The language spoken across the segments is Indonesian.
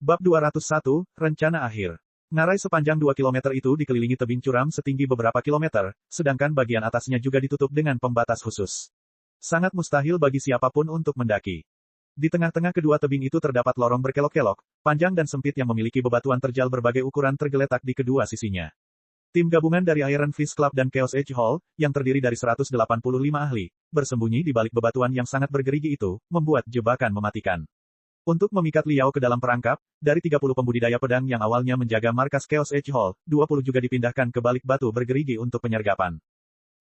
Bab 201, Rencana Akhir. Ngarai sepanjang 2 kilometer itu dikelilingi tebing curam setinggi beberapa kilometer, sedangkan bagian atasnya juga ditutup dengan pembatas khusus. Sangat mustahil bagi siapapun untuk mendaki. Di tengah-tengah kedua tebing itu terdapat lorong berkelok-kelok, panjang dan sempit yang memiliki bebatuan terjal berbagai ukuran tergeletak di kedua sisinya. Tim gabungan dari Iron Fist Club dan Chaos Edge Hall, yang terdiri dari 185 ahli, bersembunyi di balik bebatuan yang sangat bergerigi itu, membuat jebakan mematikan. Untuk memikat Liao ke dalam perangkap, dari 30 pembudidaya pedang yang awalnya menjaga markas Chaos Edge Hall, 20 juga dipindahkan ke balik batu bergerigi untuk penyergapan.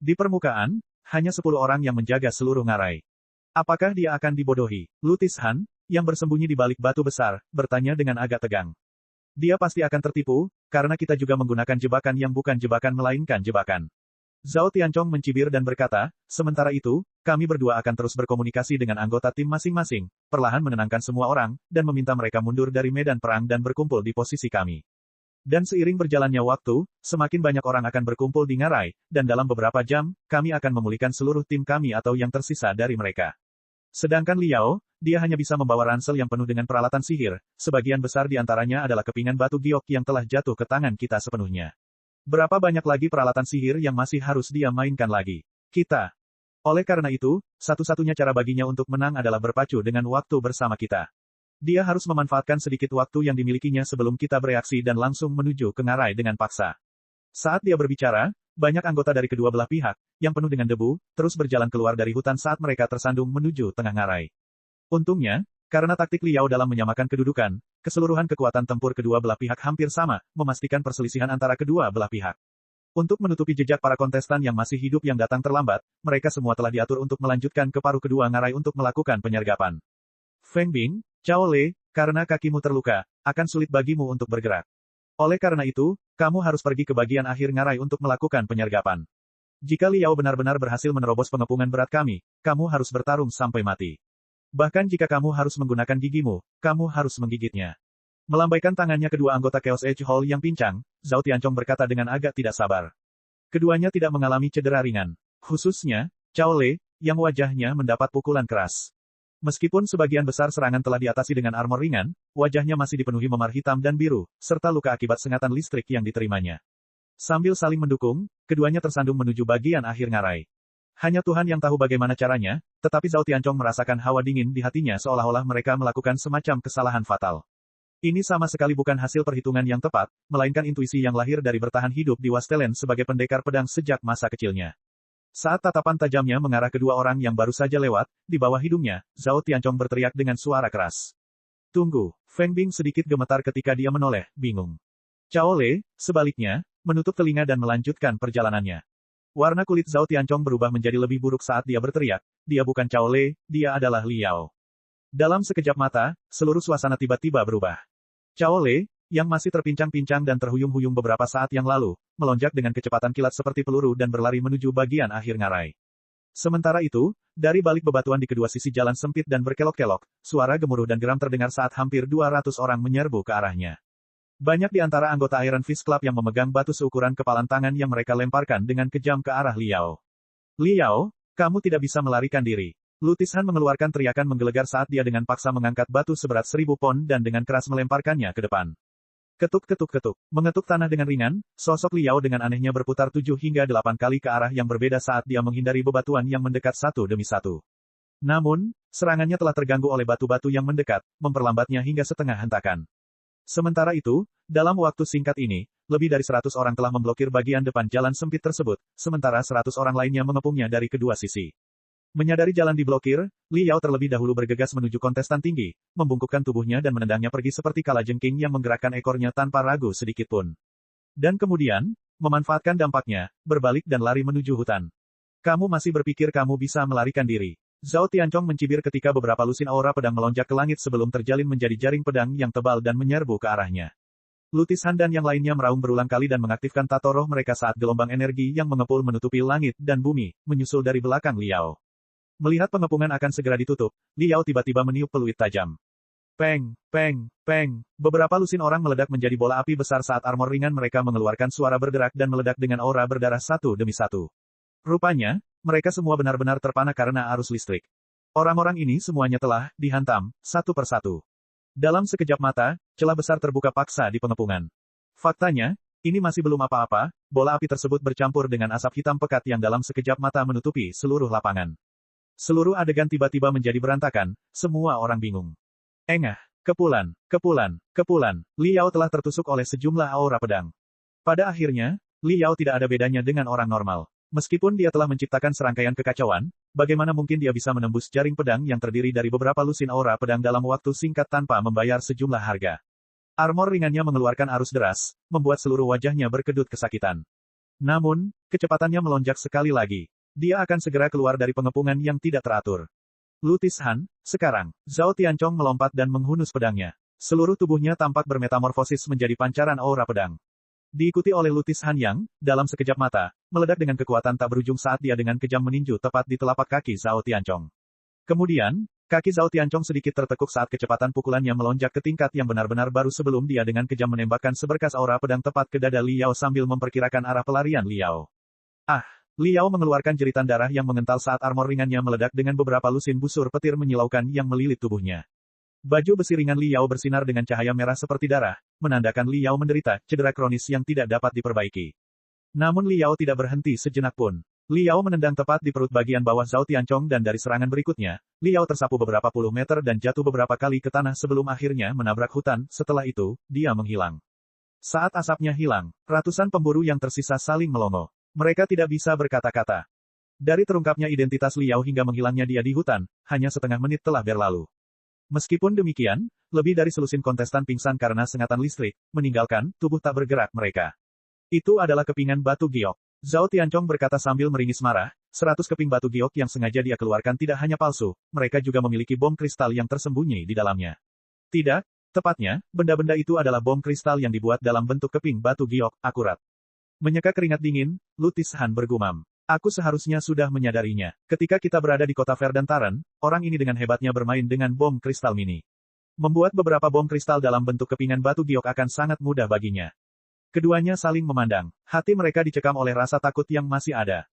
Di permukaan, hanya 10 orang yang menjaga seluruh ngarai. Apakah dia akan dibodohi? Lutis Han, yang bersembunyi di balik batu besar, bertanya dengan agak tegang. Dia pasti akan tertipu, karena kita juga menggunakan jebakan yang bukan jebakan melainkan jebakan. Zhao Tianchong mencibir dan berkata, sementara itu, kami berdua akan terus berkomunikasi dengan anggota tim masing-masing, perlahan menenangkan semua orang, dan meminta mereka mundur dari medan perang dan berkumpul di posisi kami. Dan seiring berjalannya waktu, semakin banyak orang akan berkumpul di ngarai, dan dalam beberapa jam, kami akan memulihkan seluruh tim kami atau yang tersisa dari mereka. Sedangkan Liao, dia hanya bisa membawa ransel yang penuh dengan peralatan sihir, sebagian besar di antaranya adalah kepingan batu giok yang telah jatuh ke tangan kita sepenuhnya. Berapa banyak lagi peralatan sihir yang masih harus dia mainkan lagi? Kita. Oleh karena itu, satu-satunya cara baginya untuk menang adalah berpacu dengan waktu bersama kita. Dia harus memanfaatkan sedikit waktu yang dimilikinya sebelum kita bereaksi dan langsung menuju ke ngarai dengan paksa. Saat dia berbicara, banyak anggota dari kedua belah pihak, yang penuh dengan debu, terus berjalan keluar dari hutan saat mereka tersandung menuju tengah ngarai. Untungnya, karena taktik Liao dalam menyamakan kedudukan, keseluruhan kekuatan tempur kedua belah pihak hampir sama, memastikan perselisihan antara kedua belah pihak. Untuk menutupi jejak para kontestan yang masih hidup yang datang terlambat, mereka semua telah diatur untuk melanjutkan ke paruh kedua ngarai untuk melakukan penyergapan. Feng Bing, Cao Lei, karena kakimu terluka, akan sulit bagimu untuk bergerak. Oleh karena itu, kamu harus pergi ke bagian akhir ngarai untuk melakukan penyergapan. Jika Liao benar-benar berhasil menerobos pengepungan berat kami, kamu harus bertarung sampai mati. Bahkan jika kamu harus menggunakan gigimu, kamu harus menggigitnya. Melambaikan tangannya kedua anggota Chaos Edge Hall yang pincang, Zhao Tianchong berkata dengan agak tidak sabar. Keduanya tidak mengalami cedera ringan. Khususnya, Cao Lei, yang wajahnya mendapat pukulan keras. Meskipun sebagian besar serangan telah diatasi dengan armor ringan, wajahnya masih dipenuhi memar hitam dan biru, serta luka akibat sengatan listrik yang diterimanya. Sambil saling mendukung, keduanya tersandung menuju bagian akhir ngarai. Hanya Tuhan yang tahu bagaimana caranya, tetapi Zhao Tianchong merasakan hawa dingin di hatinya seolah-olah mereka melakukan semacam kesalahan fatal. Ini sama sekali bukan hasil perhitungan yang tepat, melainkan intuisi yang lahir dari bertahan hidup di Wastelen sebagai pendekar pedang sejak masa kecilnya. Saat tatapan tajamnya mengarah kedua orang yang baru saja lewat, di bawah hidungnya, Zhao Tianchong berteriak dengan suara keras. Tunggu, Feng Bing sedikit gemetar ketika dia menoleh, bingung. Cao Lei, sebaliknya, menutup telinga dan melanjutkan perjalanannya. Warna kulit Zhao Tianchong berubah menjadi lebih buruk saat dia berteriak, dia bukan Cao Lei, dia adalah Liao. Dalam sekejap mata, seluruh suasana tiba-tiba berubah. Cao Lei, yang masih terpincang-pincang dan terhuyung-huyung beberapa saat yang lalu, melonjak dengan kecepatan kilat seperti peluru dan berlari menuju bagian akhir ngarai. Sementara itu, dari balik bebatuan di kedua sisi jalan sempit dan berkelok-kelok, suara gemuruh dan geram terdengar saat hampir 200 orang menyerbu ke arahnya. Banyak di antara anggota Iron Fist Club yang memegang batu seukuran kepalan tangan yang mereka lemparkan dengan kejam ke arah Liao. Liao, kamu tidak bisa melarikan diri. Lutis Han mengeluarkan teriakan menggelegar saat dia dengan paksa mengangkat batu seberat 1000 pon dan dengan keras melemparkannya ke depan. Ketuk-ketuk-ketuk. Mengetuk tanah dengan ringan, sosok Liao dengan anehnya berputar 7 hingga 8 kali ke arah yang berbeda saat dia menghindari bebatuan yang mendekat satu demi satu. Namun, serangannya telah terganggu oleh batu-batu yang mendekat, memperlambatnya hingga setengah hentakan. Sementara itu, dalam waktu singkat ini, lebih dari 100 orang telah memblokir bagian depan jalan sempit tersebut, sementara 100 orang lainnya mengepungnya dari kedua sisi. Menyadari jalan diblokir, Liao terlebih dahulu bergegas menuju kontestan tinggi, membungkukkan tubuhnya dan menendangnya pergi seperti kalajengking yang menggerakkan ekornya tanpa ragu sedikit pun. Dan kemudian, memanfaatkan dampaknya, berbalik dan lari menuju hutan. Kamu masih berpikir kamu bisa melarikan diri? Zhao Tianchong mencibir ketika beberapa lusin aura pedang melonjak ke langit sebelum terjalin menjadi jaring pedang yang tebal dan menyerbu ke arahnya. Lutis Han dan yang lainnya meraung berulang kali dan mengaktifkan tato roh mereka saat gelombang energi yang mengepul menutupi langit dan bumi, menyusul dari belakang Liao. Melihat pengepungan akan segera ditutup, Liao tiba-tiba meniup peluit tajam. Peng, peng, peng. Beberapa lusin orang meledak menjadi bola api besar saat armor ringan mereka mengeluarkan suara berderak dan meledak dengan aura berdarah satu demi satu. Rupanya, mereka semua benar-benar terpana karena arus listrik. Orang-orang ini semuanya telah dihantam, satu persatu. Dalam sekejap mata, celah besar terbuka paksa di pengepungan. Faktanya, ini masih belum apa-apa, bola api tersebut bercampur dengan asap hitam pekat yang dalam sekejap mata menutupi seluruh lapangan. Seluruh adegan tiba-tiba menjadi berantakan, semua orang bingung. Engah, kepulan, kepulan, kepulan, Liao telah tertusuk oleh sejumlah aura pedang. Pada akhirnya, Liao tidak ada bedanya dengan orang normal. Meskipun dia telah menciptakan serangkaian kekacauan, bagaimana mungkin dia bisa menembus jaring pedang yang terdiri dari beberapa lusin aura pedang dalam waktu singkat tanpa membayar sejumlah harga. Armor ringannya mengeluarkan arus deras, membuat seluruh wajahnya berkedut kesakitan. Namun, kecepatannya melonjak sekali lagi. Dia akan segera keluar dari pengepungan yang tidak teratur. Lutis Han, sekarang, Zhao Tianchong melompat dan menghunus pedangnya. Seluruh tubuhnya tampak bermetamorfosis menjadi pancaran aura pedang. Diikuti oleh Lutis Han yang, dalam sekejap mata, meledak dengan kekuatan tak berujung saat dia dengan kejam meninju tepat di telapak kaki Zhao Tianchong. Kemudian, kaki Zhao Tianchong sedikit tertekuk saat kecepatan pukulannya melonjak ke tingkat yang benar-benar baru sebelum dia dengan kejam menembakkan seberkas aura pedang tepat ke dada Liao sambil memperkirakan arah pelarian Liao. Ah! Liao mengeluarkan jeritan darah yang mengental saat armor ringannya meledak dengan beberapa lusin busur petir menyilaukan yang melilit tubuhnya. Baju besi ringan Liao bersinar dengan cahaya merah seperti darah, menandakan Liao menderita cedera kronis yang tidak dapat diperbaiki. Namun Liao tidak berhenti sejenak pun. Liao menendang tepat di perut bagian bawah Zhao Tianchong dan dari serangan berikutnya, Liao tersapu beberapa puluh meter dan jatuh beberapa kali ke tanah sebelum akhirnya menabrak hutan, setelah itu, dia menghilang. Saat asapnya hilang, ratusan pemburu yang tersisa saling melongo. Mereka tidak bisa berkata-kata. Dari terungkapnya identitas Liao hingga menghilangnya dia di hutan, hanya setengah menit telah berlalu. Meskipun demikian, lebih dari selusin kontestan pingsan karena sengatan listrik, meninggalkan tubuh tak bergerak mereka. Itu adalah kepingan batu giok. Zhao Tianchong berkata sambil meringis marah, 100 keping batu giok yang sengaja dia keluarkan tidak hanya palsu, mereka juga memiliki bom kristal yang tersembunyi di dalamnya. Tidak, tepatnya, benda-benda itu adalah bom kristal yang dibuat dalam bentuk keping batu giok, akurat. Menyeka keringat dingin, Lutis Han bergumam. Aku seharusnya sudah menyadarinya. Ketika kita berada di kota Verdantaran, orang ini dengan hebatnya bermain dengan bom kristal mini. Membuat beberapa bom kristal dalam bentuk kepingan batu giok akan sangat mudah baginya. Keduanya saling memandang. Hati mereka dicekam oleh rasa takut yang masih ada.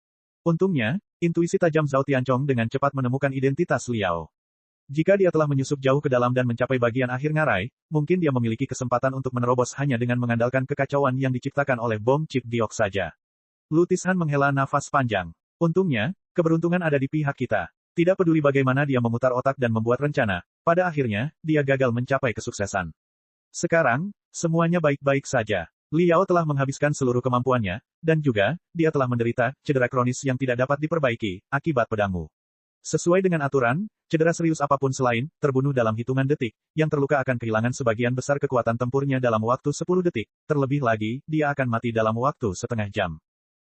Untungnya, intuisi tajam Zhao Tianchong dengan cepat menemukan identitas Liao. Jika dia telah menyusup jauh ke dalam dan mencapai bagian akhir ngarai, mungkin dia memiliki kesempatan untuk menerobos hanya dengan mengandalkan kekacauan yang diciptakan oleh bom chip giok saja. Lutis Han menghela nafas panjang. Untungnya, keberuntungan ada di pihak kita. Tidak peduli bagaimana dia memutar otak dan membuat rencana, pada akhirnya, dia gagal mencapai kesuksesan. Sekarang, semuanya baik-baik saja. Liao telah menghabiskan seluruh kemampuannya, dan juga, dia telah menderita cedera kronis yang tidak dapat diperbaiki, akibat pedangmu. Sesuai dengan aturan, cedera serius apapun selain terbunuh dalam hitungan detik, yang terluka akan kehilangan sebagian besar kekuatan tempurnya dalam waktu 10 detik, terlebih lagi, dia akan mati dalam waktu setengah jam.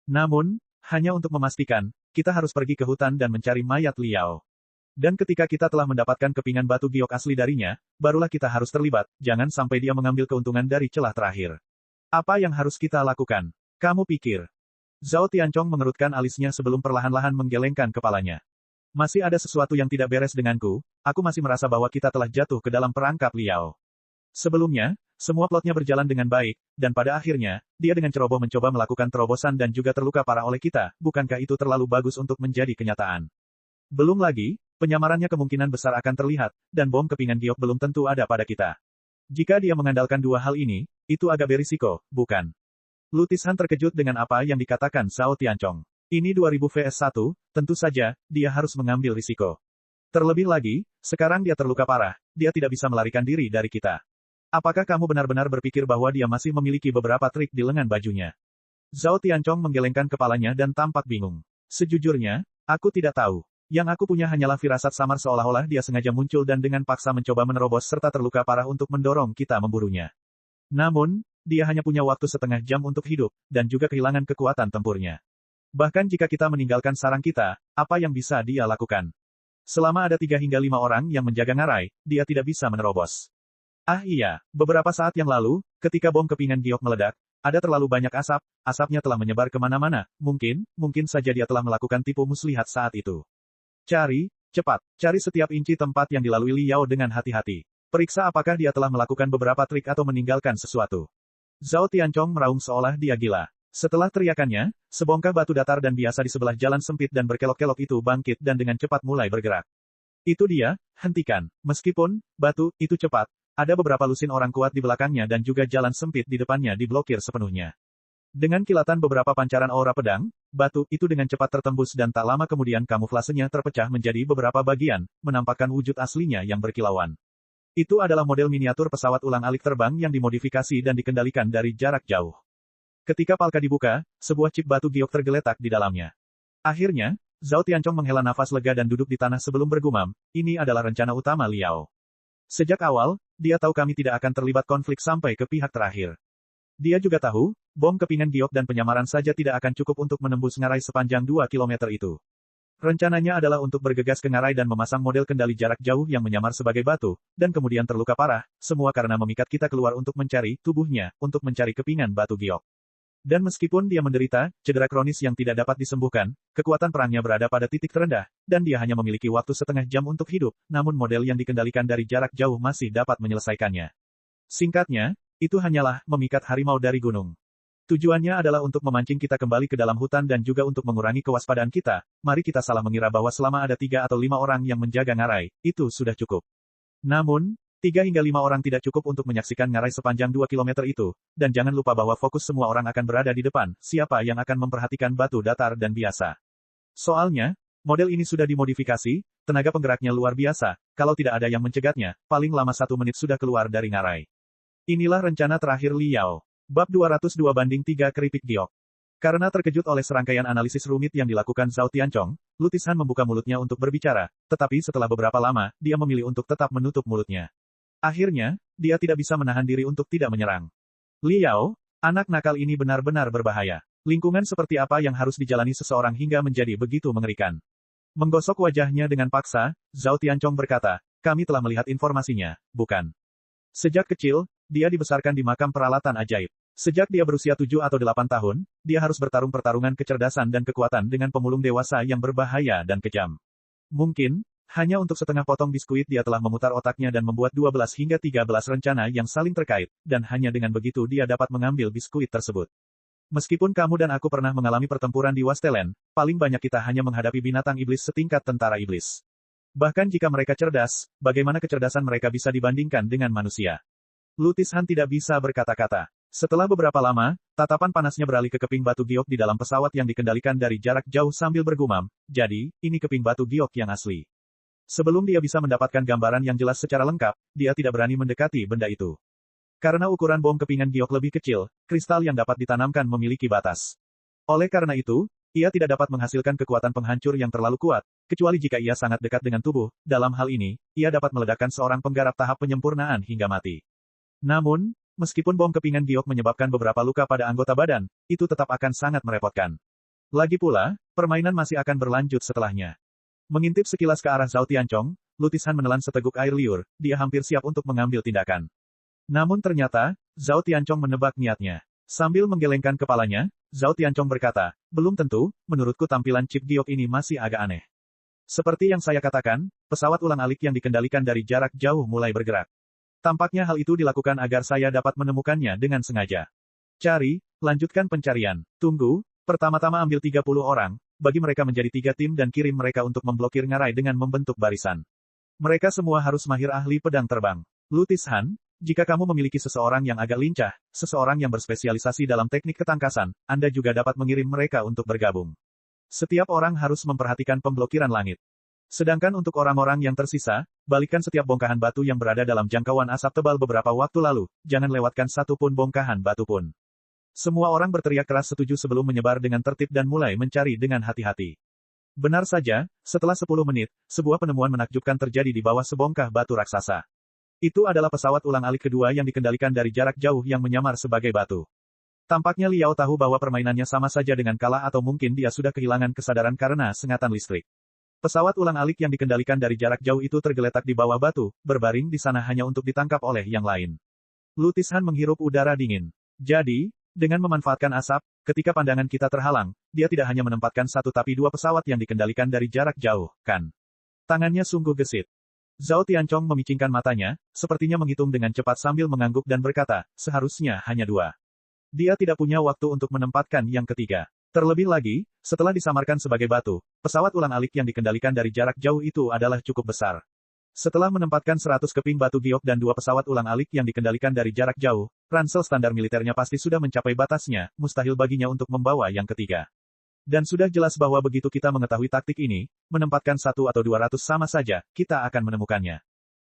Namun, hanya untuk memastikan, kita harus pergi ke hutan dan mencari mayat Liao. Dan ketika kita telah mendapatkan kepingan batu giok asli darinya, barulah kita harus terlibat, jangan sampai dia mengambil keuntungan dari celah terakhir. Apa yang harus kita lakukan? Kamu pikir? Zhao Tianchong mengerutkan alisnya sebelum perlahan-lahan menggelengkan kepalanya. Masih ada sesuatu yang tidak beres denganku, aku masih merasa bahwa kita telah jatuh ke dalam perangkap Liao. Sebelumnya, semua plotnya berjalan dengan baik, dan pada akhirnya, dia dengan ceroboh mencoba melakukan terobosan dan juga terluka parah oleh kita, bukankah itu terlalu bagus untuk menjadi kenyataan? Belum lagi, penyamarannya kemungkinan besar akan terlihat, dan bom kepingan giok belum tentu ada pada kita. Jika dia mengandalkan dua hal ini, itu agak berisiko, bukan? Lutis Han terkejut dengan apa yang dikatakan Zhao Tianchong. Ini 2000 vs 1, tentu saja, dia harus mengambil risiko. Terlebih lagi, sekarang dia terluka parah, dia tidak bisa melarikan diri dari kita. Apakah kamu benar-benar berpikir bahwa dia masih memiliki beberapa trik di lengan bajunya? Zhao Tianchong menggelengkan kepalanya dan tampak bingung. Sejujurnya, aku tidak tahu. Yang aku punya hanyalah firasat samar seolah-olah dia sengaja muncul dan dengan paksa mencoba menerobos serta terluka parah untuk mendorong kita memburunya. Namun, dia hanya punya waktu setengah jam untuk hidup, dan juga kehilangan kekuatan tempurnya. Bahkan jika kita meninggalkan sarang kita, apa yang bisa dia lakukan? Selama ada 3 hingga 5 orang yang menjaga ngarai, dia tidak bisa menerobos. Ah iya, beberapa saat yang lalu, ketika bom kepingan giok meledak, ada terlalu banyak asap, asapnya telah menyebar kemana-mana, mungkin saja dia telah melakukan tipu muslihat saat itu. Cari, cepat, cari setiap inci tempat yang dilalui Liao dengan hati-hati. Periksa apakah dia telah melakukan beberapa trik atau meninggalkan sesuatu. Zhao Tianchong meraung seolah dia gila. Setelah teriakannya, sebongkah batu datar dan biasa di sebelah jalan sempit dan berkelok-kelok itu bangkit dan dengan cepat mulai bergerak. Itu dia, hentikan. Meskipun, batu, itu cepat, Ada beberapa lusin orang kuat di belakangnya dan juga jalan sempit di depannya diblokir sepenuhnya. Dengan kilatan beberapa pancaran aura pedang, batu itu dengan cepat tertembus dan tak lama kemudian kamuflasenya terpecah menjadi beberapa bagian, menampakkan wujud aslinya yang berkilauan. Itu adalah model miniatur pesawat ulang-alik terbang yang dimodifikasi dan dikendalikan dari jarak jauh. Ketika palka dibuka, sebuah chip batu giok tergeletak di dalamnya. Akhirnya, Zhao Tianchong menghela nafas lega dan duduk di tanah sebelum bergumam, ini adalah rencana utama Liao. Sejak awal, dia tahu kami tidak akan terlibat konflik sampai ke pihak terakhir. Dia juga tahu, bom kepingan giok dan penyamaran saja tidak akan cukup untuk menembus ngarai sepanjang 2 kilometer itu. Rencananya adalah untuk bergegas ke ngarai dan memasang model kendali jarak jauh yang menyamar sebagai batu, dan kemudian terluka parah, semua karena memikat kita keluar untuk mencari tubuhnya, untuk mencari kepingan batu giok. Dan meskipun dia menderita cedera kronis yang tidak dapat disembuhkan, kekuatan perangnya berada pada titik terendah, dan dia hanya memiliki waktu setengah jam untuk hidup, namun model yang dikendalikan dari jarak jauh masih dapat menyelesaikannya. Singkatnya, itu hanyalah memikat harimau dari gunung. Tujuannya adalah untuk memancing kita kembali ke dalam hutan dan juga untuk mengurangi kewaspadaan kita. Mari kita salah mengira bahwa selama ada 3 atau 5 orang yang menjaga ngarai, itu sudah cukup. Namun, 3 hingga 5 orang tidak cukup untuk menyaksikan ngarai sepanjang 2 kilometer itu, dan jangan lupa bahwa fokus semua orang akan berada di depan, siapa yang akan memperhatikan batu datar dan biasa. Soalnya, model ini sudah dimodifikasi, tenaga penggeraknya luar biasa, kalau tidak ada yang mencegatnya, paling lama 1 menit sudah keluar dari ngarai. Inilah rencana terakhir Liao. Bab 202/3 Keripik Giok. Karena terkejut oleh serangkaian analisis rumit yang dilakukan Zhao Tianchong, Lutishan membuka mulutnya untuk berbicara, tetapi setelah beberapa lama, dia memilih untuk tetap menutup mulutnya. Akhirnya, dia tidak bisa menahan diri untuk tidak menyerang. Liao, anak nakal ini benar-benar berbahaya. Lingkungan seperti apa yang harus dijalani seseorang hingga menjadi begitu mengerikan. Menggosok wajahnya dengan paksa, Zhao Tianchong berkata, kami telah melihat informasinya, bukan? Sejak kecil, dia dibesarkan di makam peralatan ajaib. Sejak dia berusia 7 atau 8 tahun, dia harus bertarung pertarungan kecerdasan dan kekuatan dengan pemulung dewasa yang berbahaya dan kejam. Mungkin, hanya untuk setengah potong biskuit dia telah memutar otaknya dan membuat 12 hingga 13 rencana yang saling terkait, dan hanya dengan begitu dia dapat mengambil biskuit tersebut. Meskipun kamu dan aku pernah mengalami pertempuran di Wastelen, paling banyak kita hanya menghadapi binatang iblis setingkat tentara iblis. Bahkan jika mereka cerdas, bagaimana kecerdasan mereka bisa dibandingkan dengan manusia? Lutishan tidak bisa berkata-kata. Setelah beberapa lama, tatapan panasnya beralih ke keping batu giok di dalam pesawat yang dikendalikan dari jarak jauh sambil bergumam, jadi, ini keping batu giok yang asli. Sebelum dia bisa mendapatkan gambaran yang jelas secara lengkap, dia tidak berani mendekati benda itu. Karena ukuran bom kepingan giok lebih kecil, kristal yang dapat ditanamkan memiliki batas. Oleh karena itu, ia tidak dapat menghasilkan kekuatan penghancur yang terlalu kuat, kecuali jika ia sangat dekat dengan tubuh. Dalam hal ini, ia dapat meledakkan seorang penggarap tahap penyempurnaan hingga mati. Namun, meskipun bom kepingan giok menyebabkan beberapa luka pada anggota badan, itu tetap akan sangat merepotkan. Lagi pula, permainan masih akan berlanjut setelahnya. Mengintip sekilas ke arah Zhao Tianchong, Lutishan menelan seteguk air liur, dia hampir siap untuk mengambil tindakan. Namun ternyata, Zhao Tianchong menebak niatnya. Sambil menggelengkan kepalanya, Zhao Tianchong berkata, belum tentu, menurutku tampilan chip giok ini masih agak aneh. Seperti yang saya katakan, pesawat ulang-alik yang dikendalikan dari jarak jauh mulai bergerak. Tampaknya hal itu dilakukan agar saya dapat menemukannya dengan sengaja. Cari, lanjutkan pencarian. Tunggu, pertama-tama ambil 30 orang, bagi mereka menjadi 3 tim dan kirim mereka untuk memblokir ngarai dengan membentuk barisan. Mereka semua harus mahir ahli pedang terbang. Lutishan, jika kamu memiliki seseorang yang agak lincah, seseorang yang berspesialisasi dalam teknik ketangkasan, Anda juga dapat mengirim mereka untuk bergabung. Setiap orang harus memperhatikan pemblokiran langit. Sedangkan untuk orang-orang yang tersisa, balikan setiap bongkahan batu yang berada dalam jangkauan asap tebal beberapa waktu lalu, jangan lewatkan satu pun bongkahan batu pun. Semua orang berteriak keras setuju sebelum menyebar dengan tertib dan mulai mencari dengan hati-hati. Benar saja, setelah 10 menit, sebuah penemuan menakjubkan terjadi di bawah sebongkah batu raksasa. Itu adalah pesawat ulang-alik kedua yang dikendalikan dari jarak jauh yang menyamar sebagai batu. Tampaknya Liao tahu bahwa permainannya sama saja dengan kalah atau mungkin dia sudah kehilangan kesadaran karena sengatan listrik. Pesawat ulang-alik yang dikendalikan dari jarak jauh itu tergeletak di bawah batu, berbaring di sana hanya untuk ditangkap oleh yang lain. Lutishan menghirup udara dingin. Jadi, dengan memanfaatkan asap, ketika pandangan kita terhalang, dia tidak hanya menempatkan 1 tapi 2 pesawat yang dikendalikan dari jarak jauh, kan? Tangannya sungguh gesit. Zhao Tianchong memicingkan matanya, sepertinya menghitung dengan cepat sambil mengangguk dan berkata, seharusnya hanya 2. Dia tidak punya waktu untuk menempatkan yang ketiga. Terlebih lagi, setelah disamarkan sebagai batu, pesawat ulang-alik yang dikendalikan dari jarak jauh itu adalah cukup besar. Setelah menempatkan 100 keping batu giok dan 2 pesawat ulang-alik yang dikendalikan dari jarak jauh, ransel standar militernya pasti sudah mencapai batasnya, mustahil baginya untuk membawa yang ketiga. Dan sudah jelas bahwa begitu kita mengetahui taktik ini, menempatkan 1 atau 200 sama saja, kita akan menemukannya.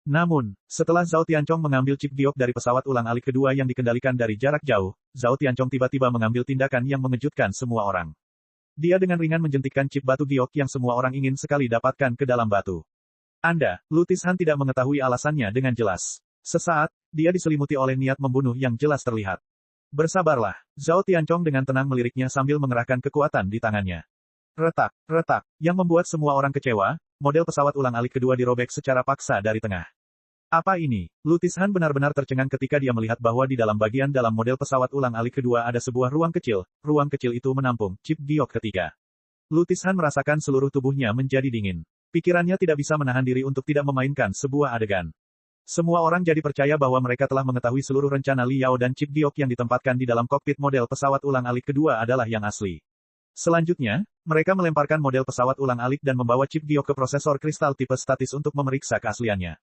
Namun, setelah Zhao Tianchong mengambil chip giok dari pesawat ulang-alik kedua yang dikendalikan dari jarak jauh, Zhao Tianchong tiba-tiba mengambil tindakan yang mengejutkan semua orang. Dia dengan ringan menjentikkan chip batu giok yang semua orang ingin sekali dapatkan ke dalam batu. Lutis Han tidak mengetahui alasannya dengan jelas. Sesaat, dia diselimuti oleh niat membunuh yang jelas terlihat. Bersabarlah, Zhao Tianchong dengan tenang meliriknya sambil mengerahkan kekuatan di tangannya. Retak, retak, yang membuat semua orang kecewa, model pesawat ulang-alik kedua dirobek secara paksa dari tengah. Apa ini? Lutis Han benar-benar tercengang ketika dia melihat bahwa di dalam bagian dalam model pesawat ulang-alik kedua ada sebuah ruang kecil itu menampung chip giok ketiga. Lutis Han merasakan seluruh tubuhnya menjadi dingin. Pikirannya tidak bisa menahan diri untuk tidak memainkan sebuah adegan. Semua orang jadi percaya bahwa mereka telah mengetahui seluruh rencana Li Yao dan chip giok yang ditempatkan di dalam kokpit model pesawat ulang-alik kedua adalah yang asli. Selanjutnya, mereka melemparkan model pesawat ulang-alik dan membawa chip giok ke prosesor kristal tipe statis untuk memeriksa keasliannya.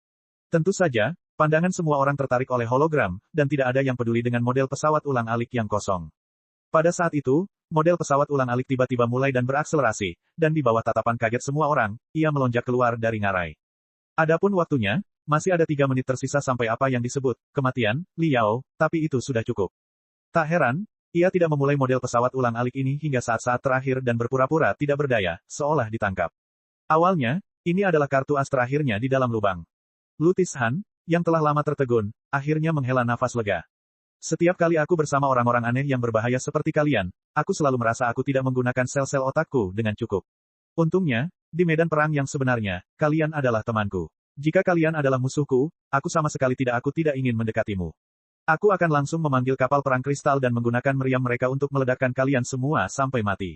Tentu saja, pandangan semua orang tertarik oleh hologram, dan tidak ada yang peduli dengan model pesawat ulang-alik yang kosong. Pada saat itu, model pesawat ulang-alik tiba-tiba mulai dan berakselerasi, dan di bawah tatapan kaget semua orang, ia melonjak keluar dari ngarai. Adapun waktunya, masih ada 3 menit tersisa sampai apa yang disebut kematian Li Yao, tapi itu sudah cukup. Tak heran, ia tidak memulai model pesawat ulang-alik ini hingga saat-saat terakhir dan berpura-pura tidak berdaya, seolah ditangkap. Awalnya, ini adalah kartu as terakhirnya di dalam lubang. Lutis Han, yang telah lama tertegun, akhirnya menghela nafas lega. Setiap kali aku bersama orang-orang aneh yang berbahaya seperti kalian, aku selalu merasa aku tidak menggunakan sel-sel otakku dengan cukup. Untungnya, di medan perang yang sebenarnya, kalian adalah temanku. Jika kalian adalah musuhku, aku tidak ingin mendekatimu. Aku akan langsung memanggil kapal perang kristal dan menggunakan meriam mereka untuk meledakkan kalian semua sampai mati.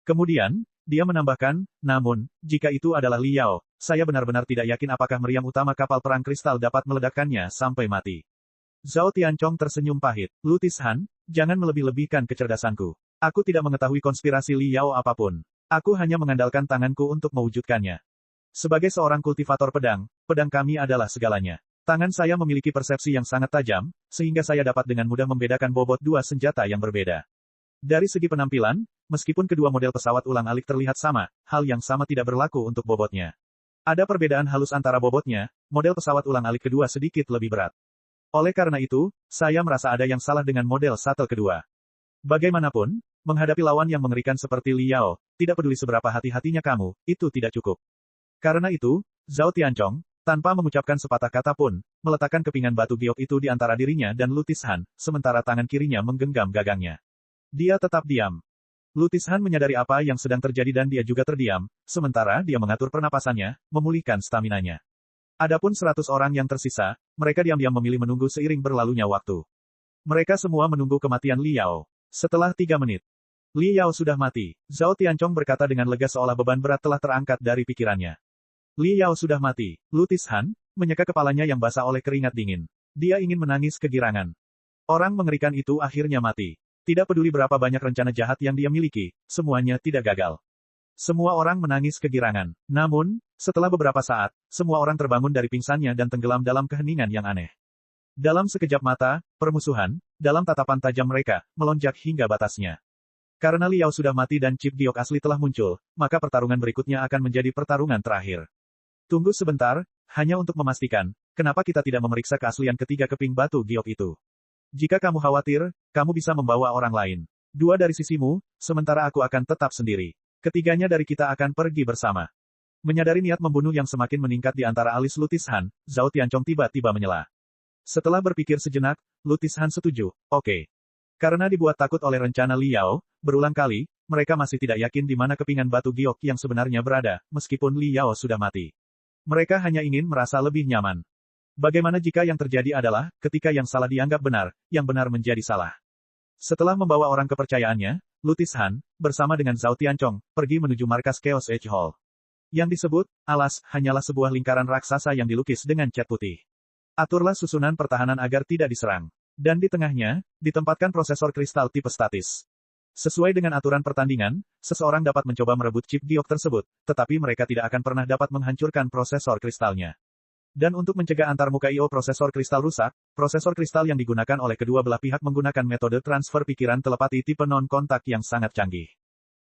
Kemudian, dia menambahkan, namun, jika itu adalah Li Yao, saya benar-benar tidak yakin apakah meriam utama kapal perang kristal dapat meledakkannya sampai mati. Zhao Tianchong tersenyum pahit. Lutis Han, jangan melebih-lebihkan kecerdasanku. Aku tidak mengetahui konspirasi Li Yao apapun. Aku hanya mengandalkan tanganku untuk mewujudkannya. Sebagai seorang kultivator pedang, pedang kami adalah segalanya. Tangan saya memiliki persepsi yang sangat tajam, sehingga saya dapat dengan mudah membedakan bobot dua senjata yang berbeda. Dari segi penampilan, meskipun kedua model pesawat ulang-alik terlihat sama, hal yang sama tidak berlaku untuk bobotnya. Ada perbedaan halus antara bobotnya, model pesawat ulang-alik kedua sedikit lebih berat. Oleh karena itu, saya merasa ada yang salah dengan model shuttle kedua. Bagaimanapun, menghadapi lawan yang mengerikan seperti Li Yao, tidak peduli seberapa hati-hatinya kamu, itu tidak cukup. Karena itu, Zhao Tianchong, tanpa mengucapkan sepatah kata pun, meletakkan kepingan batu giok itu di antara dirinya dan Lutis Han, sementara tangan kirinya menggenggam gagangnya. Dia tetap diam. Lutis Han menyadari apa yang sedang terjadi dan dia juga terdiam, sementara dia mengatur pernapasannya, memulihkan staminanya. Adapun 100 orang yang tersisa, mereka diam-diam memilih menunggu seiring berlalunya waktu. Mereka semua menunggu kematian Li Yao. Setelah 3 menit, Li Yao sudah mati. Zhao Tianchong berkata dengan lega seolah beban berat telah terangkat dari pikirannya. Li Yao sudah mati. Lutis Han, menyeka kepalanya yang basah oleh keringat dingin. Dia ingin menangis kegirangan. Orang mengerikan itu akhirnya mati. Tidak peduli berapa banyak rencana jahat yang dia miliki, semuanya tidak gagal. Semua orang menangis kegirangan. Namun, setelah beberapa saat, semua orang terbangun dari pingsannya dan tenggelam dalam keheningan yang aneh. Dalam sekejap mata, permusuhan, dalam tatapan tajam mereka, melonjak hingga batasnya. Karena Li Yao sudah mati dan chip giok asli telah muncul, maka pertarungan berikutnya akan menjadi pertarungan terakhir. Tunggu sebentar, hanya untuk memastikan, kenapa kita tidak memeriksa keaslian ketiga keping batu giok itu. Jika kamu khawatir, kamu bisa membawa orang lain. 2 dari sisimu, sementara aku akan tetap sendiri. Ketiganya dari kita akan pergi bersama. Menyadari niat membunuh yang semakin meningkat di antara alis Lutis Han, Zhao Tianchong tiba-tiba menyela. Setelah berpikir sejenak, Lutis Han setuju, oke. Karena dibuat takut oleh rencana Li Yao, berulang kali, mereka masih tidak yakin di mana kepingan batu giok yang sebenarnya berada, meskipun Li Yao sudah mati. Mereka hanya ingin merasa lebih nyaman. Bagaimana jika yang terjadi adalah, ketika yang salah dianggap benar, yang benar menjadi salah. Setelah membawa orang kepercayaannya, Lutis Han, bersama dengan Zhao Tianchong, pergi menuju markas Chaos Edge Hall. Yang disebut, alas, hanyalah sebuah lingkaran raksasa yang dilukis dengan cat putih. Aturlah susunan pertahanan agar tidak diserang. Dan di tengahnya, ditempatkan prosesor kristal tipe statis. Sesuai dengan aturan pertandingan, seseorang dapat mencoba merebut chip giok tersebut, tetapi mereka tidak akan pernah dapat menghancurkan prosesor kristalnya. Dan untuk mencegah antarmuka I/O prosesor kristal rusak, prosesor kristal yang digunakan oleh kedua belah pihak menggunakan metode transfer pikiran telepati tipe non-kontak yang sangat canggih.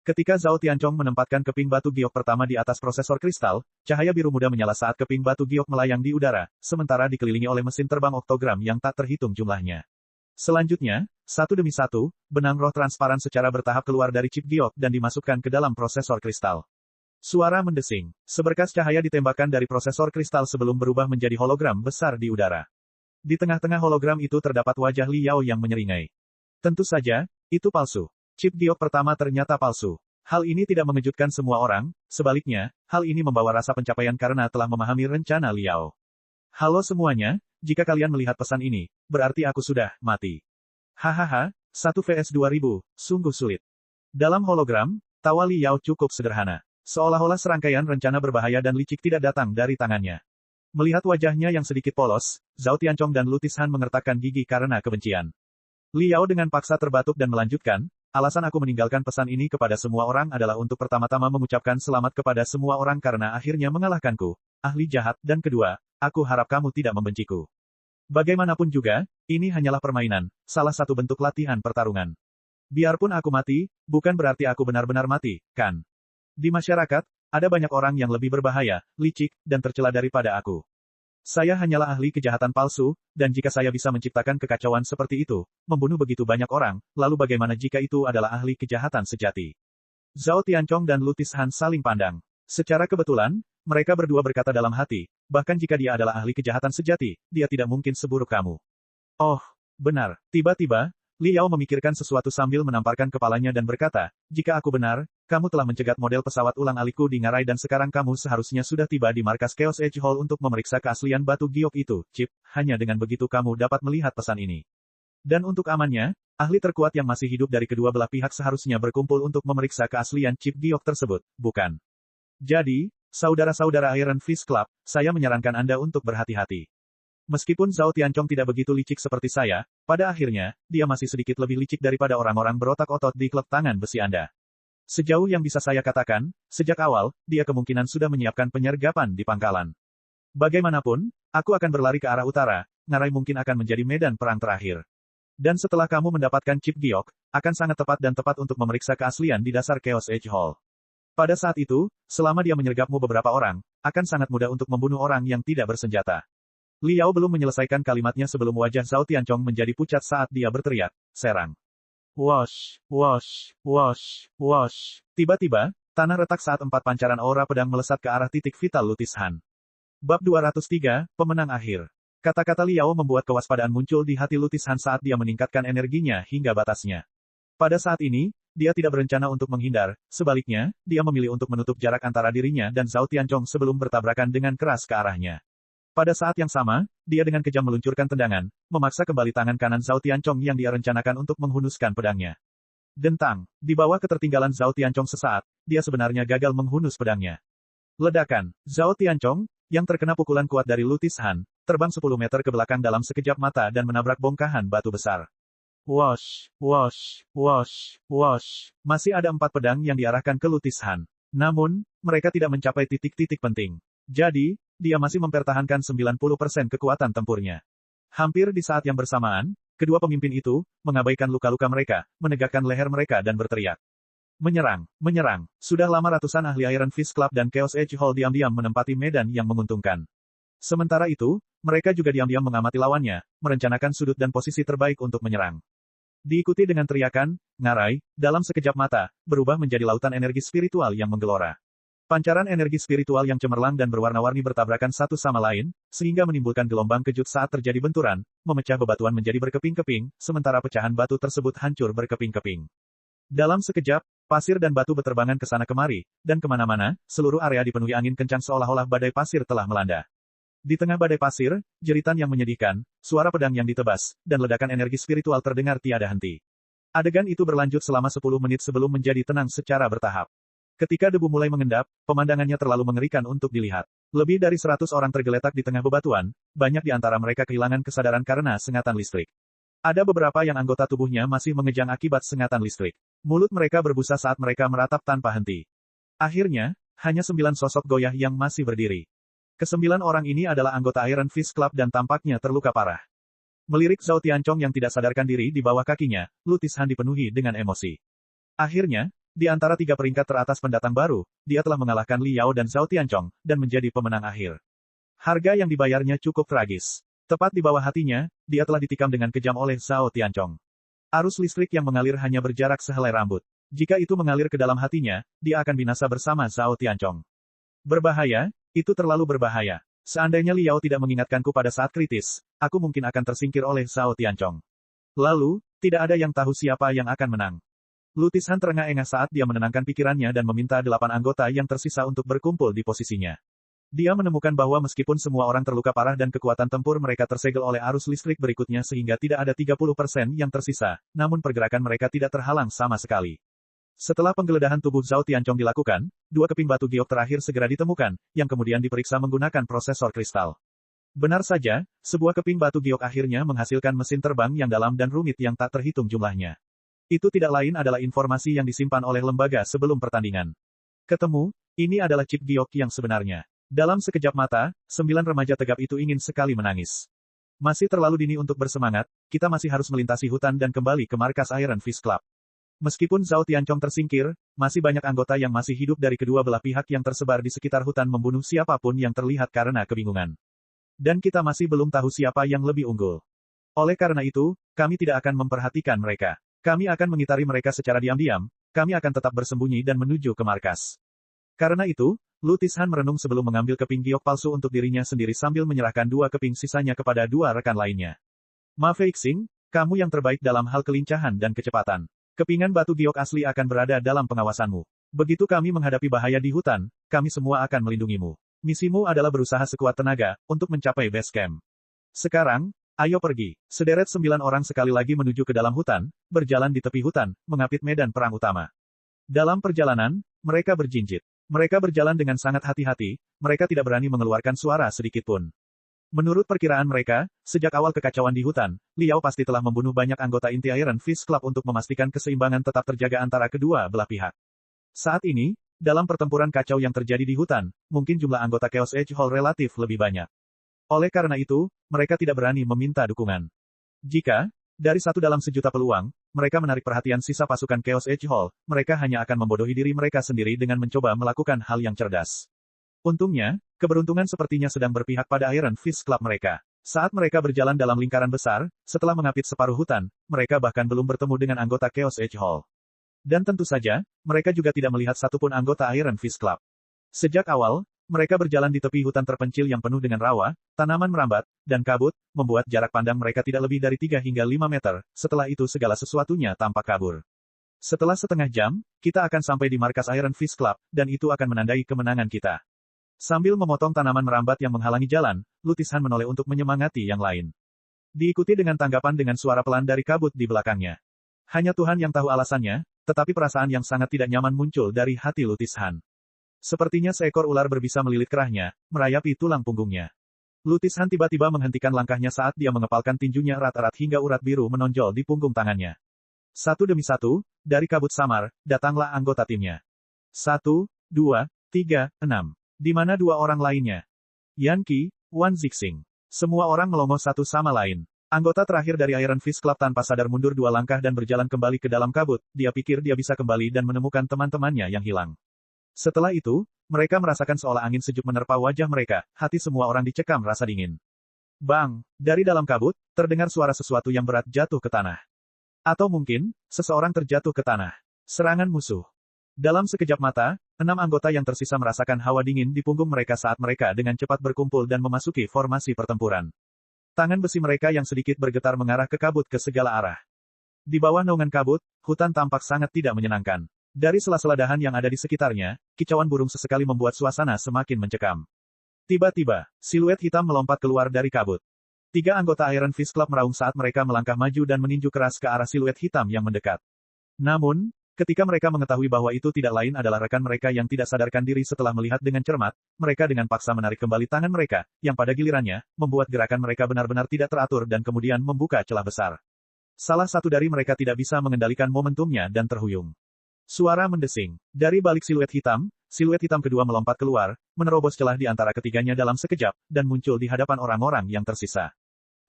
Ketika Zhao Tianchong menempatkan keping batu giok pertama di atas prosesor kristal, cahaya biru muda menyala saat keping batu giok melayang di udara, sementara dikelilingi oleh mesin terbang oktogram yang tak terhitung jumlahnya. Selanjutnya, satu demi satu, benang roh transparan secara bertahap keluar dari chip giok dan dimasukkan ke dalam prosesor kristal. Suara mendesing. Seberkas cahaya ditembakkan dari prosesor kristal sebelum berubah menjadi hologram besar di udara. Di tengah-tengah hologram itu terdapat wajah Li Yao yang menyeringai. Tentu saja, itu palsu. Chip giok pertama ternyata palsu. Hal ini tidak mengejutkan semua orang, sebaliknya, hal ini membawa rasa pencapaian karena telah memahami rencana Li Yao. Halo semuanya, jika kalian melihat pesan ini, berarti aku sudah mati. Hahaha, 1 vs 2000, sungguh sulit. Dalam hologram, tawa Li Yao cukup sederhana. Seolah-olah serangkaian rencana berbahaya dan licik tidak datang dari tangannya. Melihat wajahnya yang sedikit polos, Zhao Tianchong dan Lu Tishan mengertakkan gigi karena kebencian. Li Yao dengan paksa terbatuk dan melanjutkan, alasan aku meninggalkan pesan ini kepada semua orang adalah untuk pertama-tama mengucapkan selamat kepada semua orang karena akhirnya mengalahkanku, ahli jahat, dan kedua, aku harap kamu tidak membenciku. Bagaimanapun juga, ini hanyalah permainan, salah satu bentuk latihan pertarungan. Biarpun aku mati, bukan berarti aku benar-benar mati, kan? Di masyarakat, ada banyak orang yang lebih berbahaya, licik, dan tercela daripada aku. Saya hanyalah ahli kejahatan palsu, dan jika saya bisa menciptakan kekacauan seperti itu, membunuh begitu banyak orang, lalu bagaimana jika itu adalah ahli kejahatan sejati? Zhao Tianchong dan Lu Tishan saling pandang. Secara kebetulan, mereka berdua berkata dalam hati, bahkan jika dia adalah ahli kejahatan sejati, dia tidak mungkin seburuk kamu. Oh, benar. Tiba-tiba, Li Yao memikirkan sesuatu sambil menamparkan kepalanya dan berkata, jika aku benar, kamu telah mencegat model pesawat ulang-aliku di ngarai dan sekarang kamu seharusnya sudah tiba di markas Chaos Edge Hall untuk memeriksa keaslian batu giok itu, Chip, hanya dengan begitu kamu dapat melihat pesan ini. Dan untuk amannya, ahli terkuat yang masih hidup dari kedua belah pihak seharusnya berkumpul untuk memeriksa keaslian chip giok tersebut, bukan? Jadi, saudara-saudara Iron Fist Club, saya menyarankan Anda untuk berhati-hati. Meskipun Zhao Tianchong tidak begitu licik seperti saya, pada akhirnya, dia masih sedikit lebih licik daripada orang-orang berotak otot di klub tangan besi Anda. Sejauh yang bisa saya katakan, sejak awal, dia kemungkinan sudah menyiapkan penyergapan di pangkalan. Bagaimanapun, aku akan berlari ke arah utara, ngarai mungkin akan menjadi medan perang terakhir. Dan setelah kamu mendapatkan chip giok, akan sangat tepat dan tepat untuk memeriksa keaslian di dasar Chaos Edge Hall. Pada saat itu, selama dia menyergapmu beberapa orang, akan sangat mudah untuk membunuh orang yang tidak bersenjata. Li Yao belum menyelesaikan kalimatnya sebelum wajah Zhao Tianchong menjadi pucat saat dia berteriak, serang. Wosh, wosh, wosh, wosh. Tiba-tiba, tanah retak saat 4 pancaran aura pedang melesat ke arah titik vital Lu Tishan. Bab 203, Pemenang Akhir. Kata-kata Li Yao membuat kewaspadaan muncul di hati Lu Tishan saat dia meningkatkan energinya hingga batasnya. Pada saat ini, dia tidak berencana untuk menghindar, sebaliknya, dia memilih untuk menutup jarak antara dirinya dan Zhao Tianchong sebelum bertabrakan dengan keras ke arahnya. Pada saat yang sama, dia dengan kejam meluncurkan tendangan, memaksa kembali tangan kanan Zhao Tianchong yang dia rencanakan untuk menghunuskan pedangnya. Dentang, di bawah ketertinggalan Zhao Tianchong sesaat, dia sebenarnya gagal menghunus pedangnya. Ledakan, Zhao Tianchong, yang terkena pukulan kuat dari Lu Tishan, terbang 10 meter ke belakang dalam sekejap mata dan menabrak bongkahan batu besar. Wosh, wosh, wosh, wosh. Masih ada 4 pedang yang diarahkan ke Lu Tishan. Namun, mereka tidak mencapai titik-titik penting. Jadi, dia masih mempertahankan 90% kekuatan tempurnya. Hampir di saat yang bersamaan, kedua pemimpin itu, mengabaikan luka-luka mereka, menegakkan leher mereka dan berteriak. Menyerang, menyerang. Sudah lama ratusan ahli Iron Fist Club dan Chaos Edge Hall diam-diam menempati medan yang menguntungkan. Sementara itu, mereka juga diam-diam mengamati lawannya, merencanakan sudut dan posisi terbaik untuk menyerang. Diikuti dengan teriakan, ngarai, dalam sekejap mata, berubah menjadi lautan energi spiritual yang menggelora. Pancaran energi spiritual yang cemerlang dan berwarna-warni bertabrakan satu sama lain, sehingga menimbulkan gelombang kejut saat terjadi benturan, memecah bebatuan menjadi berkeping-keping, sementara pecahan batu tersebut hancur berkeping-keping. Dalam sekejap, pasir dan batu beterbangan ke sana kemari, dan kemana-mana, seluruh area dipenuhi angin kencang seolah-olah badai pasir telah melanda. Di tengah badai pasir, jeritan yang menyedihkan, suara pedang yang ditebas, dan ledakan energi spiritual terdengar tiada henti. Adegan itu berlanjut selama 10 menit sebelum menjadi tenang secara bertahap. Ketika debu mulai mengendap, pemandangannya terlalu mengerikan untuk dilihat. Lebih dari 100 orang tergeletak di tengah bebatuan, banyak di antara mereka kehilangan kesadaran karena sengatan listrik. Ada beberapa yang anggota tubuhnya masih mengejang akibat sengatan listrik. Mulut mereka berbusa saat mereka meratap tanpa henti. Akhirnya, hanya 9 sosok goyah yang masih berdiri. Kesembilan orang ini adalah anggota Iron Fist Club dan tampaknya terluka parah. Melirik Zhao Tianchong yang tidak sadarkan diri di bawah kakinya, Lu Tishan dipenuhi dengan emosi. Akhirnya, di antara tiga peringkat teratas pendatang baru, dia telah mengalahkan Li Yao dan Zhao Tianchong, dan menjadi pemenang akhir. Harga yang dibayarnya cukup tragis. Tepat di bawah hatinya, dia telah ditikam dengan kejam oleh Zhao Tianchong. Arus listrik yang mengalir hanya berjarak sehelai rambut. Jika itu mengalir ke dalam hatinya, dia akan binasa bersama Zhao Tianchong. Berbahaya, itu terlalu berbahaya. Seandainya Li Yao tidak mengingatkanku pada saat kritis, aku mungkin akan tersingkir oleh Zhao Tianchong. Lalu, tidak ada yang tahu siapa yang akan menang. Lu Tishan terengah-engah saat dia menenangkan pikirannya dan meminta 8 anggota yang tersisa untuk berkumpul di posisinya. Dia menemukan bahwa meskipun semua orang terluka parah dan kekuatan tempur mereka tersegel oleh arus listrik berikutnya sehingga tidak ada 30% yang tersisa, namun pergerakan mereka tidak terhalang sama sekali. Setelah penggeledahan tubuh Zhao Tianchong dilakukan, 2 keping batu giok terakhir segera ditemukan, yang kemudian diperiksa menggunakan prosesor kristal. Benar saja, sebuah keping batu giok akhirnya menghasilkan mesin terbang yang dalam dan rumit yang tak terhitung jumlahnya. Itu tidak lain adalah informasi yang disimpan oleh lembaga sebelum pertandingan. Ketemu, ini adalah chip giok yang sebenarnya. Dalam sekejap mata, 9 remaja tegap itu ingin sekali menangis. Masih terlalu dini untuk bersemangat, kita masih harus melintasi hutan dan kembali ke markas Iron Fist Club. Meskipun Zhao Tianchong tersingkir, masih banyak anggota yang masih hidup dari kedua belah pihak yang tersebar di sekitar hutan membunuh siapapun yang terlihat karena kebingungan. Dan kita masih belum tahu siapa yang lebih unggul. Oleh karena itu, kami tidak akan memperhatikan mereka. Kami akan mengitari mereka secara diam-diam, kami akan tetap bersembunyi dan menuju ke markas. Karena itu, Lu Tishan merenung sebelum mengambil keping giok palsu untuk dirinya sendiri sambil menyerahkan 2 keping sisanya kepada 2 rekan lainnya. Ma Feixing, kamu yang terbaik dalam hal kelincahan dan kecepatan. Kepingan batu giok asli akan berada dalam pengawasanmu. Begitu kami menghadapi bahaya di hutan, kami semua akan melindungimu. Misimu adalah berusaha sekuat tenaga, untuk mencapai base camp. Sekarang, ayo pergi. Sederet 9 orang sekali lagi menuju ke dalam hutan, berjalan di tepi hutan, mengapit medan perang utama. Dalam perjalanan, mereka berjinjit. Mereka berjalan dengan sangat hati-hati, mereka tidak berani mengeluarkan suara sedikitpun. Menurut perkiraan mereka, sejak awal kekacauan di hutan, Li Yao pasti telah membunuh banyak anggota inti Iron Fist Club untuk memastikan keseimbangan tetap terjaga antara kedua belah pihak. Saat ini, dalam pertempuran kacau yang terjadi di hutan, mungkin jumlah anggota Chaos Edge Hall relatif lebih banyak. Oleh karena itu, mereka tidak berani meminta dukungan. Jika, dari 1 dalam sejuta peluang, mereka menarik perhatian sisa pasukan Chaos Edge Hall, mereka hanya akan membodohi diri mereka sendiri dengan mencoba melakukan hal yang cerdas. Untungnya, keberuntungan sepertinya sedang berpihak pada Iron Fist Club mereka. Saat mereka berjalan dalam lingkaran besar, setelah mengapit separuh hutan, mereka bahkan belum bertemu dengan anggota Chaos Edge Hall. Dan tentu saja, mereka juga tidak melihat satupun anggota Iron Fist Club. Sejak awal, mereka berjalan di tepi hutan terpencil yang penuh dengan rawa, tanaman merambat, dan kabut, membuat jarak pandang mereka tidak lebih dari 3 hingga 5 meter, setelah itu segala sesuatunya tampak kabur. Setelah setengah jam, kita akan sampai di markas Iron Fist Club, dan itu akan menandai kemenangan kita. Sambil memotong tanaman merambat yang menghalangi jalan, Lu Tishan menoleh untuk menyemangati yang lain. Diikuti dengan tanggapan dengan suara pelan dari kabut di belakangnya. Hanya Tuhan yang tahu alasannya, tetapi perasaan yang sangat tidak nyaman muncul dari hati Lu Tishan. Sepertinya seekor ular berbisa melilit kerahnya, merayapi tulang punggungnya. Lu Tishan tiba-tiba menghentikan langkahnya saat dia mengepalkan tinjunya erat-erat hingga urat biru menonjol di punggung tangannya. Satu demi satu, dari kabut samar, datanglah anggota timnya. 1, 2, 3, 6. Di mana 2 orang lainnya? Yan Qi, Wan Zixing. Semua orang melongo satu sama lain. Anggota terakhir dari Iron Fist Club tanpa sadar mundur 2 langkah dan berjalan kembali ke dalam kabut, dia pikir dia bisa kembali dan menemukan teman-temannya yang hilang. Setelah itu, mereka merasakan seolah angin sejuk menerpa wajah mereka, hati semua orang dicekam rasa dingin. Bang! Dari dalam kabut, terdengar suara sesuatu yang berat jatuh ke tanah. Atau mungkin, seseorang terjatuh ke tanah. Serangan musuh. Dalam sekejap mata, 6 anggota yang tersisa merasakan hawa dingin di punggung mereka saat mereka dengan cepat berkumpul dan memasuki formasi pertempuran. Tangan besi mereka yang sedikit bergetar mengarah ke kabut ke segala arah. Di bawah naungan kabut, hutan tampak sangat tidak menyenangkan. Dari sela-sela dahan yang ada di sekitarnya, kicauan burung sesekali membuat suasana semakin mencekam. Tiba-tiba, siluet hitam melompat keluar dari kabut. 3 anggota Iron Fist Club meraung saat mereka melangkah maju dan meninju keras ke arah siluet hitam yang mendekat. Namun, ketika mereka mengetahui bahwa itu tidak lain adalah rekan mereka yang tidak sadarkan diri setelah melihat dengan cermat, mereka dengan paksa menarik kembali tangan mereka, yang pada gilirannya, membuat gerakan mereka benar-benar tidak teratur dan kemudian membuka celah besar. Salah satu dari mereka tidak bisa mengendalikan momentumnya dan terhuyung. Suara mendesing. Dari balik siluet hitam kedua melompat keluar, menerobos celah di antara ketiganya dalam sekejap, dan muncul di hadapan orang-orang yang tersisa.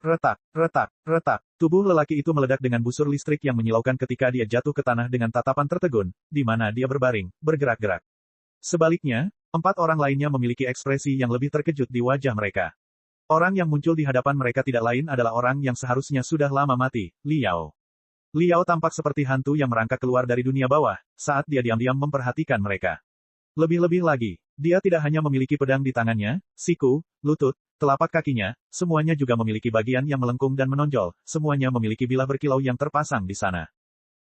Retak, retak, retak. Tubuh lelaki itu meledak dengan busur listrik yang menyilaukan ketika dia jatuh ke tanah dengan tatapan tertegun, di mana dia berbaring, bergerak-gerak. Sebaliknya, 4 orang lainnya memiliki ekspresi yang lebih terkejut di wajah mereka. Orang yang muncul di hadapan mereka tidak lain adalah orang yang seharusnya sudah lama mati, Liao. Liao tampak seperti hantu yang merangkak keluar dari dunia bawah, saat dia diam-diam memperhatikan mereka. Lebih-lebih lagi, dia tidak hanya memiliki pedang di tangannya, siku, lutut, telapak kakinya, semuanya juga memiliki bagian yang melengkung dan menonjol, semuanya memiliki bilah berkilau yang terpasang di sana.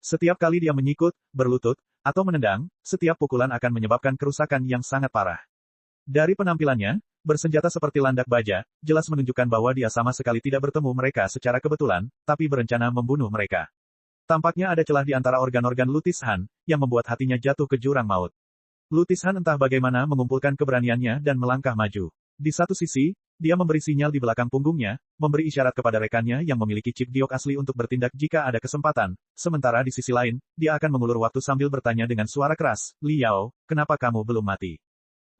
Setiap kali dia menyikut, berlutut, atau menendang, setiap pukulan akan menyebabkan kerusakan yang sangat parah. Dari penampilannya, bersenjata seperti landak baja, jelas menunjukkan bahwa dia sama sekali tidak bertemu mereka secara kebetulan, tapi berencana membunuh mereka. Tampaknya ada celah di antara organ-organ Lutis Han, yang membuat hatinya jatuh ke jurang maut. Lutis Han entah bagaimana mengumpulkan keberaniannya dan melangkah maju. Di satu sisi, dia memberi sinyal di belakang punggungnya, memberi isyarat kepada rekannya yang memiliki chip giok asli untuk bertindak jika ada kesempatan, sementara di sisi lain, dia akan mengulur waktu sambil bertanya dengan suara keras, Liao, kenapa kamu belum mati?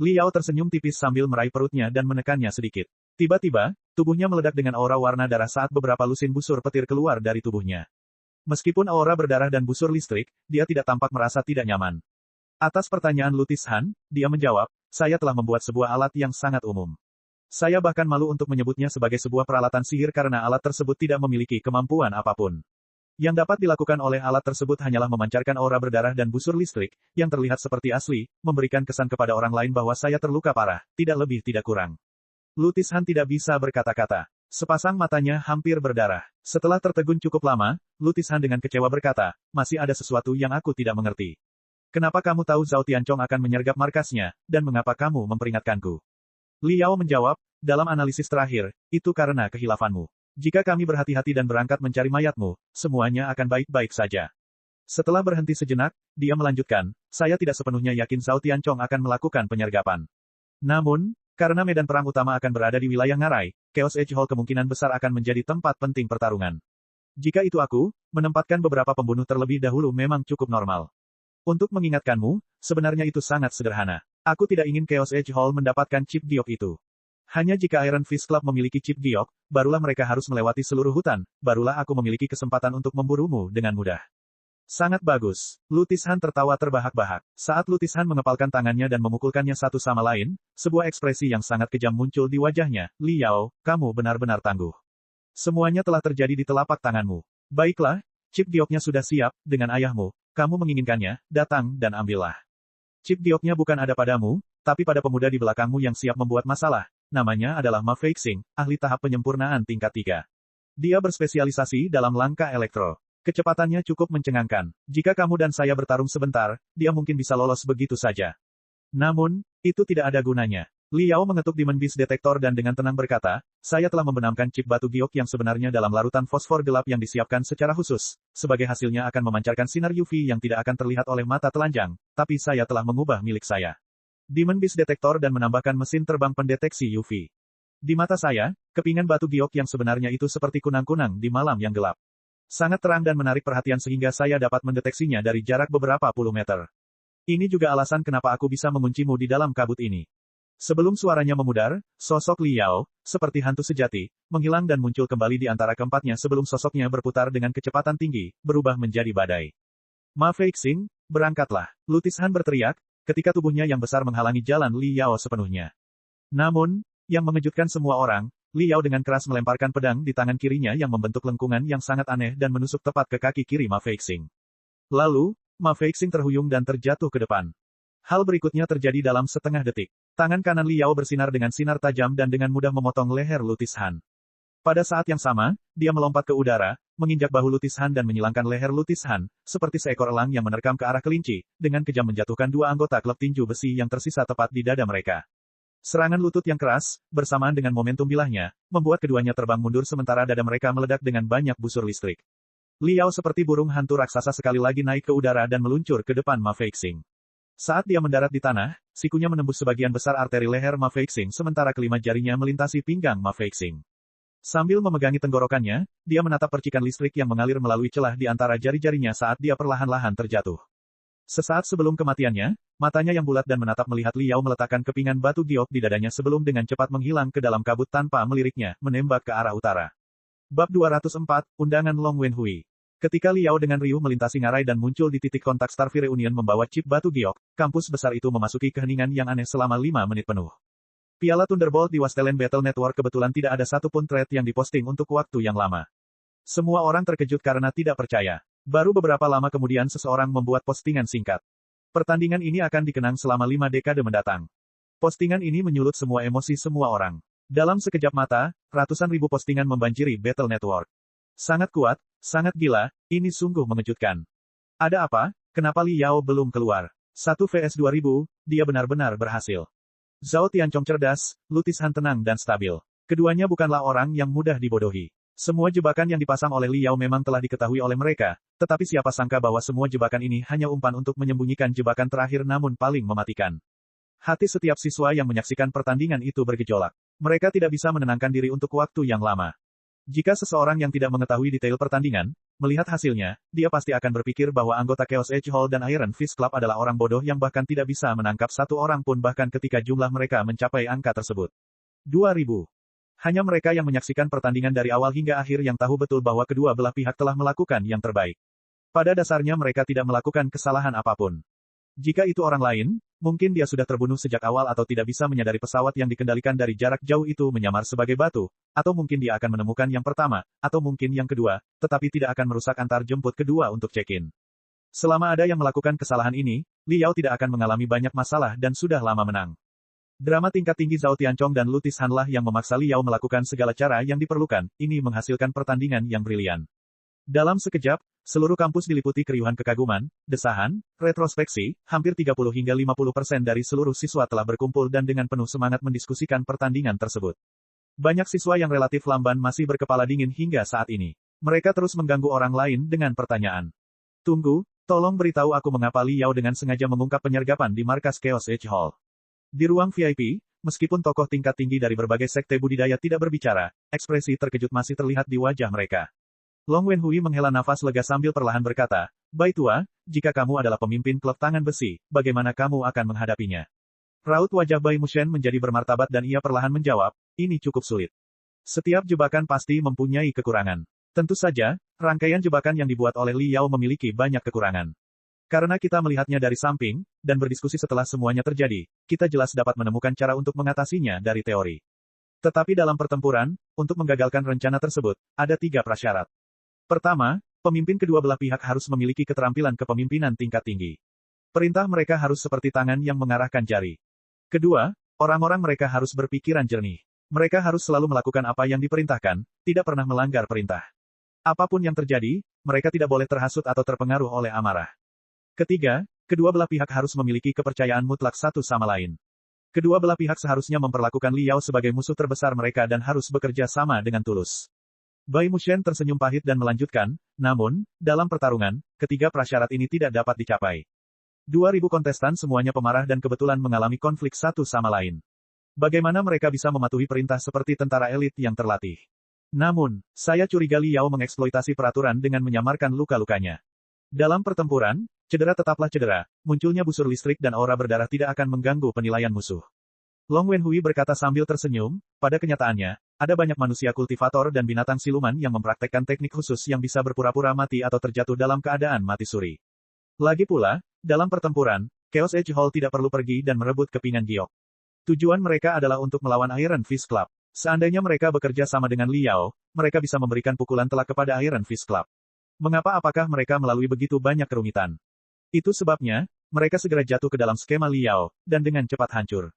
Liao tersenyum tipis sambil meraih perutnya dan menekannya sedikit. Tiba-tiba, tubuhnya meledak dengan aura warna darah saat beberapa lusin busur petir keluar dari tubuhnya. Meskipun aura berdarah dan busur listrik, dia tidak tampak merasa tidak nyaman. Atas pertanyaan Lutis Han, dia menjawab, saya telah membuat sebuah alat yang sangat umum. Saya bahkan malu untuk menyebutnya sebagai sebuah peralatan sihir karena alat tersebut tidak memiliki kemampuan apapun. Yang dapat dilakukan oleh alat tersebut hanyalah memancarkan aura berdarah dan busur listrik, yang terlihat seperti asli, memberikan kesan kepada orang lain bahwa saya terluka parah, tidak lebih tidak kurang. Lutis Han tidak bisa berkata-kata. Sepasang matanya hampir berdarah. Setelah tertegun cukup lama, Lutis Han dengan kecewa berkata, masih ada sesuatu yang aku tidak mengerti. Kenapa kamu tahu Zhao Tianchong akan menyergap markasnya, dan mengapa kamu memperingatkanku? Liao menjawab, dalam analisis terakhir, itu karena kehilafanmu. Jika kami berhati-hati dan berangkat mencari mayatmu, semuanya akan baik-baik saja. Setelah berhenti sejenak, dia melanjutkan, saya tidak sepenuhnya yakin Zhao Tianchong akan melakukan penyergapan. Namun, karena medan perang utama akan berada di wilayah Ngarai, Chaos Edge Hall kemungkinan besar akan menjadi tempat penting pertarungan. Jika itu aku, menempatkan beberapa pembunuh terlebih dahulu memang cukup normal. Untuk mengingatkanmu, sebenarnya itu sangat sederhana. Aku tidak ingin Chaos Edge Hall mendapatkan chip giok itu. Hanya jika Iron Fist Club memiliki chip giok, barulah mereka harus melewati seluruh hutan, barulah aku memiliki kesempatan untuk memburumu dengan mudah. Sangat bagus. Lutis Han tertawa terbahak-bahak. Saat Lutis Han mengepalkan tangannya dan memukulkannya satu sama lain, sebuah ekspresi yang sangat kejam muncul di wajahnya. Liao, kamu benar-benar tangguh. Semuanya telah terjadi di telapak tanganmu. Baiklah, chip gioknya sudah siap, dengan ayahmu. Kamu menginginkannya, datang dan ambillah. Chip gioknya bukan ada padamu, tapi pada pemuda di belakangmu yang siap membuat masalah. Namanya adalah Ma Feixing, ahli tahap penyempurnaan tingkat 3. Dia berspesialisasi dalam langkah elektro. Kecepatannya cukup mencengangkan. Jika kamu dan saya bertarung sebentar, dia mungkin bisa lolos begitu saja. Namun, itu tidak ada gunanya. Liao mengetuk Demon Beast Detector dan dengan tenang berkata, saya telah membenamkan chip batu giok yang sebenarnya dalam larutan fosfor gelap yang disiapkan secara khusus. Sebagai hasilnya akan memancarkan sinar UV yang tidak akan terlihat oleh mata telanjang, tapi saya telah mengubah milik saya. Demon Beast Detector dan menambahkan mesin terbang pendeteksi UV. Di mata saya, kepingan batu giok yang sebenarnya itu seperti kunang-kunang di malam yang gelap. Sangat terang dan menarik perhatian sehingga saya dapat mendeteksinya dari jarak beberapa puluh meter. Ini juga alasan kenapa aku bisa menguncimu di dalam kabut ini. Sebelum suaranya memudar, sosok Liao, seperti hantu sejati, menghilang dan muncul kembali di antara keempatnya sebelum sosoknya berputar dengan kecepatan tinggi, berubah menjadi badai. Ma Feixing, berangkatlah. Lutis Han berteriak, ketika tubuhnya yang besar menghalangi jalan Liao sepenuhnya. Namun, yang mengejutkan semua orang, Liao dengan keras melemparkan pedang di tangan kirinya yang membentuk lengkungan yang sangat aneh dan menusuk tepat ke kaki kiri Ma Feixing. Lalu, Ma Feixing terhuyung dan terjatuh ke depan. Hal berikutnya terjadi dalam setengah detik. Tangan kanan Liao bersinar dengan sinar tajam dan dengan mudah memotong leher Lutis Han. Pada saat yang sama, dia melompat ke udara, menginjak bahu Lutis Han dan menyilangkan leher Lutis Han, seperti seekor elang yang menerkam ke arah kelinci, dengan kejam menjatuhkan dua anggota klub tinju besi yang tersisa tepat di dada mereka. Serangan lutut yang keras, bersamaan dengan momentum bilahnya, membuat keduanya terbang mundur sementara dada mereka meledak dengan banyak busur listrik. Liao seperti burung hantu raksasa sekali lagi naik ke udara dan meluncur ke depan Ma Feixing. Saat dia mendarat di tanah, sikunya menembus sebagian besar arteri leher Ma Feixing sementara kelima jarinya melintasi pinggang Ma Feixing. Sambil memegangi tenggorokannya, dia menatap percikan listrik yang mengalir melalui celah di antara jari-jarinya saat dia perlahan-lahan terjatuh. Sesaat sebelum kematiannya, matanya yang bulat dan menatap melihat Liao meletakkan kepingan batu giok di dadanya sebelum dengan cepat menghilang ke dalam kabut tanpa meliriknya, menembak ke arah utara. Bab 204, Undangan Long Wenhui. Ketika Liao dengan riuh melintasi ngarai dan muncul di titik kontak Starfire Reunion membawa chip batu giok, kampus besar itu memasuki keheningan yang aneh selama 5 menit penuh. Piala Thunderbolt di Wastelen Battle Network kebetulan tidak ada satupun thread yang diposting untuk waktu yang lama. Semua orang terkejut karena tidak percaya. Baru beberapa lama kemudian seseorang membuat postingan singkat. Pertandingan ini akan dikenang selama 5 dekade mendatang. Postingan ini menyulut semua emosi semua orang. Dalam sekejap mata, ratusan ribu postingan membanjiri Battle Network. Sangat kuat, sangat gila, ini sungguh mengejutkan. Ada apa? Kenapa Liao belum keluar? 1 vs 2000, dia benar-benar berhasil. Zhao Tianchong cerdas, Lutis Han tenang dan stabil. Keduanya bukanlah orang yang mudah dibodohi. Semua jebakan yang dipasang oleh Liao memang telah diketahui oleh mereka, tetapi siapa sangka bahwa semua jebakan ini hanya umpan untuk menyembunyikan jebakan terakhir namun paling mematikan. Hati setiap siswa yang menyaksikan pertandingan itu bergejolak. Mereka tidak bisa menenangkan diri untuk waktu yang lama. Jika seseorang yang tidak mengetahui detail pertandingan, melihat hasilnya, dia pasti akan berpikir bahwa anggota Chaos Edge Hall dan Iron Fist Club adalah orang bodoh yang bahkan tidak bisa menangkap satu orang pun bahkan ketika jumlah mereka mencapai angka tersebut. 2000. Hanya mereka yang menyaksikan pertandingan dari awal hingga akhir yang tahu betul bahwa kedua belah pihak telah melakukan yang terbaik. Pada dasarnya mereka tidak melakukan kesalahan apapun. Jika itu orang lain, mungkin dia sudah terbunuh sejak awal atau tidak bisa menyadari pesawat yang dikendalikan dari jarak jauh itu menyamar sebagai batu, atau mungkin dia akan menemukan yang pertama, atau mungkin yang kedua, tetapi tidak akan merusak antar jemput kedua untuk check-in. Selama ada yang melakukan kesalahan ini, Liao tidak akan mengalami banyak masalah dan sudah lama menang. Drama tingkat tinggi Zhao Tianchong dan Lutis Han lah yang memaksa Liao melakukan segala cara yang diperlukan, ini menghasilkan pertandingan yang brilian. Dalam sekejap, seluruh kampus diliputi keriuhan kekaguman, desahan, retrospeksi, hampir 30 hingga 50% dari seluruh siswa telah berkumpul dan dengan penuh semangat mendiskusikan pertandingan tersebut. Banyak siswa yang relatif lamban masih berkepala dingin hingga saat ini. Mereka terus mengganggu orang lain dengan pertanyaan. Tunggu, tolong beritahu aku mengapa Liao dengan sengaja mengungkap penyergapan di markas Chaos Edge Hall. Di ruang VIP, meskipun tokoh tingkat tinggi dari berbagai sekte budidaya tidak berbicara, ekspresi terkejut masih terlihat di wajah mereka. Long Wenhui menghela nafas lega sambil perlahan berkata, "Bai Tua, jika kamu adalah pemimpin klub tangan besi, bagaimana kamu akan menghadapinya?" Raut wajah Bai Mushen menjadi bermartabat dan ia perlahan menjawab, "Ini cukup sulit. Setiap jebakan pasti mempunyai kekurangan. Tentu saja, rangkaian jebakan yang dibuat oleh Liao memiliki banyak kekurangan. Karena kita melihatnya dari samping, dan berdiskusi setelah semuanya terjadi, kita jelas dapat menemukan cara untuk mengatasinya dari teori. Tetapi dalam pertempuran, untuk menggagalkan rencana tersebut, ada 3 prasyarat. Pertama, pemimpin kedua belah pihak harus memiliki keterampilan kepemimpinan tingkat tinggi. Perintah mereka harus seperti tangan yang mengarahkan jari. Kedua, orang-orang mereka harus berpikiran jernih. Mereka harus selalu melakukan apa yang diperintahkan, tidak pernah melanggar perintah. Apapun yang terjadi, mereka tidak boleh terhasut atau terpengaruh oleh amarah. Ketiga, kedua belah pihak harus memiliki kepercayaan mutlak satu sama lain. Kedua belah pihak seharusnya memperlakukan Liao sebagai musuh terbesar mereka dan harus bekerja sama dengan tulus. Bai Mushen tersenyum pahit dan melanjutkan, namun, dalam pertarungan, ketiga prasyarat ini tidak dapat dicapai. 2000 kontestan semuanya pemarah dan kebetulan mengalami konflik satu sama lain. Bagaimana mereka bisa mematuhi perintah seperti tentara elit yang terlatih? Namun, saya curiga Liao mengeksploitasi peraturan dengan menyamarkan luka-lukanya. Dalam pertempuran, cedera tetaplah cedera, munculnya busur listrik dan aura berdarah tidak akan mengganggu penilaian musuh. Long Wenhui berkata sambil tersenyum, pada kenyataannya, ada banyak manusia kultivator dan binatang siluman yang mempraktekkan teknik khusus yang bisa berpura-pura mati atau terjatuh dalam keadaan mati suri. Lagi pula, dalam pertempuran, Chaos Edge Hall tidak perlu pergi dan merebut kepingan giok. Tujuan mereka adalah untuk melawan Iron Fist Club. Seandainya mereka bekerja sama dengan Liao, mereka bisa memberikan pukulan telak kepada Iron Fist Club. Apakah mereka melalui begitu banyak kerumitan? Itu sebabnya, mereka segera jatuh ke dalam skema Liao, dan dengan cepat hancur.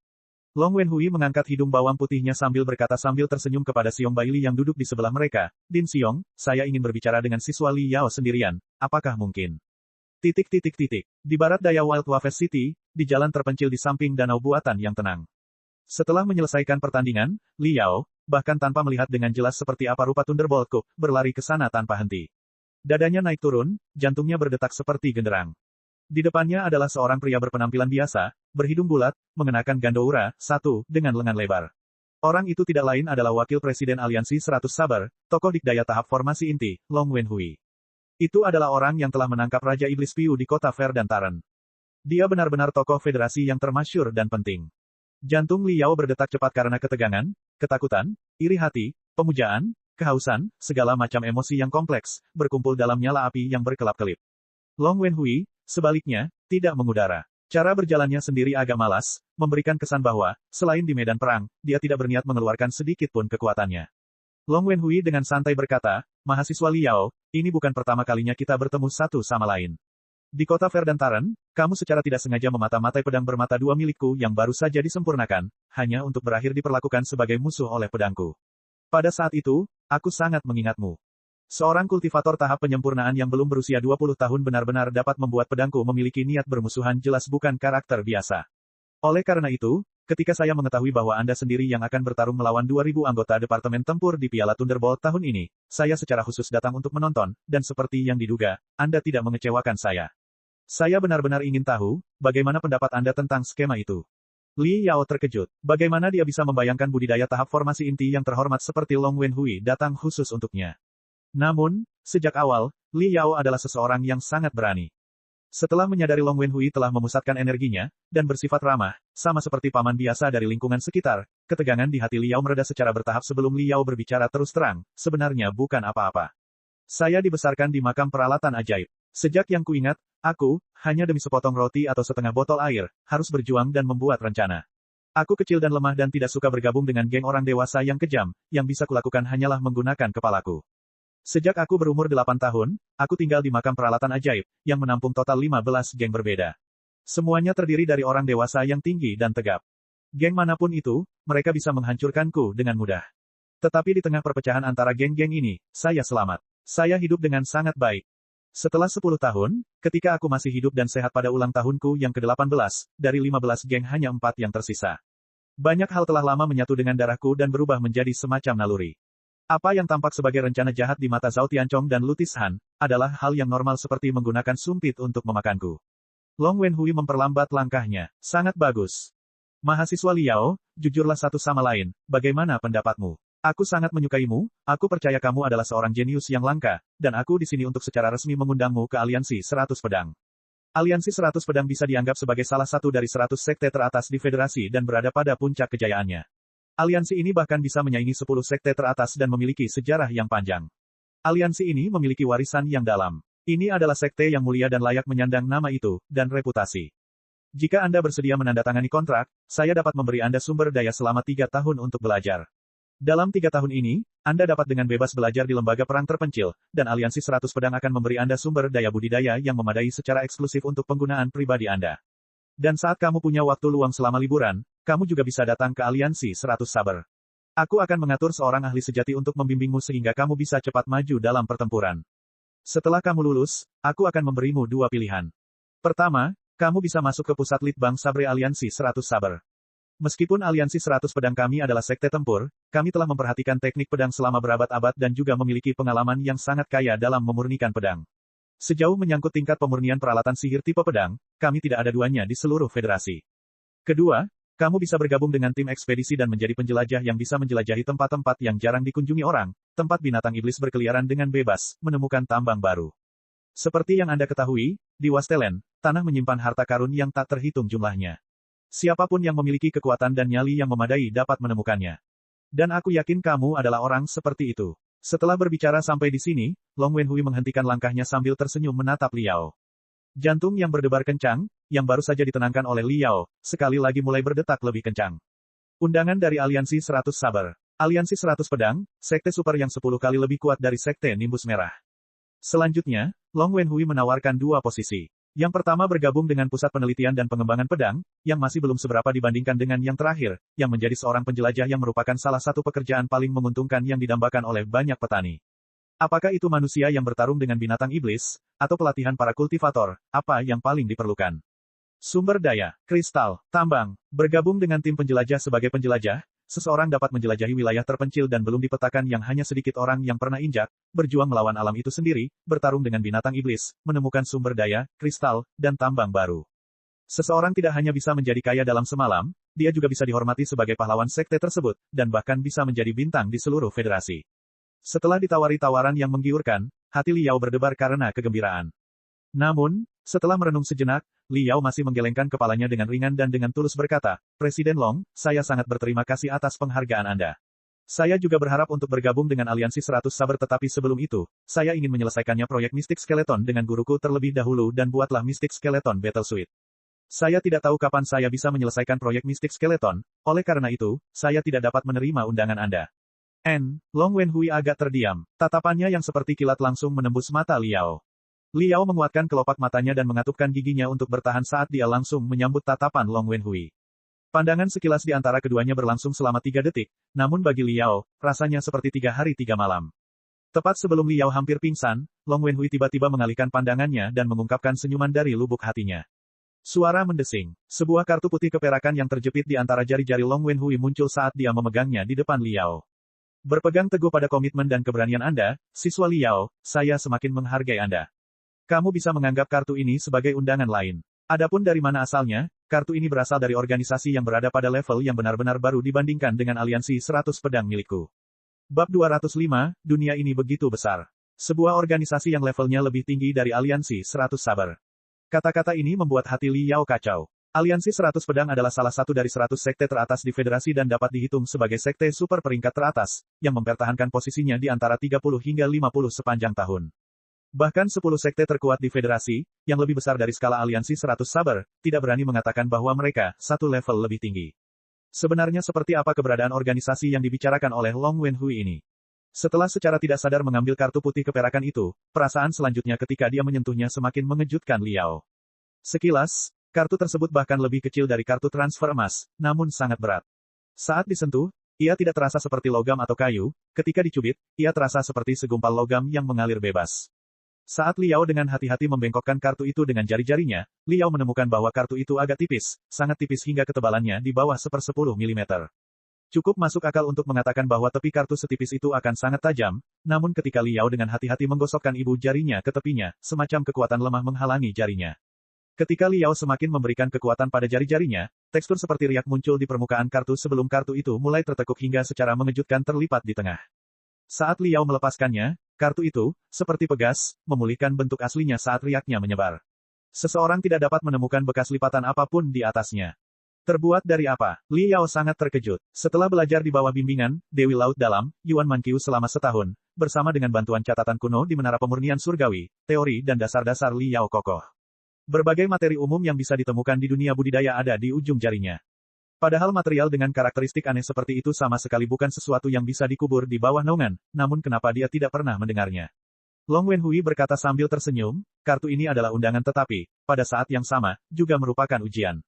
Long Wenhui mengangkat hidung bawang putihnya sambil berkata sambil tersenyum kepada Xiong Baili yang duduk di sebelah mereka, "Din Xiong, saya ingin berbicara dengan siswa Liao sendirian, apakah mungkin?" Di barat daya Wild Wafes City, di jalan terpencil di samping danau buatan yang tenang. Setelah menyelesaikan pertandingan, Liao, bahkan tanpa melihat dengan jelas seperti apa rupa Thunderbolt Cup, berlari ke sana tanpa henti. Dadanya naik turun, jantungnya berdetak seperti genderang. Di depannya adalah seorang pria berpenampilan biasa, berhidung bulat, mengenakan gandoura, dengan lengan lebar. Orang itu tidak lain adalah Wakil Presiden Aliansi 100 Saber, tokoh dikdaya tahap formasi inti, Long Wenhui. Itu adalah orang yang telah menangkap Raja Iblis Piu di kota Verdantaren. Dia benar-benar tokoh federasi yang termasyhur dan penting. Jantung Li Yao berdetak cepat karena ketegangan, ketakutan, iri hati, pemujaan, kehausan, segala macam emosi yang kompleks, berkumpul dalam nyala api yang berkelap-kelip. Long Wenhui, sebaliknya, tidak mengudara. Cara berjalannya sendiri agak malas, memberikan kesan bahwa, selain di medan perang, dia tidak berniat mengeluarkan sedikit pun kekuatannya. Long Wenhui dengan santai berkata, "Mahasiswa Liao, ini bukan pertama kalinya kita bertemu satu sama lain. Di kota Verdantaren, kamu secara tidak sengaja memata-matai pedang bermata dua milikku yang baru saja disempurnakan, hanya untuk berakhir diperlakukan sebagai musuh oleh pedangku. Pada saat itu, aku sangat mengingatmu. Seorang kultivator tahap penyempurnaan yang belum berusia 20 tahun benar-benar dapat membuat pedangku memiliki niat bermusuhan jelas bukan karakter biasa. Oleh karena itu, ketika saya mengetahui bahwa Anda sendiri yang akan bertarung melawan 2.000 anggota Departemen Tempur di Piala Thunderbolt tahun ini, saya secara khusus datang untuk menonton, dan seperti yang diduga, Anda tidak mengecewakan saya. Saya benar-benar ingin tahu, bagaimana pendapat Anda tentang skema itu?" Li Yao terkejut. Bagaimana dia bisa membayangkan budidaya tahap formasi inti yang terhormat seperti Long Wenhui datang khusus untuknya. Namun, sejak awal, Li Yao adalah seseorang yang sangat berani. Setelah menyadari Long Wenhui telah memusatkan energinya, dan bersifat ramah, sama seperti paman biasa dari lingkungan sekitar, ketegangan di hati Li Yao mereda secara bertahap sebelum Li Yao berbicara terus terang, sebenarnya bukan apa-apa. Saya dibesarkan di makam peralatan ajaib. Sejak yang kuingat, aku, hanya demi sepotong roti atau setengah botol air, harus berjuang dan membuat rencana. Aku kecil dan lemah dan tidak suka bergabung dengan geng orang dewasa yang kejam, yang bisa kulakukan hanyalah menggunakan kepalaku. Sejak aku berumur 8 tahun, aku tinggal di makam peralatan ajaib, yang menampung total 15 geng berbeda. Semuanya terdiri dari orang dewasa yang tinggi dan tegap. Geng manapun itu, mereka bisa menghancurkanku dengan mudah. Tetapi di tengah perpecahan antara geng-geng ini, saya selamat. Saya hidup dengan sangat baik. Setelah 10 tahun, ketika aku masih hidup dan sehat pada ulang tahunku yang ke-18, dari 15 geng hanya 4 yang tersisa. Banyak hal telah lama menyatu dengan darahku dan berubah menjadi semacam naluri. Apa yang tampak sebagai rencana jahat di mata Zhao Tianchong dan Lutis Han, adalah hal yang normal seperti menggunakan sumpit untuk memakanku. Long Wenhui memperlambat langkahnya. Sangat bagus. Mahasiswa Liao, jujurlah satu sama lain, bagaimana pendapatmu? Aku sangat menyukaimu, aku percaya kamu adalah seorang jenius yang langka, dan aku di sini untuk secara resmi mengundangmu ke Aliansi 100 Pedang. Aliansi 100 Pedang bisa dianggap sebagai salah satu dari 100 sekte teratas di federasi dan berada pada puncak kejayaannya. Aliansi ini bahkan bisa menyaingi 10 sekte teratas dan memiliki sejarah yang panjang. Aliansi ini memiliki warisan yang dalam. Ini adalah sekte yang mulia dan layak menyandang nama itu, dan reputasi. Jika Anda bersedia menandatangani kontrak, saya dapat memberi Anda sumber daya selama 3 tahun untuk belajar. Dalam 3 tahun ini, Anda dapat dengan bebas belajar di lembaga perang terpencil, dan Aliansi 100 Pedang akan memberi Anda sumber daya budidaya yang memadai secara eksklusif untuk penggunaan pribadi Anda. Dan saat kamu punya waktu luang selama liburan, kamu juga bisa datang ke Aliansi 100 Saber. Aku akan mengatur seorang ahli sejati untuk membimbingmu sehingga kamu bisa cepat maju dalam pertempuran. Setelah kamu lulus, aku akan memberimu 2 pilihan. Pertama, kamu bisa masuk ke pusat Litbang Sabre Aliansi 100 Saber. Meskipun Aliansi 100 Pedang kami adalah sekte tempur, kami telah memperhatikan teknik pedang selama berabad-abad dan juga memiliki pengalaman yang sangat kaya dalam memurnikan pedang. Sejauh menyangkut tingkat pemurnian peralatan sihir tipe pedang, kami tidak ada duanya di seluruh federasi. Kedua, kamu bisa bergabung dengan tim ekspedisi dan menjadi penjelajah yang bisa menjelajahi tempat-tempat yang jarang dikunjungi orang, tempat binatang iblis berkeliaran dengan bebas, menemukan tambang baru. Seperti yang Anda ketahui, di Wastelen, tanah menyimpan harta karun yang tak terhitung jumlahnya. Siapapun yang memiliki kekuatan dan nyali yang memadai dapat menemukannya. Dan aku yakin kamu adalah orang seperti itu. Setelah berbicara sampai di sini, Long Wenhui menghentikan langkahnya sambil tersenyum menatap Liao. Jantung yang berdebar kencang, yang baru saja ditenangkan oleh Liao, sekali lagi mulai berdetak lebih kencang. Undangan dari Aliansi 100 Saber. Aliansi 100 Pedang, sekte super yang 10 kali lebih kuat dari sekte Nimbus Merah. Selanjutnya, Long Wenhui menawarkan 2 posisi. Yang pertama bergabung dengan Pusat Penelitian dan Pengembangan Pedang, yang masih belum seberapa dibandingkan dengan yang terakhir, yang menjadi seorang penjelajah yang merupakan salah satu pekerjaan paling menguntungkan yang didambakan oleh banyak petani. Apakah itu manusia yang bertarung dengan binatang iblis, atau pelatihan para kultivator, apa yang paling diperlukan? Sumber daya, kristal, tambang, bergabung dengan tim penjelajah sebagai penjelajah, seseorang dapat menjelajahi wilayah terpencil dan belum dipetakan yang hanya sedikit orang yang pernah injak, berjuang melawan alam itu sendiri, bertarung dengan binatang iblis, menemukan sumber daya, kristal, dan tambang baru. Seseorang tidak hanya bisa menjadi kaya dalam semalam, dia juga bisa dihormati sebagai pahlawan sekte tersebut, dan bahkan bisa menjadi bintang di seluruh federasi. Setelah ditawari tawaran yang menggiurkan, hati Liao berdebar karena kegembiraan. Namun, setelah merenung sejenak, Liao masih menggelengkan kepalanya dengan ringan dan dengan tulus berkata, Presiden Long, saya sangat berterima kasih atas penghargaan Anda. Saya juga berharap untuk bergabung dengan Aliansi 100 Saber tetapi sebelum itu, saya ingin menyelesaikannya proyek Mystic Skeleton dengan guruku terlebih dahulu dan buatlah Mystic Skeleton Battle Suite. Saya tidak tahu kapan saya bisa menyelesaikan proyek Mystic Skeleton, oleh karena itu, saya tidak dapat menerima undangan Anda. Long Wenhui agak terdiam. Tatapannya yang seperti kilat langsung menembus mata Liao. Liao menguatkan kelopak matanya dan mengatupkan giginya untuk bertahan saat dia langsung menyambut tatapan Long Wenhui. Pandangan sekilas di antara keduanya berlangsung selama 3 detik, namun bagi Liao, rasanya seperti 3 hari 3 malam. Tepat sebelum Liao hampir pingsan, Long Wenhui tiba-tiba mengalihkan pandangannya dan mengungkapkan senyuman dari lubuk hatinya. Suara mendesing. Sebuah kartu putih keperakan yang terjepit di antara jari-jari Long Wenhui muncul saat dia memegangnya di depan Liao. Berpegang teguh pada komitmen dan keberanian Anda, siswa Liao, saya semakin menghargai Anda. Kamu bisa menganggap kartu ini sebagai undangan lain. Adapun dari mana asalnya, kartu ini berasal dari organisasi yang berada pada level yang benar-benar baru dibandingkan dengan aliansi 100 pedang milikku. Bab 205, dunia ini begitu besar. Sebuah organisasi yang levelnya lebih tinggi dari aliansi 100 sabar. Kata-kata ini membuat hati Liao kacau. Aliansi 100 pedang adalah salah satu dari 100 sekte teratas di federasi dan dapat dihitung sebagai sekte super peringkat teratas, yang mempertahankan posisinya di antara 30 hingga 50 sepanjang tahun. Bahkan 10 sekte terkuat di federasi, yang lebih besar dari skala aliansi 100 sabar, tidak berani mengatakan bahwa mereka satu level lebih tinggi. Sebenarnya seperti apa keberadaan organisasi yang dibicarakan oleh Long Wenhui ini? Setelah secara tidak sadar mengambil kartu putih keperakan itu, perasaan selanjutnya ketika dia menyentuhnya semakin mengejutkan Liao. Sekilas, kartu tersebut bahkan lebih kecil dari kartu transfer emas, namun sangat berat. Saat disentuh, ia tidak terasa seperti logam atau kayu, ketika dicubit, ia terasa seperti segumpal logam yang mengalir bebas. Saat Liao dengan hati-hati membengkokkan kartu itu dengan jari-jarinya, Liao menemukan bahwa kartu itu agak tipis, sangat tipis hingga ketebalannya di bawah 1/10 mm. Cukup masuk akal untuk mengatakan bahwa tepi kartu setipis itu akan sangat tajam, namun ketika Liao dengan hati-hati menggosokkan ibu jarinya ke tepinya, semacam kekuatan lemah menghalangi jarinya. Ketika Liao semakin memberikan kekuatan pada jari-jarinya, tekstur seperti riak muncul di permukaan kartu sebelum kartu itu mulai tertekuk hingga secara mengejutkan terlipat di tengah. Saat Liao melepaskannya, kartu itu, seperti pegas, memulihkan bentuk aslinya saat riaknya menyebar. Seseorang tidak dapat menemukan bekas lipatan apapun di atasnya. Terbuat dari apa? Liao sangat terkejut. Setelah belajar di bawah bimbingan Dewi Laut Dalam, Yuan Manqiu selama setahun, bersama dengan bantuan catatan kuno di Menara Pemurnian Surgawi, teori dan dasar-dasar Liao kokoh. Berbagai materi umum yang bisa ditemukan di dunia budidaya ada di ujung jarinya. Padahal material dengan karakteristik aneh seperti itu sama sekali bukan sesuatu yang bisa dikubur di bawah naungan, namun kenapa dia tidak pernah mendengarnya? Long Wenhui berkata sambil tersenyum, kartu ini adalah undangan tetapi, pada saat yang sama, juga merupakan ujian.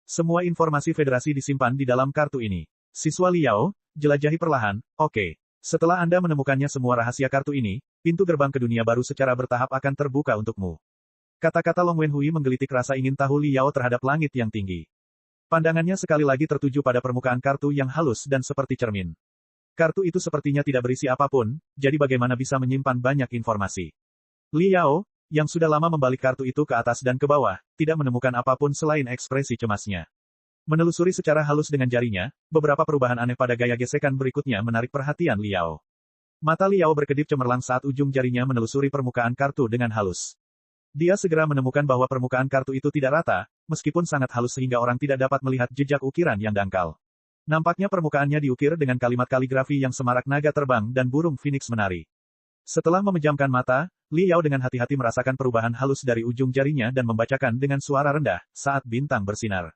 Semua informasi federasi disimpan di dalam kartu ini. Siswa Liao, jelajahi perlahan, oke. Setelah Anda menemukannya semua rahasia kartu ini, pintu gerbang ke dunia baru secara bertahap akan terbuka untukmu. Kata-kata Long Wenhui menggelitik rasa ingin tahu Liao terhadap langit yang tinggi. Pandangannya sekali lagi tertuju pada permukaan kartu yang halus dan seperti cermin. Kartu itu sepertinya tidak berisi apapun, jadi bagaimana bisa menyimpan banyak informasi. Liao, yang sudah lama membalik kartu itu ke atas dan ke bawah, tidak menemukan apapun selain ekspresi cemasnya. Menelusuri secara halus dengan jarinya, beberapa perubahan aneh pada gaya gesekan berikutnya menarik perhatian Liao. Mata Liao berkedip cemerlang saat ujung jarinya menelusuri permukaan kartu dengan halus. Dia segera menemukan bahwa permukaan kartu itu tidak rata, meskipun sangat halus sehingga orang tidak dapat melihat jejak ukiran yang dangkal. Nampaknya permukaannya diukir dengan kalimat kaligrafi yang semarak naga terbang dan burung phoenix menari. Setelah memejamkan mata, Liao dengan hati-hati merasakan perubahan halus dari ujung jarinya dan membacakan dengan suara rendah, saat bintang bersinar.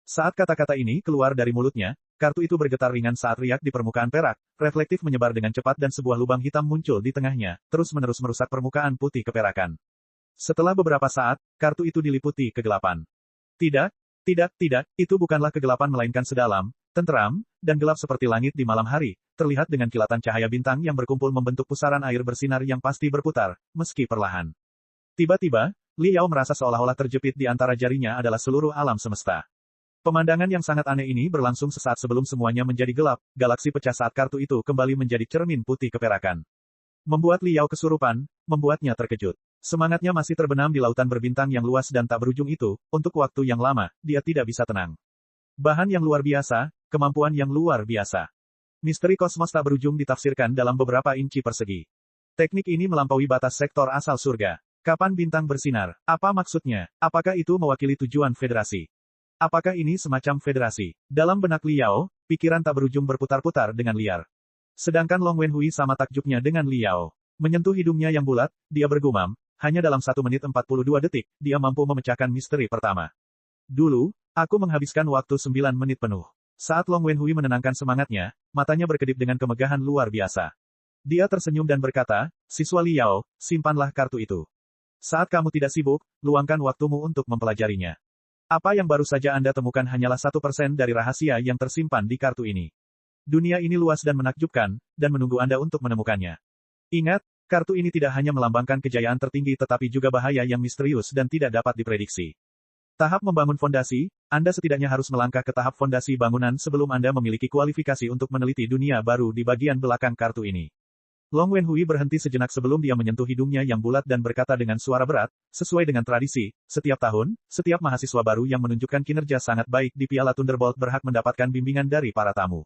Saat kata-kata ini keluar dari mulutnya, kartu itu bergetar ringan saat riak di permukaan perak, reflektif menyebar dengan cepat dan sebuah lubang hitam muncul di tengahnya, terus-menerus merusak permukaan putih keperakan. Setelah beberapa saat, kartu itu diliputi kegelapan. Tidak, itu bukanlah kegelapan melainkan sedalam, tenteram, dan gelap seperti langit di malam hari, terlihat dengan kilatan cahaya bintang yang berkumpul membentuk pusaran air bersinar yang pasti berputar, meski perlahan. Tiba-tiba, Liao merasa seolah-olah terjepit di antara jarinya adalah seluruh alam semesta. Pemandangan yang sangat aneh ini berlangsung sesaat sebelum semuanya menjadi gelap, galaksi pecah saat kartu itu kembali menjadi cermin putih keperakan. Membuat Liao kesurupan, membuatnya terkejut. Semangatnya masih terbenam di lautan berbintang yang luas dan tak berujung itu, untuk waktu yang lama, dia tidak bisa tenang. Bahan yang luar biasa, kemampuan yang luar biasa. Misteri kosmos tak berujung ditafsirkan dalam beberapa inci persegi. Teknik ini melampaui batas sektor asal surga. Kapan bintang bersinar? Apa maksudnya? Apakah itu mewakili tujuan federasi? Apakah ini semacam federasi? Dalam benak Liao, pikiran tak berujung berputar-putar dengan liar. Sedangkan Long Wenhui sama takjubnya dengan Liao. Menyentuh hidungnya yang bulat, dia bergumam, hanya dalam 1 menit 42 detik, dia mampu memecahkan misteri pertama. Dulu, aku menghabiskan waktu 9 menit penuh. Saat Long Wenhui menenangkan semangatnya, matanya berkedip dengan kemegahan luar biasa. Dia tersenyum dan berkata, "Siswa Liao, simpanlah kartu itu. Saat kamu tidak sibuk, luangkan waktumu untuk mempelajarinya. Apa yang baru saja Anda temukan hanyalah 1% dari rahasia yang tersimpan di kartu ini. Dunia ini luas dan menakjubkan, dan menunggu Anda untuk menemukannya. Ingat, kartu ini tidak hanya melambangkan kejayaan tertinggi tetapi juga bahaya yang misterius dan tidak dapat diprediksi. Tahap membangun fondasi, Anda setidaknya harus melangkah ke tahap fondasi bangunan sebelum Anda memiliki kualifikasi untuk meneliti dunia baru di bagian belakang kartu ini." Long Wenhui berhenti sejenak sebelum dia menyentuh hidungnya yang bulat dan berkata dengan suara berat, "Sesuai dengan tradisi, setiap tahun, setiap mahasiswa baru yang menunjukkan kinerja sangat baik di Piala Thunderbolt berhak mendapatkan bimbingan dari para tamu.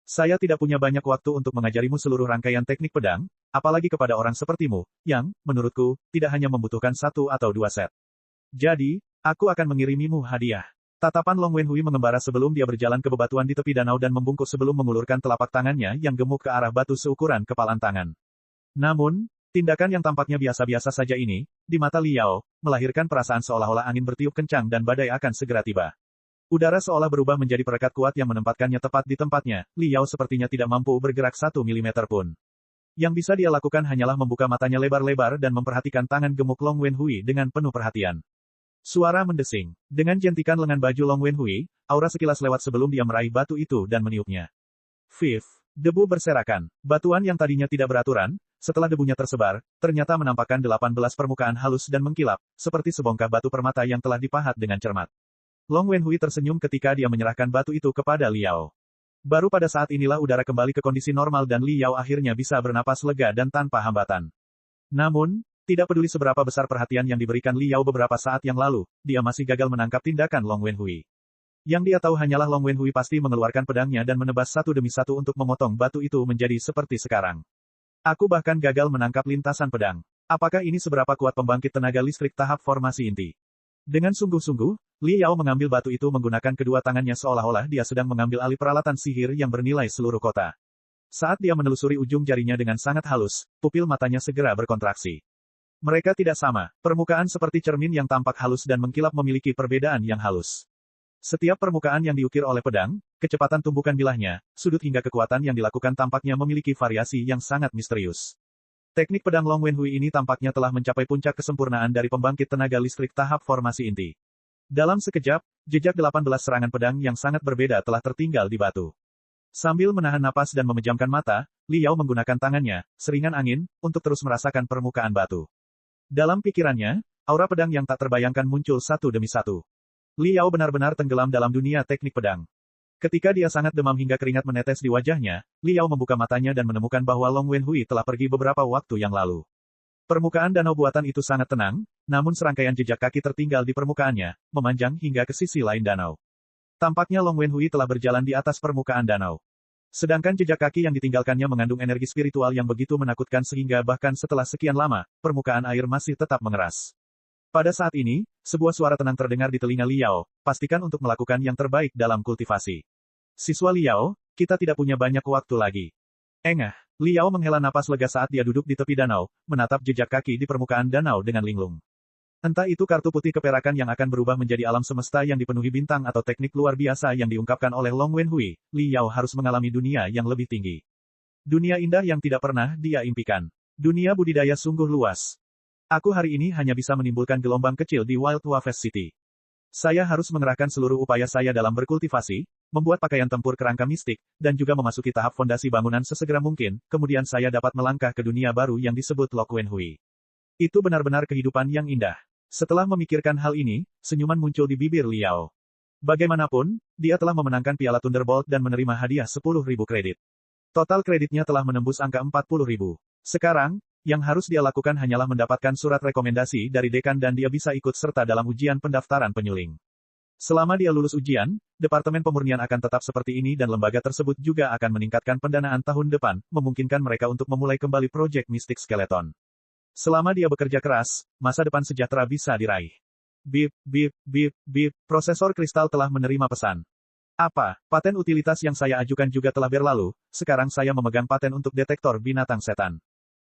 Saya tidak punya banyak waktu untuk mengajarimu seluruh rangkaian teknik pedang, apalagi kepada orang sepertimu, yang, menurutku, tidak hanya membutuhkan 1 atau 2 set. Jadi, aku akan mengirimimu hadiah." Tatapan Long Wenhui mengembara sebelum dia berjalan ke bebatuan di tepi danau dan membungkuk sebelum mengulurkan telapak tangannya yang gemuk ke arah batu seukuran kepalan tangan. Namun, tindakan yang tampaknya biasa-biasa saja ini, di mata Liao, melahirkan perasaan seolah-olah angin bertiup kencang dan badai akan segera tiba. Udara seolah berubah menjadi perekat kuat yang menempatkannya tepat di tempatnya. Liao sepertinya tidak mampu bergerak 1 milimeter pun. Yang bisa dia lakukan hanyalah membuka matanya lebar-lebar dan memperhatikan tangan gemuk Long Wenhui dengan penuh perhatian. Suara mendesing. Dengan jentikan lengan baju Long Wenhui, aura sekilas lewat sebelum dia meraih batu itu dan meniupnya. Fif. Debu berserakan. Batuan yang tadinya tidak beraturan, setelah debunya tersebar, ternyata menampakkan 18 permukaan halus dan mengkilap, seperti sebongkah batu permata yang telah dipahat dengan cermat. Long Wenhui tersenyum ketika dia menyerahkan batu itu kepada Liao. Baru pada saat inilah udara kembali ke kondisi normal dan Liao akhirnya bisa bernapas lega dan tanpa hambatan. Namun, tidak peduli seberapa besar perhatian yang diberikan Liao beberapa saat yang lalu, dia masih gagal menangkap tindakan Long Wenhui. Yang dia tahu hanyalah Long Wenhui pasti mengeluarkan pedangnya dan menebas satu demi satu untuk memotong batu itu menjadi seperti sekarang. Aku bahkan gagal menangkap lintasan pedang. Apakah ini seberapa kuat pembangkit tenaga listrik tahap formasi inti? Dengan sungguh-sungguh, Liao mengambil batu itu menggunakan kedua tangannya seolah-olah dia sedang mengambil alih peralatan sihir yang bernilai seluruh kota. Saat dia menelusuri ujung jarinya dengan sangat halus, pupil matanya segera berkontraksi. Mereka tidak sama. Permukaan seperti cermin yang tampak halus dan mengkilap memiliki perbedaan yang halus. Setiap permukaan yang diukir oleh pedang, kecepatan tumbukan bilahnya, sudut hingga kekuatan yang dilakukan tampaknya memiliki variasi yang sangat misterius. Teknik pedang Long Wenhui ini tampaknya telah mencapai puncak kesempurnaan dari pembangkit tenaga listrik tahap formasi inti. Dalam sekejap, jejak 18 serangan pedang yang sangat berbeda telah tertinggal di batu. Sambil menahan napas dan memejamkan mata, Liao menggunakan tangannya, seringan angin, untuk terus merasakan permukaan batu. Dalam pikirannya, aura pedang yang tak terbayangkan muncul satu demi satu. Liao benar-benar tenggelam dalam dunia teknik pedang. Ketika dia sangat demam hingga keringat menetes di wajahnya, Liao membuka matanya dan menemukan bahwa Long Wenhui telah pergi beberapa waktu yang lalu. Permukaan danau buatan itu sangat tenang, namun serangkaian jejak kaki tertinggal di permukaannya, memanjang hingga ke sisi lain danau. Tampaknya Long Wenhui telah berjalan di atas permukaan danau. Sedangkan jejak kaki yang ditinggalkannya mengandung energi spiritual yang begitu menakutkan sehingga bahkan setelah sekian lama, permukaan air masih tetap mengeras. Pada saat ini, sebuah suara tenang terdengar di telinga Liao, pastikan untuk melakukan yang terbaik dalam kultivasi. Siswa Liao, kita tidak punya banyak waktu lagi. Engah, Liao menghela napas lega saat dia duduk di tepi danau, menatap jejak kaki di permukaan danau dengan linglung. Entah itu kartu putih keperakan yang akan berubah menjadi alam semesta yang dipenuhi bintang atau teknik luar biasa yang diungkapkan oleh Long Wenhui, Liao harus mengalami dunia yang lebih tinggi. Dunia indah yang tidak pernah dia impikan. Dunia budidaya sungguh luas. Aku hari ini hanya bisa menimbulkan gelombang kecil di Wild Wafes City. Saya harus mengerahkan seluruh upaya saya dalam berkultivasi, membuat pakaian tempur kerangka mistik, dan juga memasuki tahap fondasi bangunan sesegera mungkin, kemudian saya dapat melangkah ke dunia baru yang disebut Long Wenhui. Itu benar-benar kehidupan yang indah. Setelah memikirkan hal ini, senyuman muncul di bibir Liao. Bagaimanapun, dia telah memenangkan Piala Thunderbolt dan menerima hadiah 10.000 kredit. Total kreditnya telah menembus angka 40.000. Sekarang, yang harus dia lakukan hanyalah mendapatkan surat rekomendasi dari dekan dan dia bisa ikut serta dalam ujian pendaftaran penyuling. Selama dia lulus ujian, Departemen Pemurnian akan tetap seperti ini dan lembaga tersebut juga akan meningkatkan pendanaan tahun depan, memungkinkan mereka untuk memulai kembali proyek Mystic Skeleton. Selama dia bekerja keras, masa depan sejahtera bisa diraih. Bip, bip, bip, bip, prosesor kristal telah menerima pesan. Apa, paten utilitas yang saya ajukan juga telah berlalu, sekarang saya memegang paten untuk detektor binatang setan.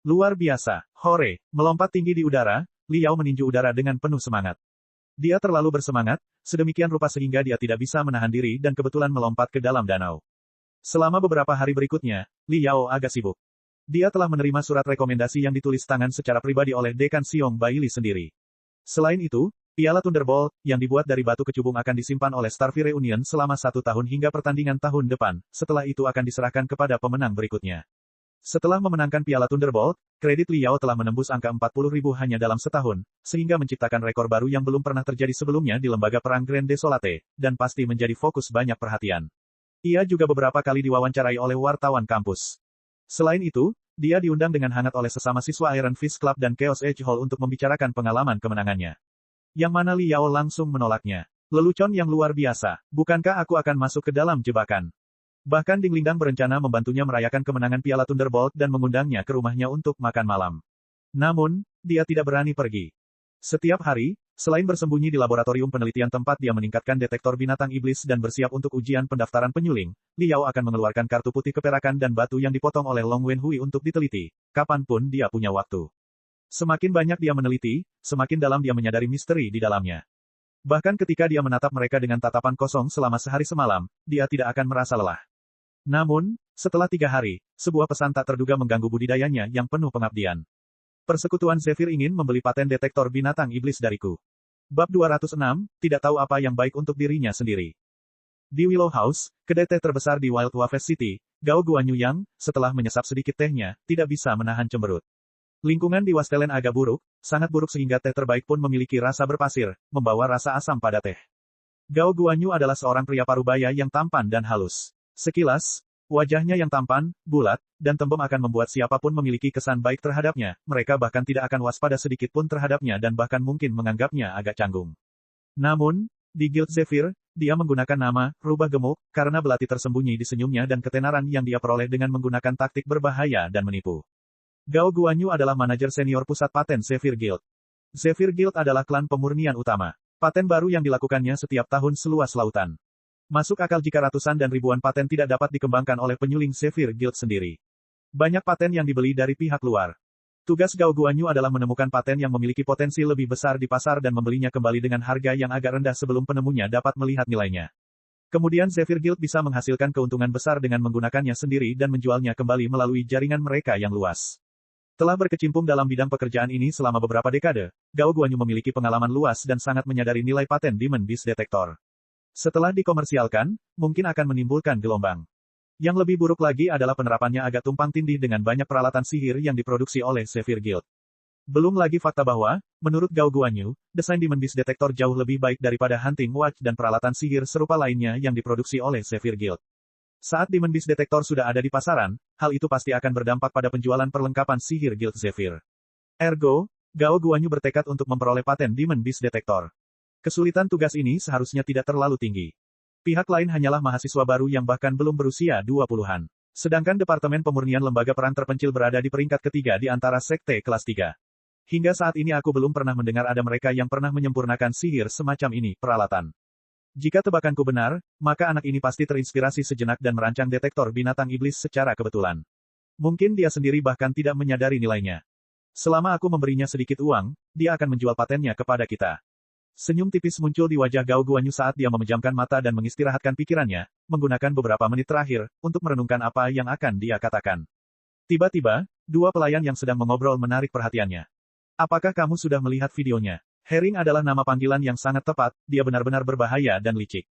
Luar biasa, hore, melompat tinggi di udara, Liao meninju udara dengan penuh semangat. Dia terlalu bersemangat, sedemikian rupa sehingga dia tidak bisa menahan diri dan kebetulan melompat ke dalam danau. Selama beberapa hari berikutnya, Liao agak sibuk. Dia telah menerima surat rekomendasi yang ditulis tangan secara pribadi oleh Dekan Xiong Baili sendiri. Selain itu, piala Thunderbolt, yang dibuat dari batu kecubung akan disimpan oleh Starfy Reunion selama 1 tahun hingga pertandingan tahun depan, setelah itu akan diserahkan kepada pemenang berikutnya. Setelah memenangkan piala Thunderbolt, kredit Liao telah menembus angka 40.000 hanya dalam setahun, sehingga menciptakan rekor baru yang belum pernah terjadi sebelumnya di lembaga perang Grand Desolate, dan pasti menjadi fokus banyak perhatian. Ia juga beberapa kali diwawancarai oleh wartawan kampus. Selain itu, dia diundang dengan hangat oleh sesama siswa Iron Fist Club dan Chaos Edge Hall untuk membicarakan pengalaman kemenangannya. Yang mana Liao langsung menolaknya. Lelucon yang luar biasa, bukankah aku akan masuk ke dalam jebakan? Bahkan Ding Lingdang berencana membantunya merayakan kemenangan piala Thunderbolt dan mengundangnya ke rumahnya untuk makan malam. Namun, dia tidak berani pergi. Setiap hari, selain bersembunyi di laboratorium penelitian tempat dia meningkatkan detektor binatang iblis dan bersiap untuk ujian pendaftaran penyuling, Liao akan mengeluarkan kartu putih keperakan dan batu yang dipotong oleh Long Wenhui untuk diteliti, kapanpun dia punya waktu. Semakin banyak dia meneliti, semakin dalam dia menyadari misteri di dalamnya. Bahkan ketika dia menatap mereka dengan tatapan kosong selama sehari semalam, dia tidak akan merasa lelah. Namun, setelah 3 hari, sebuah pesan tak terduga mengganggu budidayanya yang penuh pengabdian. Persekutuan Zephyr ingin membeli paten detektor binatang iblis dariku. Bab 206, tidak tahu apa yang baik untuk dirinya sendiri. Di Willow House, kedai teh terbesar di Wild Waves City, Gao Guanyu yang, setelah menyesap sedikit tehnya, tidak bisa menahan cemberut. Lingkungan di Wastelen agak buruk, sangat buruk sehingga teh terbaik pun memiliki rasa berpasir, membawa rasa asam pada teh. Gao Guanyu adalah seorang pria parubaya yang tampan dan halus. Sekilas, wajahnya yang tampan, bulat, dan tembem akan membuat siapapun memiliki kesan baik terhadapnya, mereka bahkan tidak akan waspada sedikit pun terhadapnya dan bahkan mungkin menganggapnya agak canggung. Namun, di Guild Zephyr, dia menggunakan nama, rubah gemuk, karena belati tersembunyi di senyumnya dan ketenaran yang dia peroleh dengan menggunakan taktik berbahaya dan menipu. Gao Guanyu adalah manajer senior pusat paten Zephyr Guild. Zephyr Guild adalah klan pemurnian utama. Paten baru yang dilakukannya setiap tahun seluas lautan. Masuk akal jika ratusan dan ribuan paten tidak dapat dikembangkan oleh penyuling Zephyr Guild sendiri. Banyak paten yang dibeli dari pihak luar. Tugas Gao Guanyu adalah menemukan paten yang memiliki potensi lebih besar di pasar dan membelinya kembali dengan harga yang agak rendah sebelum penemunya dapat melihat nilainya. Kemudian Zephyr Guild bisa menghasilkan keuntungan besar dengan menggunakannya sendiri dan menjualnya kembali melalui jaringan mereka yang luas. Telah berkecimpung dalam bidang pekerjaan ini selama beberapa dekade, Gao Guanyu memiliki pengalaman luas dan sangat menyadari nilai paten Demon Beast Detector. Setelah dikomersialkan, mungkin akan menimbulkan gelombang. Yang lebih buruk lagi adalah penerapannya agak tumpang tindih dengan banyak peralatan sihir yang diproduksi oleh Zephyr Guild. Belum lagi fakta bahwa, menurut Gao Guanyu, desain Demon Beast Detector jauh lebih baik daripada Hunting Watch dan peralatan sihir serupa lainnya yang diproduksi oleh Zephyr Guild. Saat Demon Beast Detector sudah ada di pasaran, hal itu pasti akan berdampak pada penjualan perlengkapan sihir Guild Zephyr. Ergo, Gao Guanyu bertekad untuk memperoleh paten Demon Beast Detector. Kesulitan tugas ini seharusnya tidak terlalu tinggi. Pihak lain hanyalah mahasiswa baru yang bahkan belum berusia 20-an. Sedangkan Departemen Pemurnian Lembaga Perang Terpencil berada di peringkat ketiga di antara sekte kelas 3. Hingga saat ini aku belum pernah mendengar ada mereka yang pernah menyempurnakan sihir semacam ini, peralatan. Jika tebakanku benar, maka anak ini pasti terinspirasi sejenak dan merancang detektor binatang iblis secara kebetulan. Mungkin dia sendiri bahkan tidak menyadari nilainya. Selama aku memberinya sedikit uang, dia akan menjual patennya kepada kita. Senyum tipis muncul di wajah Gao Guanyu saat dia memejamkan mata dan mengistirahatkan pikirannya, menggunakan beberapa menit terakhir, untuk merenungkan apa yang akan dia katakan. Tiba-tiba, dua pelayan yang sedang mengobrol menarik perhatiannya. Apakah kamu sudah melihat videonya? Herring adalah nama panggilan yang sangat tepat, dia benar-benar berbahaya dan licik.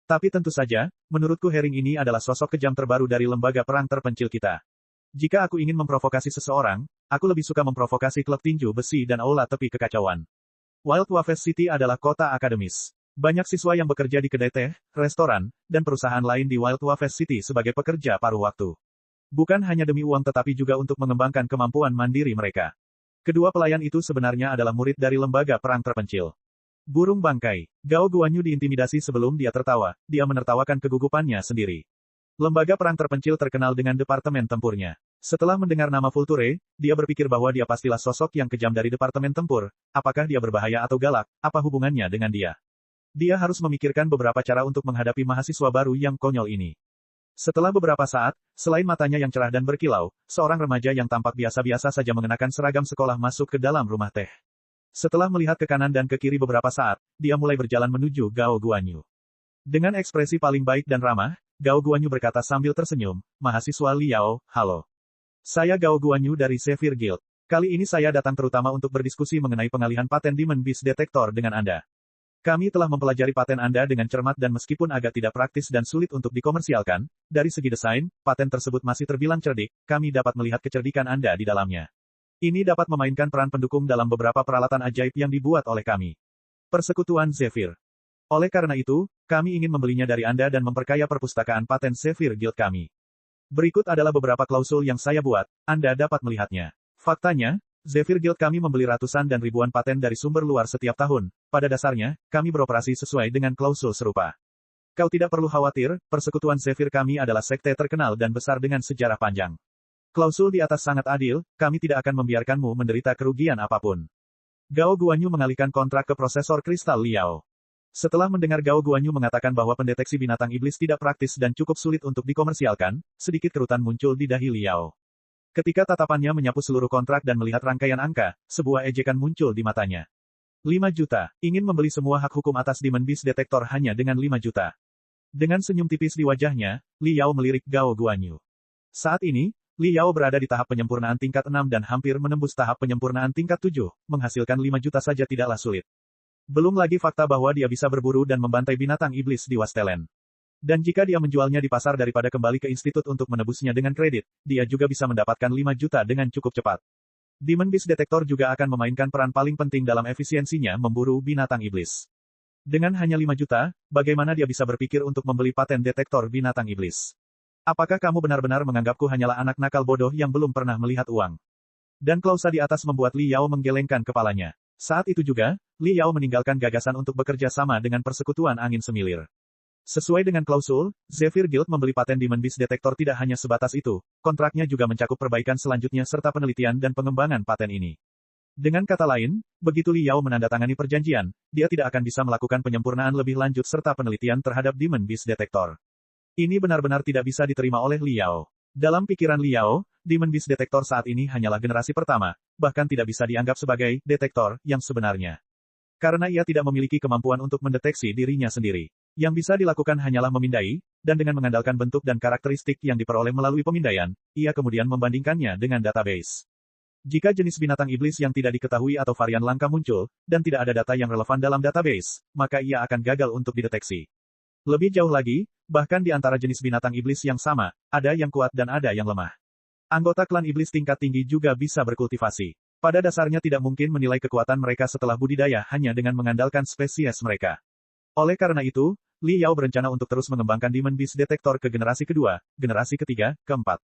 Tapi tentu saja, menurutku Herring ini adalah sosok kejam terbaru dari lembaga perang terpencil kita. Jika aku ingin memprovokasi seseorang, aku lebih suka memprovokasi klub tinju besi dan aula tepi kekacauan. Wild Waves City adalah kota akademis. Banyak siswa yang bekerja di kedai teh, restoran, dan perusahaan lain di Wild Waves City sebagai pekerja paruh waktu. Bukan hanya demi uang tetapi juga untuk mengembangkan kemampuan mandiri mereka. Kedua pelayan itu sebenarnya adalah murid dari lembaga perang terpencil. Burung bangkai. Gao Guanyu diintimidasi sebelum dia tertawa, dia menertawakan kegugupannya sendiri. Lembaga perang terpencil terkenal dengan departemen tempurnya. Setelah mendengar nama Vulture, dia berpikir bahwa dia pastilah sosok yang kejam dari Departemen Tempur. Apakah dia berbahaya atau galak? Apa hubungannya dengan dia? Dia harus memikirkan beberapa cara untuk menghadapi mahasiswa baru yang konyol ini. Setelah beberapa saat, selain matanya yang cerah dan berkilau, seorang remaja yang tampak biasa-biasa saja mengenakan seragam sekolah masuk ke dalam rumah teh. Setelah melihat ke kanan dan ke kiri beberapa saat, dia mulai berjalan menuju Gao Guanyu. Dengan ekspresi paling baik dan ramah, Gao Guanyu berkata sambil tersenyum, "Mahasiswa Liao, halo. Saya Gao Guanyu dari Zephyr Guild. Kali ini saya datang terutama untuk berdiskusi mengenai pengalihan paten Demon Beast Detector dengan Anda. Kami telah mempelajari paten Anda dengan cermat dan meskipun agak tidak praktis dan sulit untuk dikomersialkan, dari segi desain, paten tersebut masih terbilang cerdik, kami dapat melihat kecerdikan Anda di dalamnya. Ini dapat memainkan peran pendukung dalam beberapa peralatan ajaib yang dibuat oleh kami. Persekutuan Zephyr. Oleh karena itu, kami ingin membelinya dari Anda dan memperkaya perpustakaan paten Zephyr Guild kami. Berikut adalah beberapa klausul yang saya buat, Anda dapat melihatnya. Faktanya, Zephyr Guild kami membeli ratusan dan ribuan paten dari sumber luar setiap tahun. Pada dasarnya, kami beroperasi sesuai dengan klausul serupa. Kau tidak perlu khawatir, persekutuan Zephyr kami adalah sekte terkenal dan besar dengan sejarah panjang. Klausul di atas sangat adil, kami tidak akan membiarkanmu menderita kerugian apapun. Gao Guanyu mengalihkan kontrak ke prosesor kristal Liao. Setelah mendengar Gao Guanyu mengatakan bahwa pendeteksi binatang iblis tidak praktis dan cukup sulit untuk dikomersialkan, sedikit kerutan muncul di dahi Liao. Ketika tatapannya menyapu seluruh kontrak dan melihat rangkaian angka, sebuah ejekan muncul di matanya. 5 juta. Ingin membeli semua hak hukum atas Demon Beast Detector hanya dengan 5 juta. Dengan senyum tipis di wajahnya, Liao melirik Gao Guanyu. Saat ini, Liao berada di tahap penyempurnaan tingkat 6 dan hampir menembus tahap penyempurnaan tingkat 7, menghasilkan 5 juta saja tidaklah sulit. Belum lagi fakta bahwa dia bisa berburu dan membantai binatang iblis di Wastelen. Dan jika dia menjualnya di pasar daripada kembali ke institut untuk menebusnya dengan kredit, dia juga bisa mendapatkan 5 juta dengan cukup cepat. Demon Beast Detector juga akan memainkan peran paling penting dalam efisiensinya memburu binatang iblis. Dengan hanya 5 juta, bagaimana dia bisa berpikir untuk membeli paten detektor binatang iblis? Apakah kamu benar-benar menganggapku hanyalah anak nakal bodoh yang belum pernah melihat uang? Dan klausa di atas membuat Liao menggelengkan kepalanya. Saat itu juga, Liao meninggalkan gagasan untuk bekerja sama dengan persekutuan angin semilir. Sesuai dengan klausul, Zephyr Guild membeli paten Demon Beast Detector tidak hanya sebatas itu, kontraknya juga mencakup perbaikan selanjutnya serta penelitian dan pengembangan paten ini. Dengan kata lain, begitu Liao menandatangani perjanjian, dia tidak akan bisa melakukan penyempurnaan lebih lanjut serta penelitian terhadap Demon Beast Detector. Ini benar-benar tidak bisa diterima oleh Liao. Dalam pikiran Liao, Demon Beast Detector saat ini hanyalah generasi pertama, bahkan tidak bisa dianggap sebagai detektor yang sebenarnya. Karena ia tidak memiliki kemampuan untuk mendeteksi dirinya sendiri. Yang bisa dilakukan hanyalah memindai, dan dengan mengandalkan bentuk dan karakteristik yang diperoleh melalui pemindaian, ia kemudian membandingkannya dengan database. Jika jenis binatang iblis yang tidak diketahui atau varian langka muncul, dan tidak ada data yang relevan dalam database, maka ia akan gagal untuk dideteksi. Lebih jauh lagi, bahkan di antara jenis binatang iblis yang sama, ada yang kuat dan ada yang lemah. Anggota klan iblis tingkat tinggi juga bisa berkultivasi. Pada dasarnya tidak mungkin menilai kekuatan mereka setelah budidaya hanya dengan mengandalkan spesies mereka. Oleh karena itu, Liao berencana untuk terus mengembangkan Demon Beast Detector ke generasi kedua, generasi ketiga, keempat.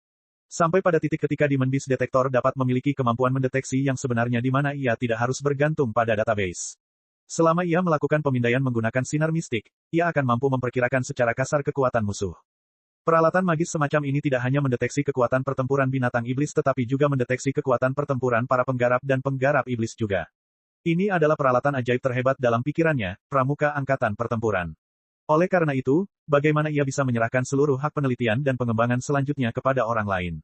Sampai pada titik ketika Demon Beast Detector dapat memiliki kemampuan mendeteksi yang sebenarnya di mana ia tidak harus bergantung pada database. Selama ia melakukan pemindaian menggunakan sinar mistik, ia akan mampu memperkirakan secara kasar kekuatan musuh. Peralatan magis semacam ini tidak hanya mendeteksi kekuatan pertempuran binatang iblis tetapi juga mendeteksi kekuatan pertempuran para penggarap dan penggarap iblis juga. Ini adalah peralatan ajaib terhebat dalam pikirannya, pramuka angkatan pertempuran. Oleh karena itu, bagaimana ia bisa menyerahkan seluruh hak penelitian dan pengembangan selanjutnya kepada orang lain?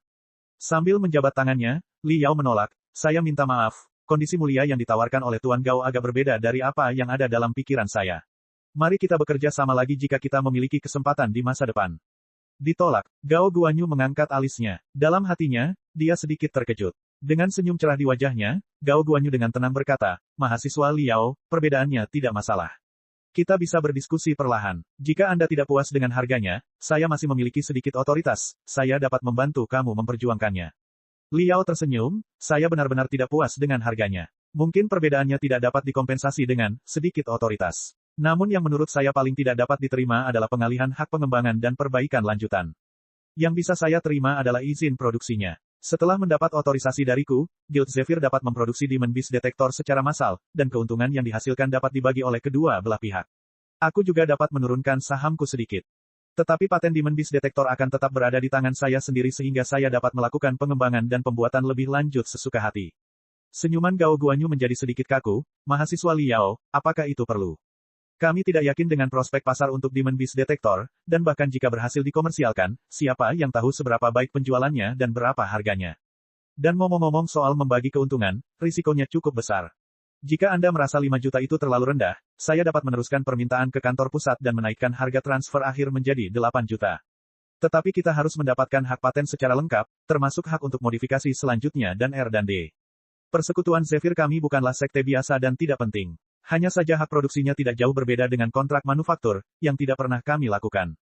Sambil menjabat tangannya, Liao menolak, "Saya minta maaf, kondisi mulia yang ditawarkan oleh Tuan Gao agak berbeda dari apa yang ada dalam pikiran saya. Mari kita bekerja sama lagi jika kita memiliki kesempatan di masa depan." Ditolak. Gao Guanyu mengangkat alisnya. Dalam hatinya, dia sedikit terkejut. Dengan senyum cerah di wajahnya, Gao Guanyu dengan tenang berkata, "Mahasiswa Liao, perbedaannya tidak masalah. Kita bisa berdiskusi perlahan. Jika Anda tidak puas dengan harganya, saya masih memiliki sedikit otoritas, saya dapat membantu kamu memperjuangkannya." Liao tersenyum, "Saya benar-benar tidak puas dengan harganya. Mungkin perbedaannya tidak dapat dikompensasi dengan sedikit otoritas. Namun yang menurut saya paling tidak dapat diterima adalah pengalihan hak pengembangan dan perbaikan lanjutan. Yang bisa saya terima adalah izin produksinya. Setelah mendapat otorisasi dariku, Guild Zephyr dapat memproduksi Demon Beast Detector secara massal, dan keuntungan yang dihasilkan dapat dibagi oleh kedua belah pihak. Aku juga dapat menurunkan sahamku sedikit." Tetapi paten Demon Beast Detector akan tetap berada di tangan saya sendiri sehingga saya dapat melakukan pengembangan dan pembuatan lebih lanjut sesuka hati. Senyuman Gao Guanyu menjadi sedikit kaku, mahasiswa Liao, apakah itu perlu? Kami tidak yakin dengan prospek pasar untuk Demon Beast Detector, dan bahkan jika berhasil dikomersialkan, siapa yang tahu seberapa baik penjualannya dan berapa harganya. Dan ngomong-ngomong soal membagi keuntungan, risikonya cukup besar. Jika Anda merasa 5 juta itu terlalu rendah, saya dapat meneruskan permintaan ke kantor pusat dan menaikkan harga transfer akhir menjadi 8 juta. Tetapi kita harus mendapatkan hak paten secara lengkap, termasuk hak untuk modifikasi selanjutnya dan R&D. Persekutuan Zephyr kami bukanlah sekte biasa dan tidak penting. Hanya saja hak produksinya tidak jauh berbeda dengan kontrak manufaktur, yang tidak pernah kami lakukan.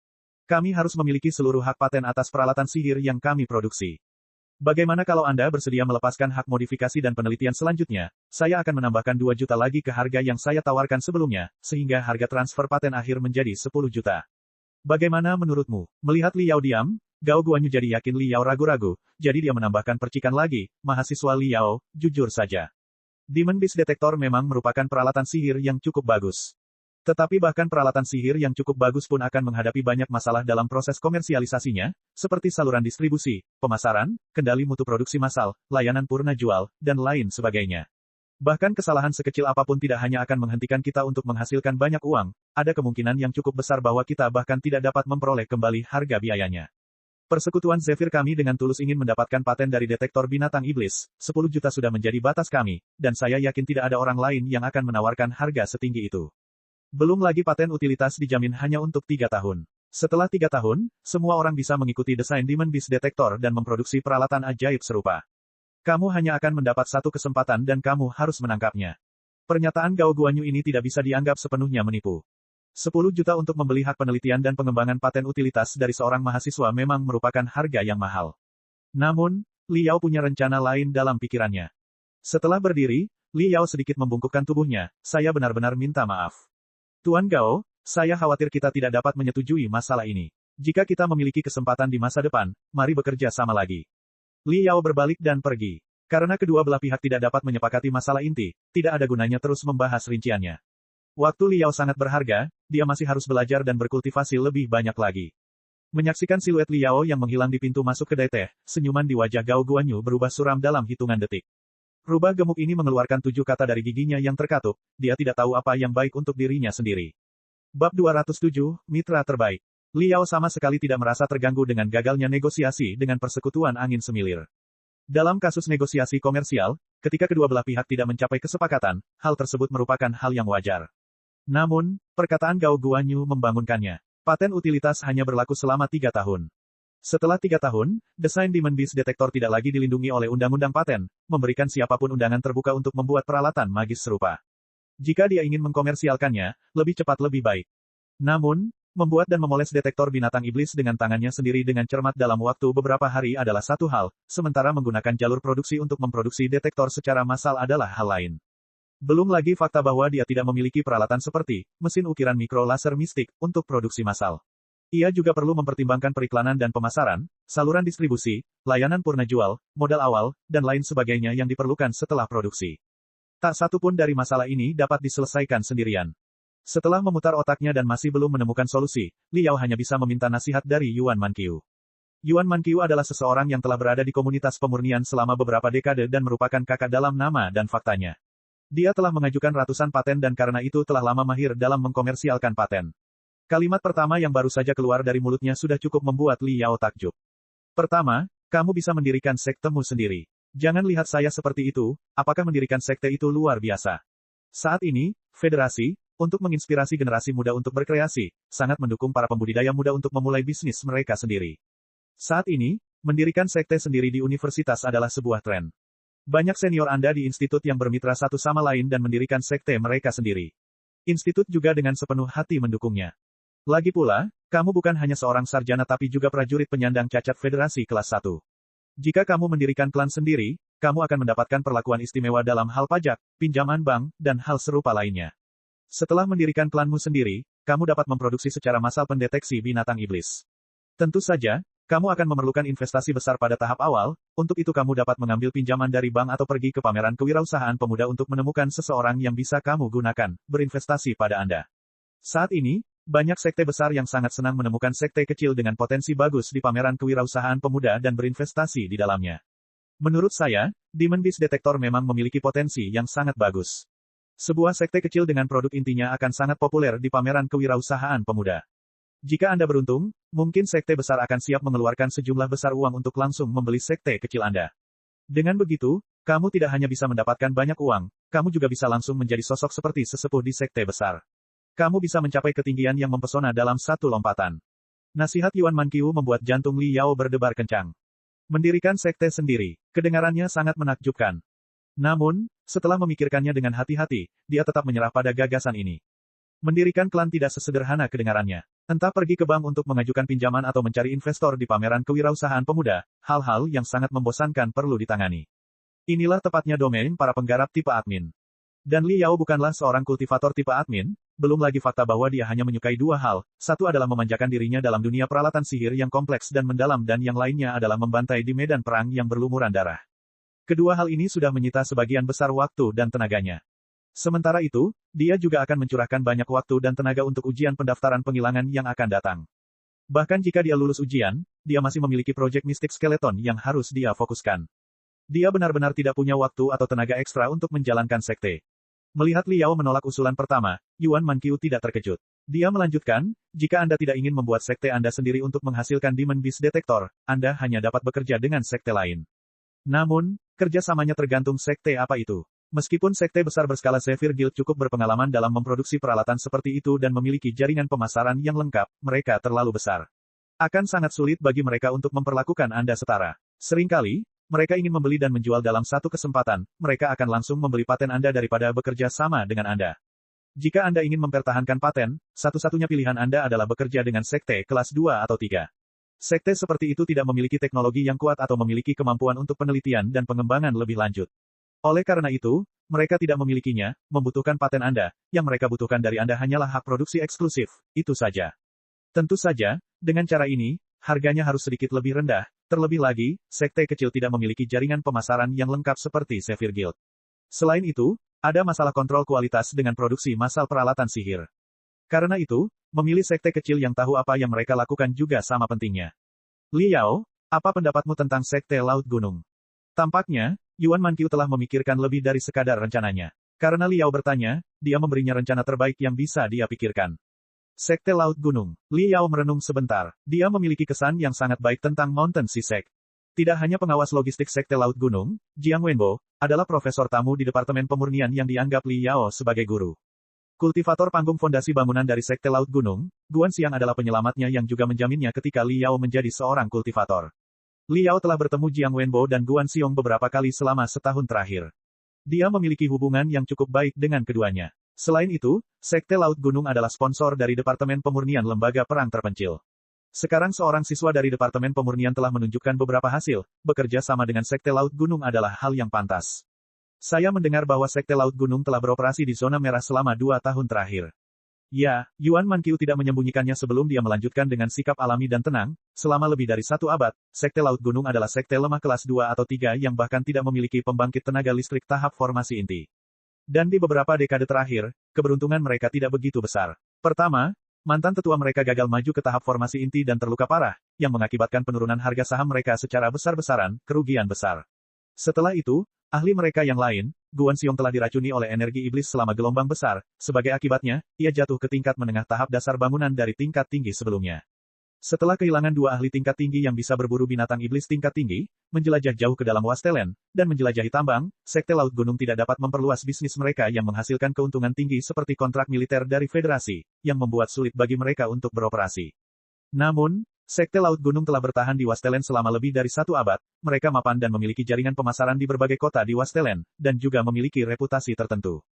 Kami harus memiliki seluruh hak paten atas peralatan sihir yang kami produksi. Bagaimana kalau Anda bersedia melepaskan hak modifikasi dan penelitian selanjutnya, saya akan menambahkan 2 juta lagi ke harga yang saya tawarkan sebelumnya, sehingga harga transfer paten akhir menjadi 10 juta. Bagaimana menurutmu? Melihat Liao diam, Gao Guanyu jadi yakin Liao ragu-ragu, jadi dia menambahkan percikan lagi, mahasiswa Liao, jujur saja. Demon Beast Detector memang merupakan peralatan sihir yang cukup bagus. Tetapi bahkan peralatan sihir yang cukup bagus pun akan menghadapi banyak masalah dalam proses komersialisasinya, seperti saluran distribusi, pemasaran, kendali mutu produksi massal, layanan purna jual, dan lain sebagainya. Bahkan kesalahan sekecil apapun tidak hanya akan menghentikan kita untuk menghasilkan banyak uang, ada kemungkinan yang cukup besar bahwa kita bahkan tidak dapat memperoleh kembali harga biayanya. Persekutuan Zephyr kami dengan tulus ingin mendapatkan paten dari detektor binatang iblis, 10 juta sudah menjadi batas kami, dan saya yakin tidak ada orang lain yang akan menawarkan harga setinggi itu. Belum lagi paten utilitas dijamin hanya untuk 3 tahun. Setelah 3 tahun, semua orang bisa mengikuti desain Demon Beast Detector dan memproduksi peralatan ajaib serupa. Kamu hanya akan mendapat satu kesempatan dan kamu harus menangkapnya. Pernyataan Gao Guanyu ini tidak bisa dianggap sepenuhnya menipu. 10 juta untuk membeli hak penelitian dan pengembangan paten utilitas dari seorang mahasiswa memang merupakan harga yang mahal. Namun, Liao punya rencana lain dalam pikirannya. Setelah berdiri, Liao sedikit membungkukkan tubuhnya, saya benar-benar minta maaf. Tuan Gao, saya khawatir kita tidak dapat menyetujui masalah ini. Jika kita memiliki kesempatan di masa depan, mari bekerja sama lagi. Liao berbalik dan pergi. Karena kedua belah pihak tidak dapat menyepakati masalah inti, tidak ada gunanya terus membahas rinciannya. Waktu Liao sangat berharga, dia masih harus belajar dan berkultivasi lebih banyak lagi. Menyaksikan siluet Liao yang menghilang di pintu masuk kedai teh, senyuman di wajah Gao Guanyu berubah suram dalam hitungan detik. Rubah gemuk ini mengeluarkan 7 kata dari giginya yang terkatup, dia tidak tahu apa yang baik untuk dirinya sendiri. Bab 207, Mitra Terbaik. Liao sama sekali tidak merasa terganggu dengan gagalnya negosiasi dengan persekutuan angin semilir. Dalam kasus negosiasi komersial, ketika kedua belah pihak tidak mencapai kesepakatan, hal tersebut merupakan hal yang wajar. Namun, perkataan Gao Guanyu membangunkannya. Paten utilitas hanya berlaku selama 3 tahun. Setelah 3 tahun, desain Demon Beast Detector tidak lagi dilindungi oleh undang-undang paten, memberikan siapapun undangan terbuka untuk membuat peralatan magis serupa. Jika dia ingin mengkomersialkannya, lebih cepat lebih baik. Namun, membuat dan memoles detektor binatang iblis dengan tangannya sendiri dengan cermat dalam waktu beberapa hari adalah satu hal, sementara menggunakan jalur produksi untuk memproduksi detektor secara massal adalah hal lain. Belum lagi fakta bahwa dia tidak memiliki peralatan seperti mesin ukiran mikro laser mistik untuk produksi massal. Ia juga perlu mempertimbangkan periklanan dan pemasaran, saluran distribusi, layanan purna jual, modal awal, dan lain sebagainya yang diperlukan setelah produksi. Tak satu pun dari masalah ini dapat diselesaikan sendirian. Setelah memutar otaknya dan masih belum menemukan solusi, Liao hanya bisa meminta nasihat dari Yuan Manqiu. Yuan Manqiu adalah seseorang yang telah berada di komunitas pemurnian selama beberapa dekade dan merupakan kakak dalam nama dan faktanya. Dia telah mengajukan ratusan paten dan karena itu telah lama mahir dalam mengkomersialkan paten. Kalimat pertama yang baru saja keluar dari mulutnya sudah cukup membuat Liao takjub. Pertama, kamu bisa mendirikan sektemu sendiri. Jangan lihat saya seperti itu, apakah mendirikan sekte itu luar biasa? Saat ini, Federasi, untuk menginspirasi generasi muda untuk berkreasi, sangat mendukung para pembudidaya muda untuk memulai bisnis mereka sendiri. Saat ini, mendirikan sekte sendiri di universitas adalah sebuah tren. Banyak senior Anda di institut yang bermitra satu sama lain dan mendirikan sekte mereka sendiri. Institut juga dengan sepenuh hati mendukungnya. Lagi pula, kamu bukan hanya seorang sarjana tapi juga prajurit penyandang cacat Federasi kelas 1. Jika kamu mendirikan klan sendiri, kamu akan mendapatkan perlakuan istimewa dalam hal pajak, pinjaman bank, dan hal serupa lainnya. Setelah mendirikan klanmu sendiri, kamu dapat memproduksi secara massal pendeteksi binatang iblis. Tentu saja, kamu akan memerlukan investasi besar pada tahap awal, untuk itu kamu dapat mengambil pinjaman dari bank atau pergi ke pameran kewirausahaan pemuda untuk menemukan seseorang yang bisa kamu gunakan, berinvestasi pada Anda. Saat ini, Banyak sekte besar yang sangat senang menemukan sekte kecil dengan potensi bagus di pameran kewirausahaan pemuda dan berinvestasi di dalamnya. Menurut saya, Demon Beast Detector memang memiliki potensi yang sangat bagus. Sebuah sekte kecil dengan produk intinya akan sangat populer di pameran kewirausahaan pemuda. Jika Anda beruntung, mungkin sekte besar akan siap mengeluarkan sejumlah besar uang untuk langsung membeli sekte kecil Anda. Dengan begitu, kamu tidak hanya bisa mendapatkan banyak uang, kamu juga bisa langsung menjadi sosok seperti sesepuh di sekte besar. Kamu bisa mencapai ketinggian yang mempesona dalam satu lompatan. Nasihat Yuan Manqiu membuat jantung Li Yao berdebar kencang. Mendirikan sekte sendiri, kedengarannya sangat menakjubkan. Namun, setelah memikirkannya dengan hati-hati, dia tetap menyerah pada gagasan ini. Mendirikan klan tidak sesederhana kedengarannya. Entah pergi ke bank untuk mengajukan pinjaman atau mencari investor di pameran kewirausahaan pemuda, hal-hal yang sangat membosankan perlu ditangani. Inilah tepatnya domain para penggarap tipe admin. Dan Li Yao bukanlah seorang kultivator tipe admin, belum lagi fakta bahwa dia hanya menyukai dua hal, satu adalah memanjakan dirinya dalam dunia peralatan sihir yang kompleks dan mendalam dan yang lainnya adalah membantai di medan perang yang berlumuran darah. Kedua hal ini sudah menyita sebagian besar waktu dan tenaganya. Sementara itu, dia juga akan mencurahkan banyak waktu dan tenaga untuk ujian pendaftaran penghilangan yang akan datang. Bahkan jika dia lulus ujian, dia masih memiliki proyek mistik skeleton yang harus dia fokuskan. Dia benar-benar tidak punya waktu atau tenaga ekstra untuk menjalankan sekte. Melihat Li Yao menolak usulan pertama, Yuan Manqiu tidak terkejut. Dia melanjutkan, jika Anda tidak ingin membuat sekte Anda sendiri untuk menghasilkan Demon Beast Detector, Anda hanya dapat bekerja dengan sekte lain. Namun, kerjasamanya tergantung sekte apa itu. Meskipun sekte besar berskala Zephyr Guild cukup berpengalaman dalam memproduksi peralatan seperti itu dan memiliki jaringan pemasaran yang lengkap, mereka terlalu besar. Akan sangat sulit bagi mereka untuk memperlakukan Anda setara. Seringkali, mereka ingin membeli dan menjual dalam satu kesempatan, mereka akan langsung membeli paten Anda daripada bekerja sama dengan Anda. Jika Anda ingin mempertahankan paten, satu-satunya pilihan Anda adalah bekerja dengan sekte kelas 2 atau 3. Sekte seperti itu tidak memiliki teknologi yang kuat atau memiliki kemampuan untuk penelitian dan pengembangan lebih lanjut. Oleh karena itu, mereka tidak memilikinya, membutuhkan paten Anda, yang mereka butuhkan dari Anda hanyalah hak produksi eksklusif, itu saja. Tentu saja, dengan cara ini, harganya harus sedikit lebih rendah, terlebih lagi, sekte kecil tidak memiliki jaringan pemasaran yang lengkap seperti Zephyr Guild. Selain itu, ada masalah kontrol kualitas dengan produksi massal peralatan sihir. Karena itu, memilih sekte kecil yang tahu apa yang mereka lakukan juga sama pentingnya. Li Yao, apa pendapatmu tentang sekte Laut Gunung? Tampaknya, Yuan Manqiu telah memikirkan lebih dari sekadar rencananya. Karena Li Yao bertanya, dia memberinya rencana terbaik yang bisa dia pikirkan. Sekte Laut Gunung. Li Yao merenung sebentar. Dia memiliki kesan yang sangat baik tentang Mountain Sea Sect. Tidak hanya pengawas logistik Sekte Laut Gunung, Jiang Wenbo, adalah profesor tamu di Departemen Pemurnian yang dianggap Li Yao sebagai guru. Kultivator panggung fondasi bangunan dari Sekte Laut Gunung, Guan Xiang adalah penyelamatnya yang juga menjaminnya ketika Li Yao menjadi seorang kultivator. Li Yao telah bertemu Jiang Wenbo dan Guan Xiong beberapa kali selama setahun terakhir. Dia memiliki hubungan yang cukup baik dengan keduanya. Selain itu, Sekte Laut Gunung adalah sponsor dari Departemen Pemurnian Lembaga Perang Terpencil. Sekarang seorang siswa dari Departemen Pemurnian telah menunjukkan beberapa hasil, bekerja sama dengan Sekte Laut Gunung adalah hal yang pantas. Saya mendengar bahwa Sekte Laut Gunung telah beroperasi di zona merah selama 2 tahun terakhir. Ya, Yuan Manqiu tidak menyembunyikannya sebelum dia melanjutkan dengan sikap alami dan tenang, selama lebih dari 1 abad, Sekte Laut Gunung adalah sekte lemah kelas 2 atau 3 yang bahkan tidak memiliki pembangkit tenaga listrik tahap formasi inti. Dan di beberapa dekade terakhir, keberuntungan mereka tidak begitu besar. Pertama, mantan tetua mereka gagal maju ke tahap formasi inti dan terluka parah, yang mengakibatkan penurunan harga saham mereka secara besar-besaran, kerugian besar. Setelah itu, ahli mereka yang lain, Guan Xiong telah diracuni oleh energi iblis selama gelombang besar, sebagai akibatnya, ia jatuh ke tingkat menengah tahap dasar bangunan dari tingkat tinggi sebelumnya. Setelah kehilangan 2 ahli tingkat tinggi yang bisa berburu binatang iblis tingkat tinggi, menjelajah jauh ke dalam Wastelen, dan menjelajahi tambang, Sekte Laut Gunung tidak dapat memperluas bisnis mereka yang menghasilkan keuntungan tinggi seperti kontrak militer dari Federasi, yang membuat sulit bagi mereka untuk beroperasi. Namun, Sekte Laut Gunung telah bertahan di Wastelen selama lebih dari 1 abad, mereka mapan dan memiliki jaringan pemasaran di berbagai kota di Wastelen, dan juga memiliki reputasi tertentu.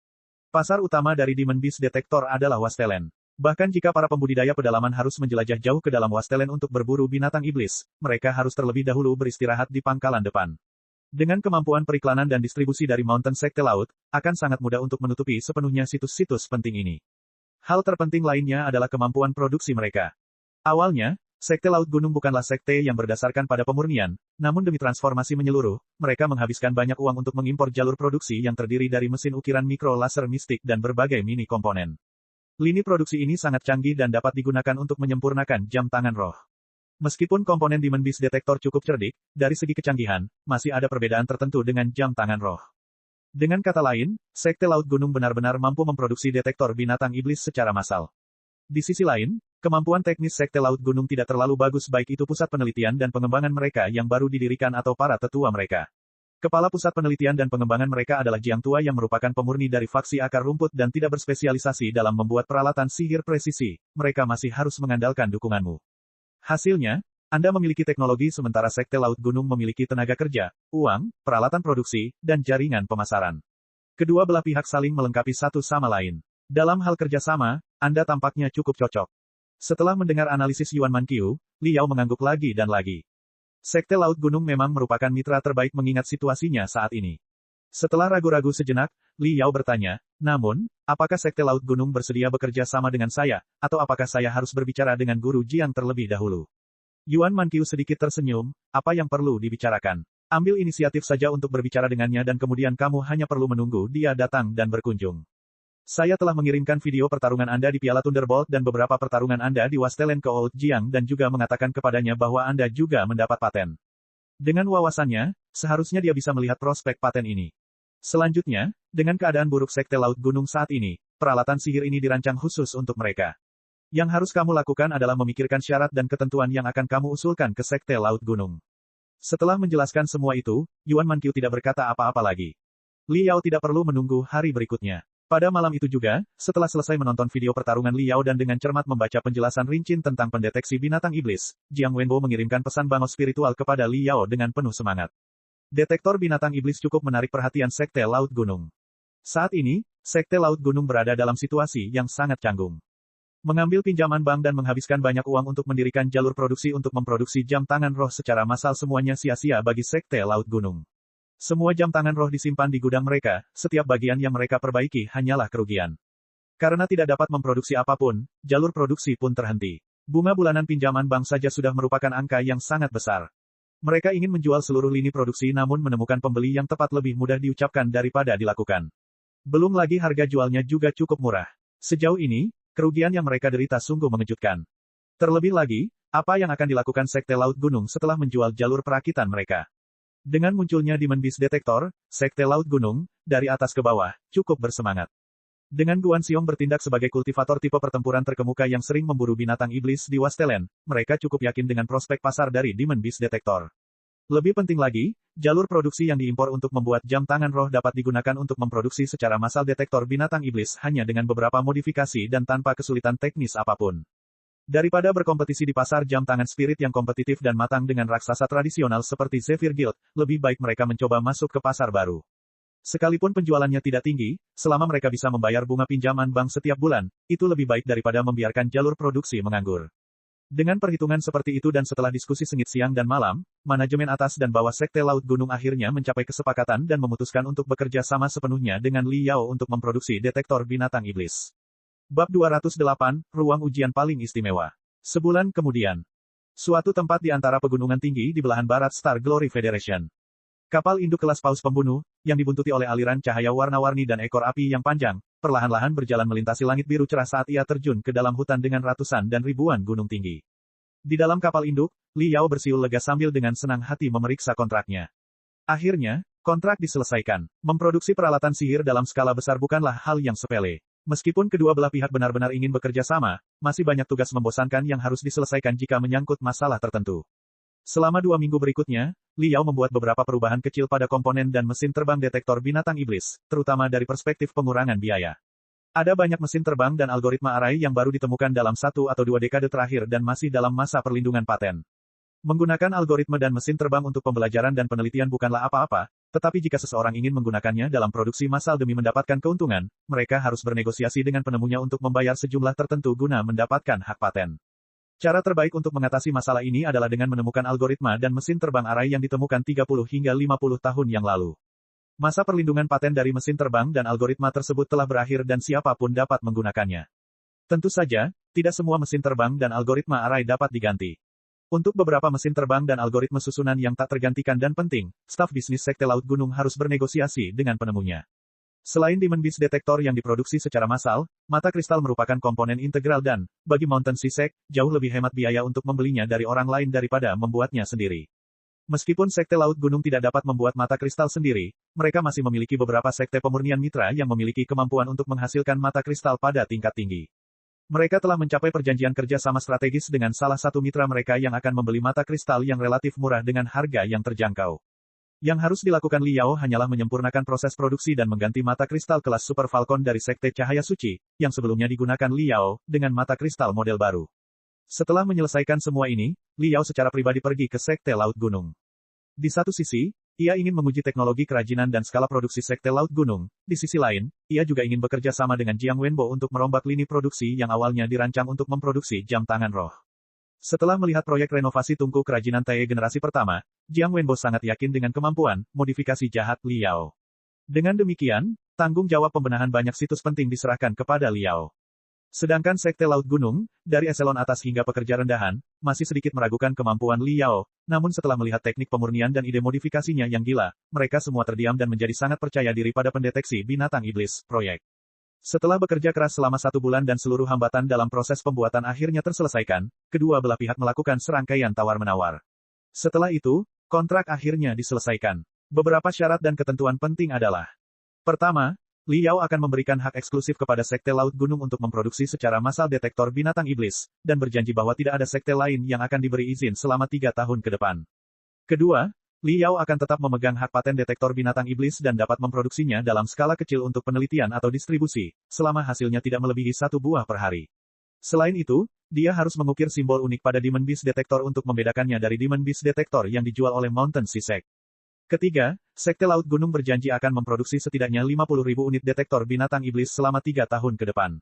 Pasar utama dari Demon Beast Detector adalah Wastelen. Bahkan jika para pembudidaya pedalaman harus menjelajah jauh ke dalam Wastelen untuk berburu binatang iblis, mereka harus terlebih dahulu beristirahat di pangkalan depan. Dengan kemampuan periklanan dan distribusi dari Mountain Sekte Laut, akan sangat mudah untuk menutupi sepenuhnya situs-situs penting ini. Hal terpenting lainnya adalah kemampuan produksi mereka. Awalnya, Sekte Laut Gunung bukanlah sekte yang berdasarkan pada pemurnian, namun demi transformasi menyeluruh, mereka menghabiskan banyak uang untuk mengimpor jalur produksi yang terdiri dari mesin ukiran mikro laser mistik dan berbagai mini komponen. Lini produksi ini sangat canggih dan dapat digunakan untuk menyempurnakan jam tangan roh. Meskipun komponen Demon Beast Detector cukup cerdik, dari segi kecanggihan, masih ada perbedaan tertentu dengan jam tangan roh. Dengan kata lain, Sekte Laut Gunung benar-benar mampu memproduksi detektor binatang iblis secara massal. Di sisi lain, kemampuan teknis Sekte Laut Gunung tidak terlalu bagus baik itu pusat penelitian dan pengembangan mereka yang baru didirikan atau para tetua mereka. Kepala pusat penelitian dan pengembangan mereka adalah Jiang Tua yang merupakan pemurni dari faksi akar rumput dan tidak berspesialisasi dalam membuat peralatan sihir presisi. Mereka masih harus mengandalkan dukunganmu. Hasilnya, Anda memiliki teknologi sementara Sekte Laut Gunung memiliki tenaga kerja, uang, peralatan produksi, dan jaringan pemasaran. Kedua belah pihak saling melengkapi satu sama lain. Dalam hal kerjasama, Anda tampaknya cukup cocok. Setelah mendengar analisis Yuan Manqiu, Li Yao mengangguk lagi dan lagi. Sekte Laut Gunung memang merupakan mitra terbaik mengingat situasinya saat ini. Setelah ragu-ragu sejenak, Li Yao bertanya, namun, apakah Sekte Laut Gunung bersedia bekerja sama dengan saya, atau apakah saya harus berbicara dengan Guru Jiang terlebih dahulu? Yuan Manqiu sedikit tersenyum, apa yang perlu dibicarakan? Ambil inisiatif saja untuk berbicara dengannya dan kemudian kamu hanya perlu menunggu dia datang dan berkunjung. Saya telah mengirimkan video pertarungan Anda di Piala Thunderbolt dan beberapa pertarungan Anda di Wastelen ke Old Jiang dan juga mengatakan kepadanya bahwa Anda juga mendapat paten. Dengan wawasannya, seharusnya dia bisa melihat prospek paten ini. Selanjutnya, dengan keadaan buruk Sekte Laut Gunung saat ini, peralatan sihir ini dirancang khusus untuk mereka. Yang harus kamu lakukan adalah memikirkan syarat dan ketentuan yang akan kamu usulkan ke Sekte Laut Gunung. Setelah menjelaskan semua itu, Yuan Manqiu tidak berkata apa-apa lagi. Li Yao tidak perlu menunggu hari berikutnya. Pada malam itu juga, setelah selesai menonton video pertarungan Li Yao dan dengan cermat membaca penjelasan rinci tentang pendeteksi binatang iblis, Jiang Wenbo mengirimkan pesan bangau spiritual kepada Li Yao dengan penuh semangat. Detektor binatang iblis cukup menarik perhatian Sekte Laut Gunung. Saat ini, Sekte Laut Gunung berada dalam situasi yang sangat canggung. Mengambil pinjaman bank dan menghabiskan banyak uang untuk mendirikan jalur produksi untuk memproduksi jam tangan roh secara massal semuanya sia-sia bagi Sekte Laut Gunung. Semua jam tangan roh disimpan di gudang mereka, setiap bagian yang mereka perbaiki hanyalah kerugian. Karena tidak dapat memproduksi apapun, jalur produksi pun terhenti. Bunga bulanan pinjaman bank saja sudah merupakan angka yang sangat besar. Mereka ingin menjual seluruh lini produksi namun menemukan pembeli yang tepat lebih mudah diucapkan daripada dilakukan. Belum lagi harga jualnya juga cukup murah. Sejauh ini, kerugian yang mereka derita sungguh mengejutkan. Terlebih lagi, apa yang akan dilakukan Sekte Laut Gunung setelah menjual jalur perakitan mereka? Dengan munculnya Demon Beast Detector, Sekte Laut Gunung, dari atas ke bawah, cukup bersemangat. Dengan Guan Xiong bertindak sebagai kultivator tipe pertempuran terkemuka yang sering memburu binatang iblis di Wastelen, mereka cukup yakin dengan prospek pasar dari Demon Beast Detector. Lebih penting lagi, jalur produksi yang diimpor untuk membuat jam tangan roh dapat digunakan untuk memproduksi secara massal detektor binatang iblis hanya dengan beberapa modifikasi dan tanpa kesulitan teknis apapun. Daripada berkompetisi di pasar jam tangan spirit yang kompetitif dan matang dengan raksasa tradisional seperti Zephyr Guild, lebih baik mereka mencoba masuk ke pasar baru. Sekalipun penjualannya tidak tinggi, selama mereka bisa membayar bunga pinjaman bank setiap bulan, itu lebih baik daripada membiarkan jalur produksi menganggur. Dengan perhitungan seperti itu dan setelah diskusi sengit siang dan malam, manajemen atas dan bawah Sekte Laut Gunung akhirnya mencapai kesepakatan dan memutuskan untuk bekerja sama sepenuhnya dengan Li Yao untuk memproduksi detektor binatang iblis. Bab 208, Ruang Ujian Paling Istimewa. Sebulan kemudian. Suatu tempat di antara pegunungan tinggi di belahan barat Star Glory Federation. Kapal induk kelas paus pembunuh, yang dibuntuti oleh aliran cahaya warna-warni dan ekor api yang panjang, perlahan-lahan berjalan melintasi langit biru cerah saat ia terjun ke dalam hutan dengan ratusan dan ribuan gunung tinggi. Di dalam kapal induk, Li Yao bersiul lega sambil dengan senang hati memeriksa kontraknya. Akhirnya, kontrak diselesaikan. Memproduksi peralatan sihir dalam skala besar bukanlah hal yang sepele. Meskipun kedua belah pihak benar-benar ingin bekerja sama, masih banyak tugas membosankan yang harus diselesaikan jika menyangkut masalah tertentu. Selama 2 minggu berikutnya, Li Yao membuat beberapa perubahan kecil pada komponen dan mesin terbang detektor binatang iblis, terutama dari perspektif pengurangan biaya. Ada banyak mesin terbang dan algoritma arai yang baru ditemukan dalam 1 atau 2 dekade terakhir dan masih dalam masa perlindungan paten. Menggunakan algoritma dan mesin terbang untuk pembelajaran dan penelitian bukanlah apa-apa, tetapi jika seseorang ingin menggunakannya dalam produksi massal demi mendapatkan keuntungan, mereka harus bernegosiasi dengan penemunya untuk membayar sejumlah tertentu guna mendapatkan hak paten. Cara terbaik untuk mengatasi masalah ini adalah dengan menemukan algoritma dan mesin terbang arai yang ditemukan 30 hingga 50 tahun yang lalu. Masa perlindungan paten dari mesin terbang dan algoritma tersebut telah berakhir dan siapapun dapat menggunakannya. Tentu saja, tidak semua mesin terbang dan algoritma arai dapat diganti. Untuk beberapa mesin terbang dan algoritma susunan yang tak tergantikan dan penting, staf bisnis Sekte Laut Gunung harus bernegosiasi dengan penemunya. Selain Demon Beast Detector yang diproduksi secara massal, mata kristal merupakan komponen integral dan, bagi Mountain Sea Sect, jauh lebih hemat biaya untuk membelinya dari orang lain daripada membuatnya sendiri. Meskipun Sekte Laut Gunung tidak dapat membuat mata kristal sendiri, mereka masih memiliki beberapa sekte pemurnian mitra yang memiliki kemampuan untuk menghasilkan mata kristal pada tingkat tinggi. Mereka telah mencapai perjanjian kerja sama strategis dengan salah satu mitra mereka yang akan membeli mata kristal yang relatif murah dengan harga yang terjangkau. Yang harus dilakukan Liao hanyalah menyempurnakan proses produksi dan mengganti mata kristal kelas Super Falcon dari Sekte Cahaya Suci, yang sebelumnya digunakan Liao, dengan mata kristal model baru. Setelah menyelesaikan semua ini, Liao secara pribadi pergi ke Sekte Laut Gunung. Di satu sisi, ia ingin menguji teknologi kerajinan dan skala produksi Sekte Laut Gunung, di sisi lain, ia juga ingin bekerja sama dengan Jiang Wenbo untuk merombak lini produksi yang awalnya dirancang untuk memproduksi jam tangan roh. Setelah melihat proyek renovasi tungku kerajinan Tae generasi pertama, Jiang Wenbo sangat yakin dengan kemampuan modifikasi jahat Liao. Dengan demikian, tanggung jawab pembenahan banyak situs penting diserahkan kepada Liao. Sedangkan Sekte Laut Gunung, dari eselon atas hingga pekerja rendahan, masih sedikit meragukan kemampuan Liao, namun setelah melihat teknik pemurnian dan ide modifikasinya yang gila, mereka semua terdiam dan menjadi sangat percaya diri pada pendeteksi binatang iblis, proyek. Setelah bekerja keras selama 1 bulan dan seluruh hambatan dalam proses pembuatan akhirnya terselesaikan, kedua belah pihak melakukan serangkaian tawar-menawar. Setelah itu, kontrak akhirnya diselesaikan. Beberapa syarat dan ketentuan penting adalah: pertama, Liao akan memberikan hak eksklusif kepada Sekte Laut Gunung untuk memproduksi secara massal detektor binatang iblis, dan berjanji bahwa tidak ada sekte lain yang akan diberi izin selama 3 tahun ke depan. Kedua, Liao akan tetap memegang hak paten detektor binatang iblis dan dapat memproduksinya dalam skala kecil untuk penelitian atau distribusi, selama hasilnya tidak melebihi 1 buah per hari. Selain itu, dia harus mengukir simbol unik pada Demon Beast Detector untuk membedakannya dari Demon Beast Detector yang dijual oleh Mountain Sea Sect. Ketiga, Sekte Laut Gunung berjanji akan memproduksi setidaknya 50.000 unit detektor binatang iblis selama 3 tahun ke depan.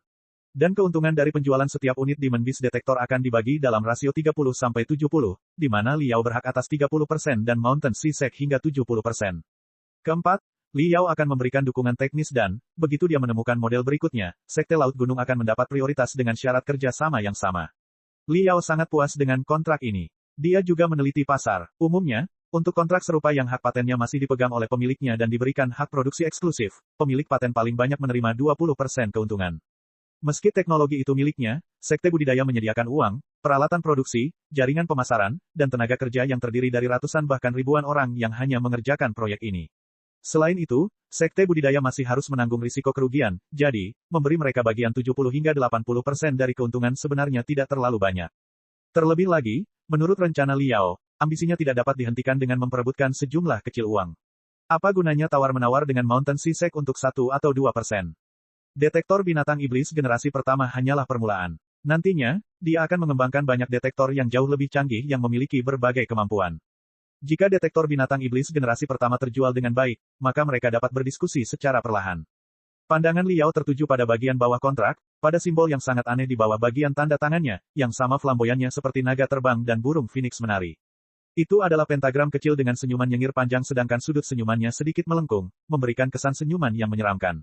Dan keuntungan dari penjualan setiap unit Demon Beast Detector akan dibagi dalam rasio 30-70, di mana Liao berhak atas 30% dan Mountain Sea Sect hingga 70%. Keempat, Liao akan memberikan dukungan teknis dan, begitu dia menemukan model berikutnya, Sekte Laut Gunung akan mendapat prioritas dengan syarat kerja sama yang sama. Liao sangat puas dengan kontrak ini. Dia juga meneliti pasar. Umumnya, untuk kontrak serupa yang hak patennya masih dipegang oleh pemiliknya dan diberikan hak produksi eksklusif, pemilik paten paling banyak menerima 20% keuntungan. Meski teknologi itu miliknya, sekte budidaya menyediakan uang, peralatan produksi, jaringan pemasaran, dan tenaga kerja yang terdiri dari ratusan bahkan ribuan orang yang hanya mengerjakan proyek ini. Selain itu, sekte budidaya masih harus menanggung risiko kerugian, jadi, memberi mereka bagian 70 hingga 80% dari keuntungan sebenarnya tidak terlalu banyak. Terlebih lagi, menurut rencana Liao, ambisinya tidak dapat dihentikan dengan memperebutkan sejumlah kecil uang. Apa gunanya tawar-menawar dengan Mountain Sea Sect untuk 1 atau 2%? Detektor binatang iblis generasi pertama hanyalah permulaan. Nantinya, dia akan mengembangkan banyak detektor yang jauh lebih canggih yang memiliki berbagai kemampuan. Jika detektor binatang iblis generasi pertama terjual dengan baik, maka mereka dapat berdiskusi secara perlahan. Pandangan Liao tertuju pada bagian bawah kontrak, pada simbol yang sangat aneh di bawah bagian tanda tangannya, yang sama flamboyannya seperti naga terbang dan burung phoenix menari. Itu adalah pentagram kecil dengan senyuman nyengir panjang sedangkan sudut senyumannya sedikit melengkung, memberikan kesan senyuman yang menyeramkan.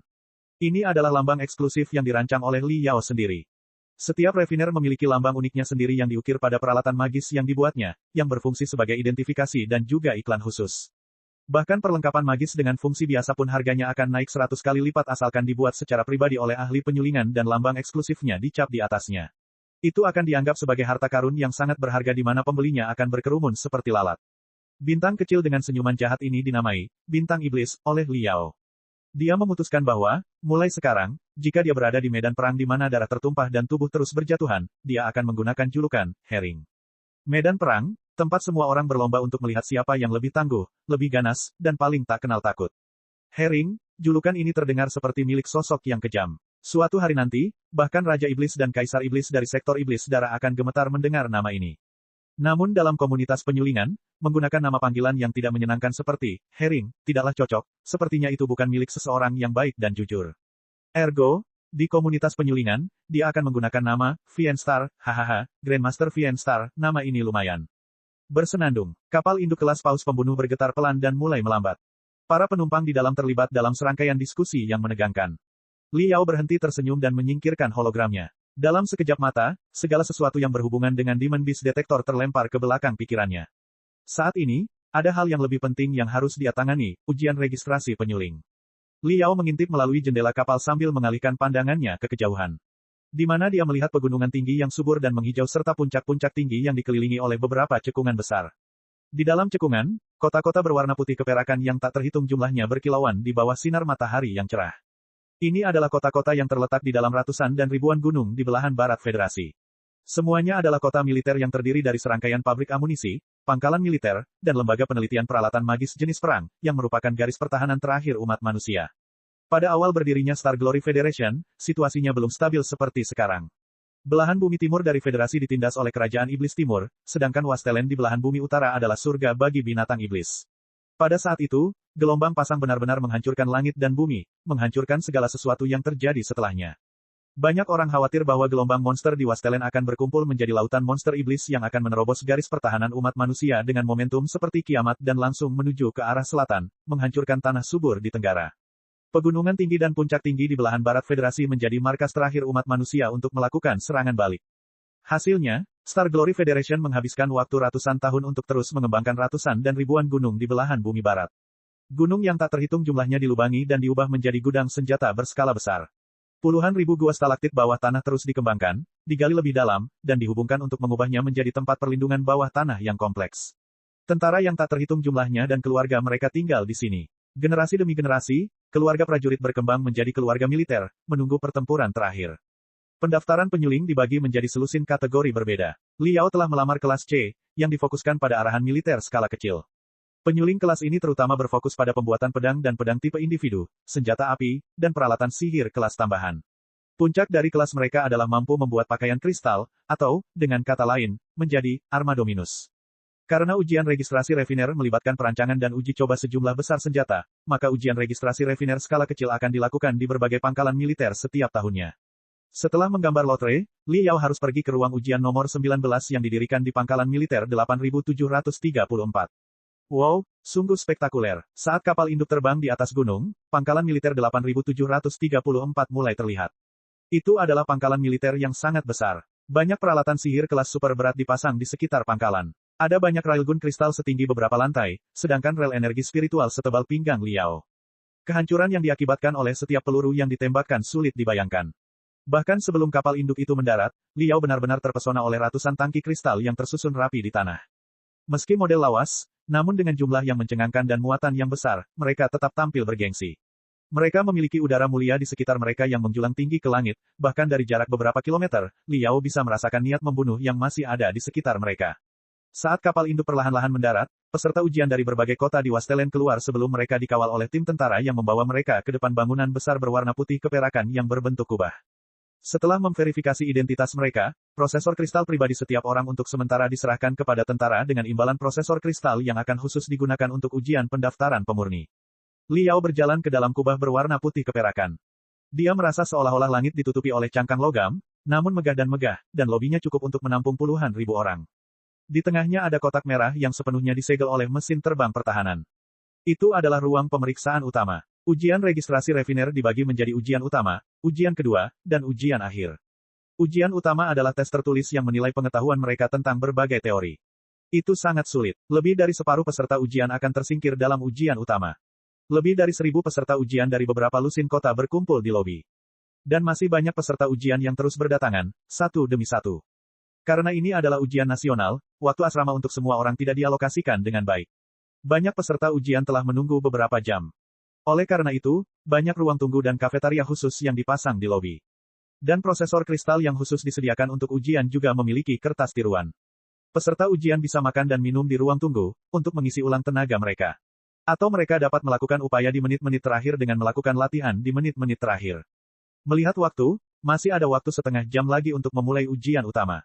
Ini adalah lambang eksklusif yang dirancang oleh Liao sendiri. Setiap refiner memiliki lambang uniknya sendiri yang diukir pada peralatan magis yang dibuatnya, yang berfungsi sebagai identifikasi dan juga iklan khusus. Bahkan perlengkapan magis dengan fungsi biasa pun harganya akan naik 100 kali lipat asalkan dibuat secara pribadi oleh ahli penyulingan dan lambang eksklusifnya dicap di atasnya. Itu akan dianggap sebagai harta karun yang sangat berharga di mana pembelinya akan berkerumun seperti lalat. Bintang kecil dengan senyuman jahat ini dinamai Bintang Iblis oleh Liao. Dia memutuskan bahwa, mulai sekarang, jika dia berada di medan perang di mana darah tertumpah dan tubuh terus berjatuhan, dia akan menggunakan julukan, Herring. Medan perang, tempat semua orang berlomba untuk melihat siapa yang lebih tangguh, lebih ganas, dan paling tak kenal takut. Herring, julukan ini terdengar seperti milik sosok yang kejam. Suatu hari nanti, bahkan Raja Iblis dan Kaisar Iblis dari sektor Iblis Darah akan gemetar mendengar nama ini. Namun dalam komunitas penyulingan, menggunakan nama panggilan yang tidak menyenangkan seperti Herring, tidaklah cocok, sepertinya itu bukan milik seseorang yang baik dan jujur. Ergo, di komunitas penyulingan, dia akan menggunakan nama Fienstar, hahaha, Grandmaster Fienstar, nama ini lumayan. Bersenandung, kapal induk kelas paus pembunuh bergetar pelan dan mulai melambat. Para penumpang di dalam terlibat dalam serangkaian diskusi yang menegangkan. Liao berhenti tersenyum dan menyingkirkan hologramnya. Dalam sekejap mata, segala sesuatu yang berhubungan dengan Demon Beast Detector terlempar ke belakang pikirannya. Saat ini, ada hal yang lebih penting yang harus dia tangani, ujian registrasi penyuling. Liao mengintip melalui jendela kapal sambil mengalihkan pandangannya ke kejauhan. Di mana dia melihat pegunungan tinggi yang subur dan menghijau serta puncak-puncak tinggi yang dikelilingi oleh beberapa cekungan besar. Di dalam cekungan, kota-kota berwarna putih keperakan yang tak terhitung jumlahnya berkilauan di bawah sinar matahari yang cerah. Ini adalah kota-kota yang terletak di dalam ratusan dan ribuan gunung di belahan barat Federasi. Semuanya adalah kota militer yang terdiri dari serangkaian pabrik amunisi, pangkalan militer, dan lembaga penelitian peralatan magis jenis perang, yang merupakan garis pertahanan terakhir umat manusia. Pada awal berdirinya Star Glory Federation, situasinya belum stabil seperti sekarang. Belahan bumi timur dari Federasi ditindas oleh Kerajaan Iblis Timur, sedangkan Wastelen di belahan bumi utara adalah surga bagi binatang iblis. Pada saat itu, gelombang pasang benar-benar menghancurkan langit dan bumi, menghancurkan segala sesuatu yang terjadi setelahnya. Banyak orang khawatir bahwa gelombang monster di Wastelen akan berkumpul menjadi lautan monster iblis yang akan menerobos garis pertahanan umat manusia dengan momentum seperti kiamat dan langsung menuju ke arah selatan, menghancurkan tanah subur di tenggara. Pegunungan tinggi dan puncak tinggi di belahan barat Federasi menjadi markas terakhir umat manusia untuk melakukan serangan balik. Hasilnya, Star Glory Federation menghabiskan waktu ratusan tahun untuk terus mengembangkan ratusan dan ribuan gunung di belahan bumi barat. Gunung yang tak terhitung jumlahnya dilubangi dan diubah menjadi gudang senjata berskala besar. Puluhan ribu gua stalaktit bawah tanah terus dikembangkan, digali lebih dalam, dan dihubungkan untuk mengubahnya menjadi tempat perlindungan bawah tanah yang kompleks. Tentara yang tak terhitung jumlahnya dan keluarga mereka tinggal di sini. Generasi demi generasi, keluarga prajurit berkembang menjadi keluarga militer, menunggu pertempuran terakhir. Pendaftaran penyuling dibagi menjadi selusin kategori berbeda. Liao telah melamar kelas C, yang difokuskan pada arahan militer skala kecil. Penyuling kelas ini terutama berfokus pada pembuatan pedang dan pedang tipe individu, senjata api, dan peralatan sihir kelas tambahan. Puncak dari kelas mereka adalah mampu membuat pakaian kristal, atau, dengan kata lain, menjadi arma dominus. Karena ujian registrasi refiner melibatkan perancangan dan uji coba sejumlah besar senjata, maka ujian registrasi refiner skala kecil akan dilakukan di berbagai pangkalan militer setiap tahunnya. Setelah menggambar lotre, Liao harus pergi ke ruang ujian nomor 19 yang didirikan di pangkalan militer 8734. Wow, sungguh spektakuler. Saat kapal induk terbang di atas gunung, pangkalan militer 8734 mulai terlihat. Itu adalah pangkalan militer yang sangat besar. Banyak peralatan sihir kelas super berat dipasang di sekitar pangkalan. Ada banyak railgun kristal setinggi beberapa lantai, sedangkan rel energi spiritual setebal pinggang Liao. Kehancuran yang diakibatkan oleh setiap peluru yang ditembakkan sulit dibayangkan. Bahkan sebelum kapal induk itu mendarat, Liao benar-benar terpesona oleh ratusan tangki kristal yang tersusun rapi di tanah. Meski model lawas, namun dengan jumlah yang mencengangkan dan muatan yang besar, mereka tetap tampil bergengsi. Mereka memiliki udara mulia di sekitar mereka yang menjulang tinggi ke langit, bahkan dari jarak beberapa kilometer, Liao bisa merasakan niat membunuh yang masih ada di sekitar mereka. Saat kapal induk perlahan-lahan mendarat, peserta ujian dari berbagai kota di Wastelen keluar sebelum mereka dikawal oleh tim tentara yang membawa mereka ke depan bangunan besar berwarna putih keperakan yang berbentuk kubah. Setelah memverifikasi identitas mereka, prosesor kristal pribadi setiap orang untuk sementara diserahkan kepada tentara dengan imbalan prosesor kristal yang akan khusus digunakan untuk ujian pendaftaran pemurni. Liao berjalan ke dalam kubah berwarna putih keperakan. Dia merasa seolah-olah langit ditutupi oleh cangkang logam, namun megah, dan lobinya cukup untuk menampung puluhan ribu orang. Di tengahnya ada kotak merah yang sepenuhnya disegel oleh mesin terbang pertahanan. Itu adalah ruang pemeriksaan utama. Ujian registrasi refiner dibagi menjadi ujian utama, ujian kedua, dan ujian akhir. Ujian utama adalah tes tertulis yang menilai pengetahuan mereka tentang berbagai teori. Itu sangat sulit. Lebih dari separuh peserta ujian akan tersingkir dalam ujian utama. Lebih dari 1000 peserta ujian dari beberapa lusin kota berkumpul di lobi. Dan masih banyak peserta ujian yang terus berdatangan, satu demi satu. Karena ini adalah ujian nasional, waktu asrama untuk semua orang tidak dialokasikan dengan baik. Banyak peserta ujian telah menunggu beberapa jam. Oleh karena itu, banyak ruang tunggu dan kafetaria khusus yang dipasang di lobi. Dan prosesor kristal yang khusus disediakan untuk ujian juga memiliki kertas tiruan. Peserta ujian bisa makan dan minum di ruang tunggu, untuk mengisi ulang tenaga mereka. Atau mereka dapat melakukan upaya di menit-menit terakhir dengan melakukan latihan di menit-menit terakhir. Melihat waktu, masih ada waktu setengah jam lagi untuk memulai ujian utama.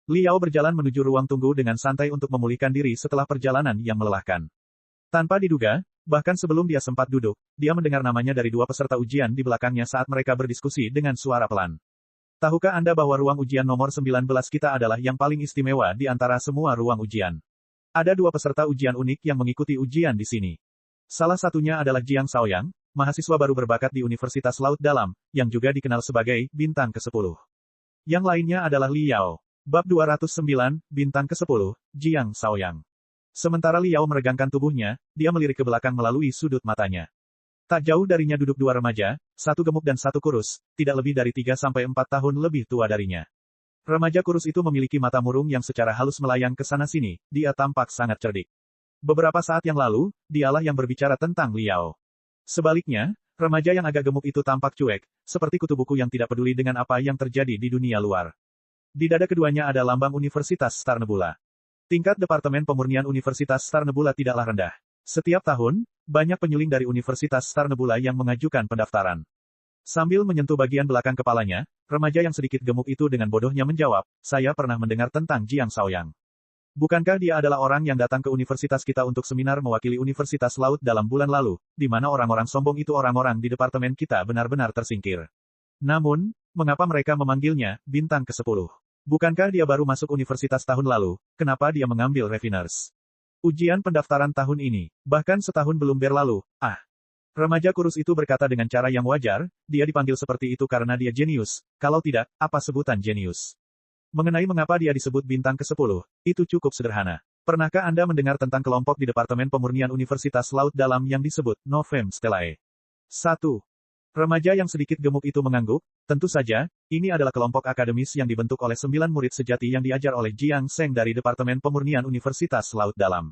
Liao berjalan menuju ruang tunggu dengan santai untuk memulihkan diri setelah perjalanan yang melelahkan. Tanpa diduga, bahkan sebelum dia sempat duduk, dia mendengar namanya dari dua peserta ujian di belakangnya saat mereka berdiskusi dengan suara pelan. Tahukah Anda bahwa ruang ujian nomor 19 kita adalah yang paling istimewa di antara semua ruang ujian? Ada dua peserta ujian unik yang mengikuti ujian di sini. Salah satunya adalah Jiang Shaoyang, mahasiswa baru berbakat di Universitas Laut Dalam, yang juga dikenal sebagai bintang ke-10. Yang lainnya adalah Liao. Bab 209, bintang ke-10, Jiang Shaoyang. Sementara Liao meregangkan tubuhnya, dia melirik ke belakang melalui sudut matanya. Tak jauh darinya duduk dua remaja, satu gemuk dan satu kurus, tidak lebih dari 3-4 tahun lebih tua darinya. Remaja kurus itu memiliki mata murung yang secara halus melayang ke sana-sini, dia tampak sangat cerdik. Beberapa saat yang lalu, dialah yang berbicara tentang Liao. Sebaliknya, remaja yang agak gemuk itu tampak cuek, seperti kutu buku yang tidak peduli dengan apa yang terjadi di dunia luar. Di dada keduanya ada lambang Universitas Star Nebula. Tingkat Departemen Pemurnian Universitas Star Nebula tidaklah rendah. Setiap tahun, banyak penyuling dari Universitas Star Nebula yang mengajukan pendaftaran. Sambil menyentuh bagian belakang kepalanya, remaja yang sedikit gemuk itu dengan bodohnya menjawab, saya pernah mendengar tentang Jiang Shaoyang. Bukankah dia adalah orang yang datang ke universitas kita untuk seminar mewakili Universitas Laut dalam bulan lalu, di mana orang-orang sombong itu orang-orang di departemen kita benar-benar tersingkir. Namun, mengapa mereka memanggilnya bintang ke-10? Bukankah dia baru masuk universitas tahun lalu, kenapa dia mengambil refiners? Ujian pendaftaran tahun ini, bahkan setahun belum berlalu, Remaja kurus itu berkata dengan cara yang wajar, dia dipanggil seperti itu karena dia jenius, kalau tidak, apa sebutan jenius? Mengenai mengapa dia disebut bintang ke-10, itu cukup sederhana. Pernahkah Anda mendengar tentang kelompok di Departemen Pemurnian Universitas Laut Dalam yang disebut Novem Stellae? 1. Remaja yang sedikit gemuk itu mengangguk, tentu saja, ini adalah kelompok akademis yang dibentuk oleh 9 murid sejati yang diajar oleh Jiang Sheng dari Departemen Pemurnian Universitas Laut Dalam.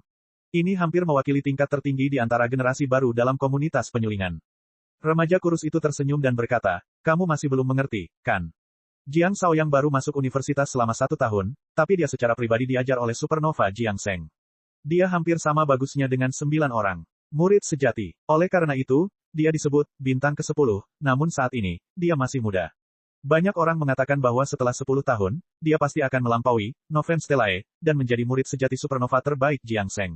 Ini hampir mewakili tingkat tertinggi di antara generasi baru dalam komunitas penyulingan. Remaja kurus itu tersenyum dan berkata, kamu masih belum mengerti, kan? Jiang Shaoyang baru masuk universitas selama 1 tahun, tapi dia secara pribadi diajar oleh Supernova Jiang Sheng. Dia hampir sama bagusnya dengan 9 orang murid sejati. Oleh karena itu, dia disebut bintang ke-10, namun saat ini, dia masih muda. Banyak orang mengatakan bahwa setelah 10 tahun, dia pasti akan melampaui Novem Stellae dan menjadi murid sejati Supernova terbaik Jiang Sheng.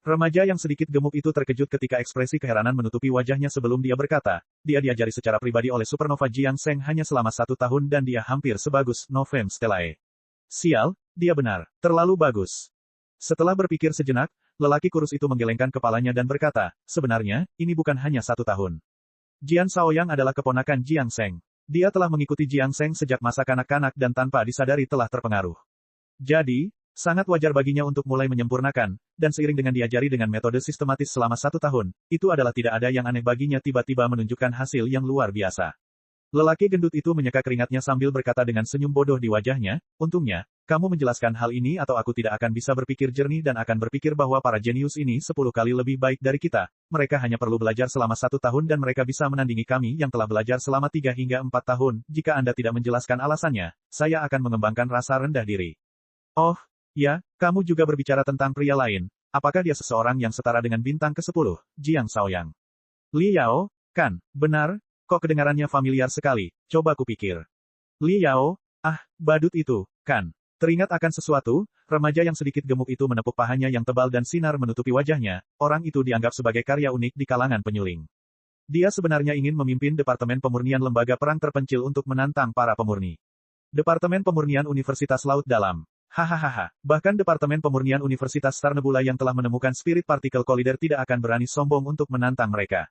Remaja yang sedikit gemuk itu terkejut ketika ekspresi keheranan menutupi wajahnya sebelum dia berkata, dia diajari secara pribadi oleh Supernova Jiang Sheng hanya selama 1 tahun dan dia hampir sebagus Novem Stellae. Sial, dia benar, terlalu bagus. Setelah berpikir sejenak, lelaki kurus itu menggelengkan kepalanya dan berkata, sebenarnya, ini bukan hanya 1 tahun. Jiang Shaoyang adalah keponakan Jiang Sheng. Dia telah mengikuti Jiang Sheng sejak masa kanak-kanak dan tanpa disadari telah terpengaruh. Jadi, sangat wajar baginya untuk mulai menyempurnakan, dan seiring dengan diajari dengan metode sistematis selama 1 tahun, itu adalah tidak ada yang aneh baginya tiba-tiba menunjukkan hasil yang luar biasa. Lelaki gendut itu menyeka keringatnya sambil berkata dengan senyum bodoh di wajahnya, untungnya, kamu menjelaskan hal ini atau aku tidak akan bisa berpikir jernih dan akan berpikir bahwa para jenius ini 10 kali lebih baik dari kita, mereka hanya perlu belajar selama 1 tahun dan mereka bisa menandingi kami yang telah belajar selama 3 hingga 4 tahun, jika Anda tidak menjelaskan alasannya, saya akan mengembangkan rasa rendah diri. Oh, ya, kamu juga berbicara tentang pria lain. Apakah dia seseorang yang setara dengan bintang ke-10, Jiang Shaoyang? Liao, kan, benar, kok kedengarannya familiar sekali, coba kupikir. Liao, badut itu, kan. Teringat akan sesuatu, remaja yang sedikit gemuk itu menepuk pahanya yang tebal dan sinar menutupi wajahnya, orang itu dianggap sebagai karya unik di kalangan penyuling. Dia sebenarnya ingin memimpin Departemen Pemurnian Lembaga Perang Terpencil untuk menantang para pemurni. Departemen Pemurnian Universitas Laut Dalam. Hahaha. Bahkan Departemen Pemurnian Universitas Star Nebula yang telah menemukan Spirit Particle Collider tidak akan berani sombong untuk menantang mereka.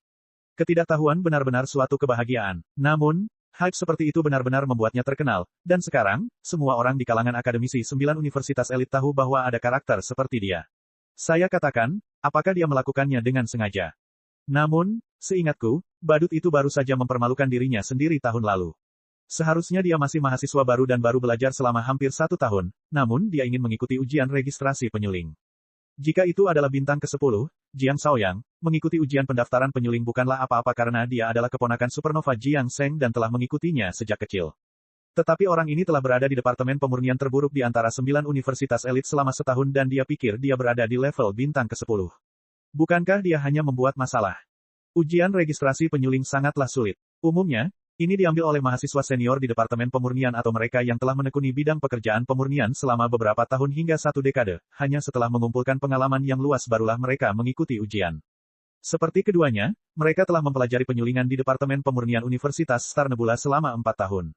Ketidaktahuan benar-benar suatu kebahagiaan. Namun, hype seperti itu benar-benar membuatnya terkenal, dan sekarang, semua orang di kalangan akademisi 9 universitas elit tahu bahwa ada karakter seperti dia. Saya katakan, apakah dia melakukannya dengan sengaja? Namun, seingatku, badut itu baru saja mempermalukan dirinya sendiri tahun lalu. Seharusnya dia masih mahasiswa baru dan baru belajar selama hampir 1 tahun, namun dia ingin mengikuti ujian registrasi penyuling. Jika itu adalah bintang ke-10, Jiang Shaoyang, mengikuti ujian pendaftaran penyuling bukanlah apa-apa karena dia adalah keponakan Supernova Jiang Sheng dan telah mengikutinya sejak kecil. Tetapi orang ini telah berada di Departemen Pemurnian terburuk di antara 9 universitas elit selama setahun dan dia pikir dia berada di level bintang ke-10. Bukankah dia hanya membuat masalah? Ujian registrasi penyuling sangatlah sulit. Umumnya, ini diambil oleh mahasiswa senior di Departemen Pemurnian atau mereka yang telah menekuni bidang pekerjaan pemurnian selama beberapa tahun hingga 1 dekade, hanya setelah mengumpulkan pengalaman yang luas barulah mereka mengikuti ujian. Seperti keduanya, mereka telah mempelajari penyulingan di Departemen Pemurnian Universitas Star Nebula selama 4 tahun.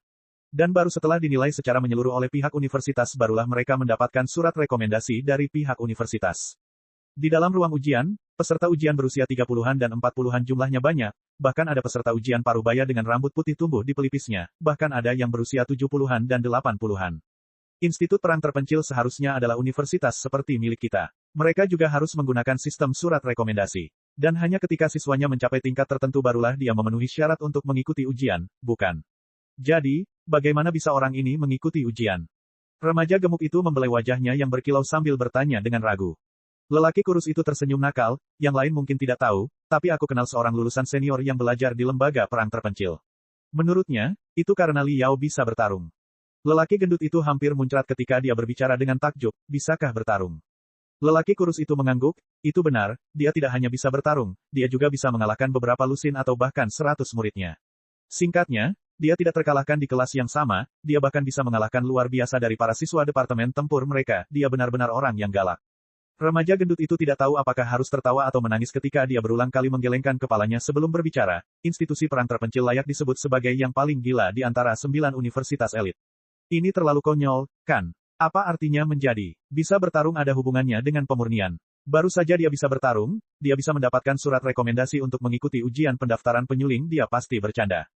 Dan baru setelah dinilai secara menyeluruh oleh pihak universitas barulah mereka mendapatkan surat rekomendasi dari pihak universitas. Di dalam ruang ujian, peserta ujian berusia 30-an dan 40-an jumlahnya banyak, bahkan ada peserta ujian parubaya dengan rambut putih tumbuh di pelipisnya, bahkan ada yang berusia 70-an dan 80-an. Institut Perang Terpencil seharusnya adalah universitas seperti milik kita. Mereka juga harus menggunakan sistem surat rekomendasi. Dan hanya ketika siswanya mencapai tingkat tertentu barulah dia memenuhi syarat untuk mengikuti ujian, bukan? Jadi, bagaimana bisa orang ini mengikuti ujian? Remaja gemuk itu membelai wajahnya yang berkilau sambil bertanya dengan ragu. Lelaki kurus itu tersenyum nakal, yang lain mungkin tidak tahu, tapi aku kenal seorang lulusan senior yang belajar di lembaga perang terpencil. Menurutnya, itu karena Li Yao bisa bertarung. Lelaki gendut itu hampir muncrat ketika dia berbicara dengan takjub, bisakah bertarung? Lelaki kurus itu mengangguk, itu benar, dia tidak hanya bisa bertarung, dia juga bisa mengalahkan beberapa lusin atau bahkan 100 muridnya. Singkatnya, dia tidak terkalahkan di kelas yang sama, dia bahkan bisa mengalahkan luar biasa dari para siswa departemen tempur mereka, dia benar-benar orang yang galak. Remaja gendut itu tidak tahu apakah harus tertawa atau menangis ketika dia berulang kali menggelengkan kepalanya sebelum berbicara. Institusi perang terpencil layak disebut sebagai yang paling gila di antara 9 universitas elit. Ini terlalu konyol, kan? Apa artinya menjadi bisa bertarung ada hubungannya dengan pemurnian? Baru saja dia bisa bertarung, dia bisa mendapatkan surat rekomendasi untuk mengikuti ujian pendaftaran penyuling, dia pasti bercanda.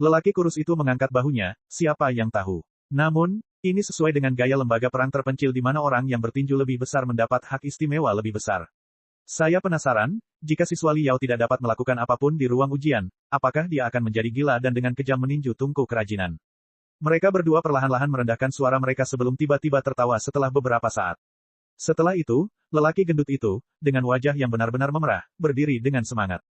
Lelaki kurus itu mengangkat bahunya, siapa yang tahu? Namun, ini sesuai dengan gaya lembaga perang terpencil di mana orang yang bertinju lebih besar mendapat hak istimewa lebih besar. Saya penasaran, jika siswa Li Yao tidak dapat melakukan apapun di ruang ujian, apakah dia akan menjadi gila dan dengan kejam meninju tungku kerajinan? Mereka berdua perlahan-lahan merendahkan suara mereka sebelum tiba-tiba tertawa setelah beberapa saat. Setelah itu, lelaki gendut itu, dengan wajah yang benar-benar memerah, berdiri dengan semangat.